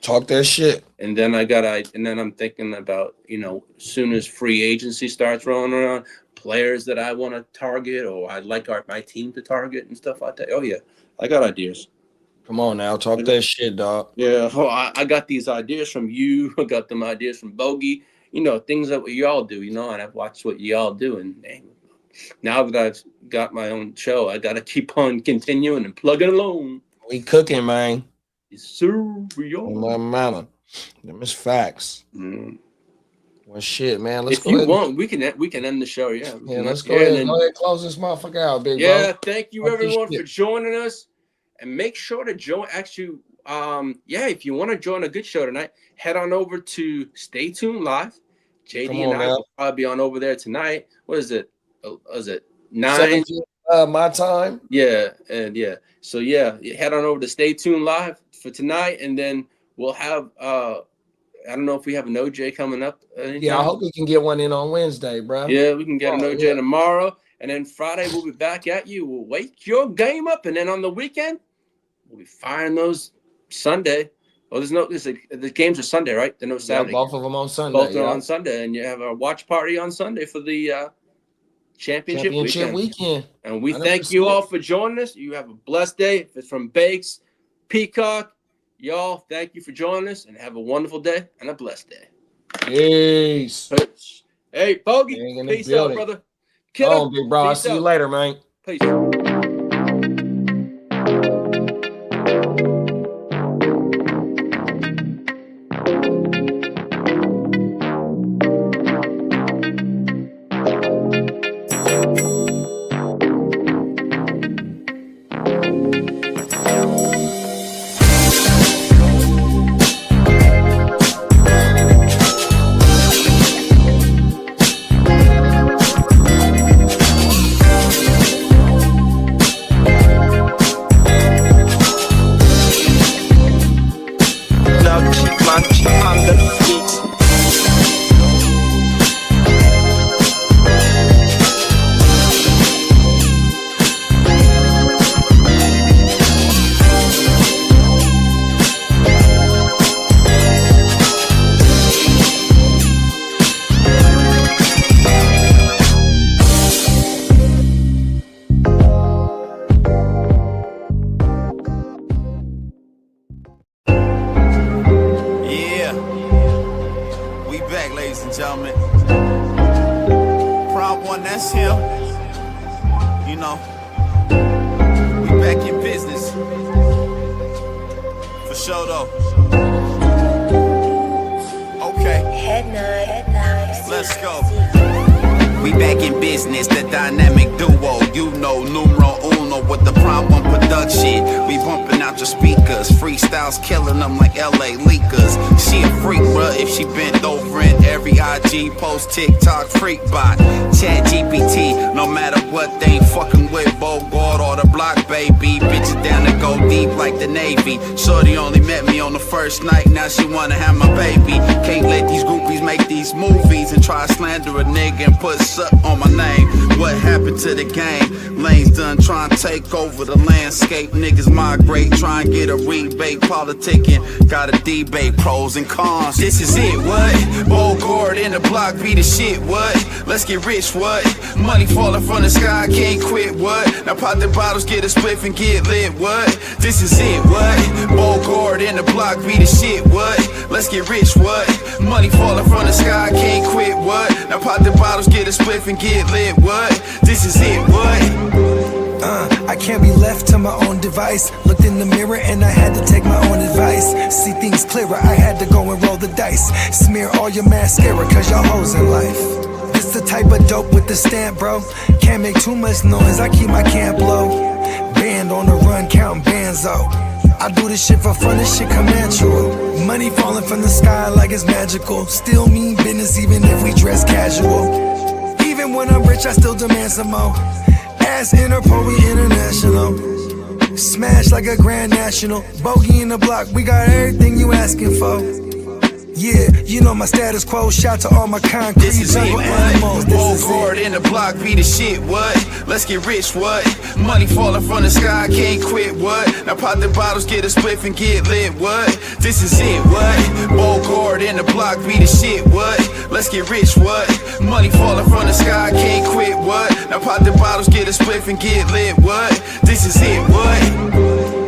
Talk that shit. And then I'm thinking about, as soon as free agency starts rolling around, players that I want to target, or I'd like my team to target and stuff like that. Oh yeah, I got ideas. Come on now, talk that shit, dog. Yeah, I got these ideas from you. I got them ideas from Bogey. Things that y'all do. And I've watched what y'all do, and now that I've got my own show, I gotta keep on continuing and plugging along. We cooking, man. Yes, sir. We are. My man, them is facts. Well, shit, man. Let's if go you ahead. Want, we can end the show. Yeah. Yeah, let's go ahead and close this motherfucker out, big bro. Yeah, thank you everyone for joining us, and make sure to join. Actually, if you want to join a good show tonight, head on over to Stay Tuned Live. JD and I will probably be on over there tonight. What is it? Is it 9? My time. Yeah, and yeah. So yeah, head on over to Stay Tuned Live for tonight, and then we'll have I don't know if we have an OJ coming up. Yeah, I hope we can get one in on Wednesday, bro. Yeah, we can get an OJ tomorrow, and then Friday we'll be back at you. We'll wake your game up, and then on the weekend we'll be firing those Sunday. Oh, the games are Sunday, right? They're no Saturday. Yeah, both of them on Sunday. Both are on Sunday, and you have a watch party on Sunday for the championship weekend. And we 100%. Thank you all for joining us. You have a blessed day. If it's from Bakes, Peacock, y'all, thank you for joining us, and have a wonderful day and a blessed day. Peace. Hey, Bogey, peace out, brother. Come on, big bro. I'll see you later, man. Peace. TikTok freak bot, Chat GPT, no matter what, they ain't fucking with Bogart or the block, baby. Bitches down to go deep like the Navy. Shorty only met me on the first night, now she wanna have my baby. Can't let these groupies make these movies and try to slander a nigga and put suck on my name. What happened to the game? Lanes done trying to take over the landscape. Niggas migrate, try and get a rebate. Politicking, gotta debate pros and cons. This is it, what? Bogart in the block be the shit, what? Let's get rich, what? Money falling from the sky, can't quit, what? Now pop the bottles, get a spliff and get lit, what? This is it, what? Bogart in the block be the shit, what? Let's get rich, what? Money falling from the sky, can't quit, what? Now pop the bottles, get a spliff and get lit, what? This is it, what? I can't be left to my own device. Looked in the mirror and I had to take my own advice. See things clearer, I had to go and roll the dice. Smear all your mascara cause y'all hoes in life. This the type of dope with the stamp, bro. Can't make too much noise, I keep my camp low. Band on the run, counting bands out. I do this shit for fun, this shit come natural. Money falling from the sky like it's magical. Still mean business even if we dress casual. Even when I'm rich, I still demand some more. Ass Interpol, we international. Smash like a grand national. Bogey in the block, we got everything you asking for. Yeah, you know my status quo. Shout to all my concrete This is it, jungle what? animals. This Roll is hard it. in the block, be the shit, what? Let's get rich, what? Money falling from the sky, can't quit, what? Now pop the bottles, get a spliff and get lit, what? This is it, what? Roll hard in the block, be the shit, what? Let's get rich, what? Money falling from the sky, can't quit, what? Now pop the bottles, get a spliff and get lit, what? This is it, what?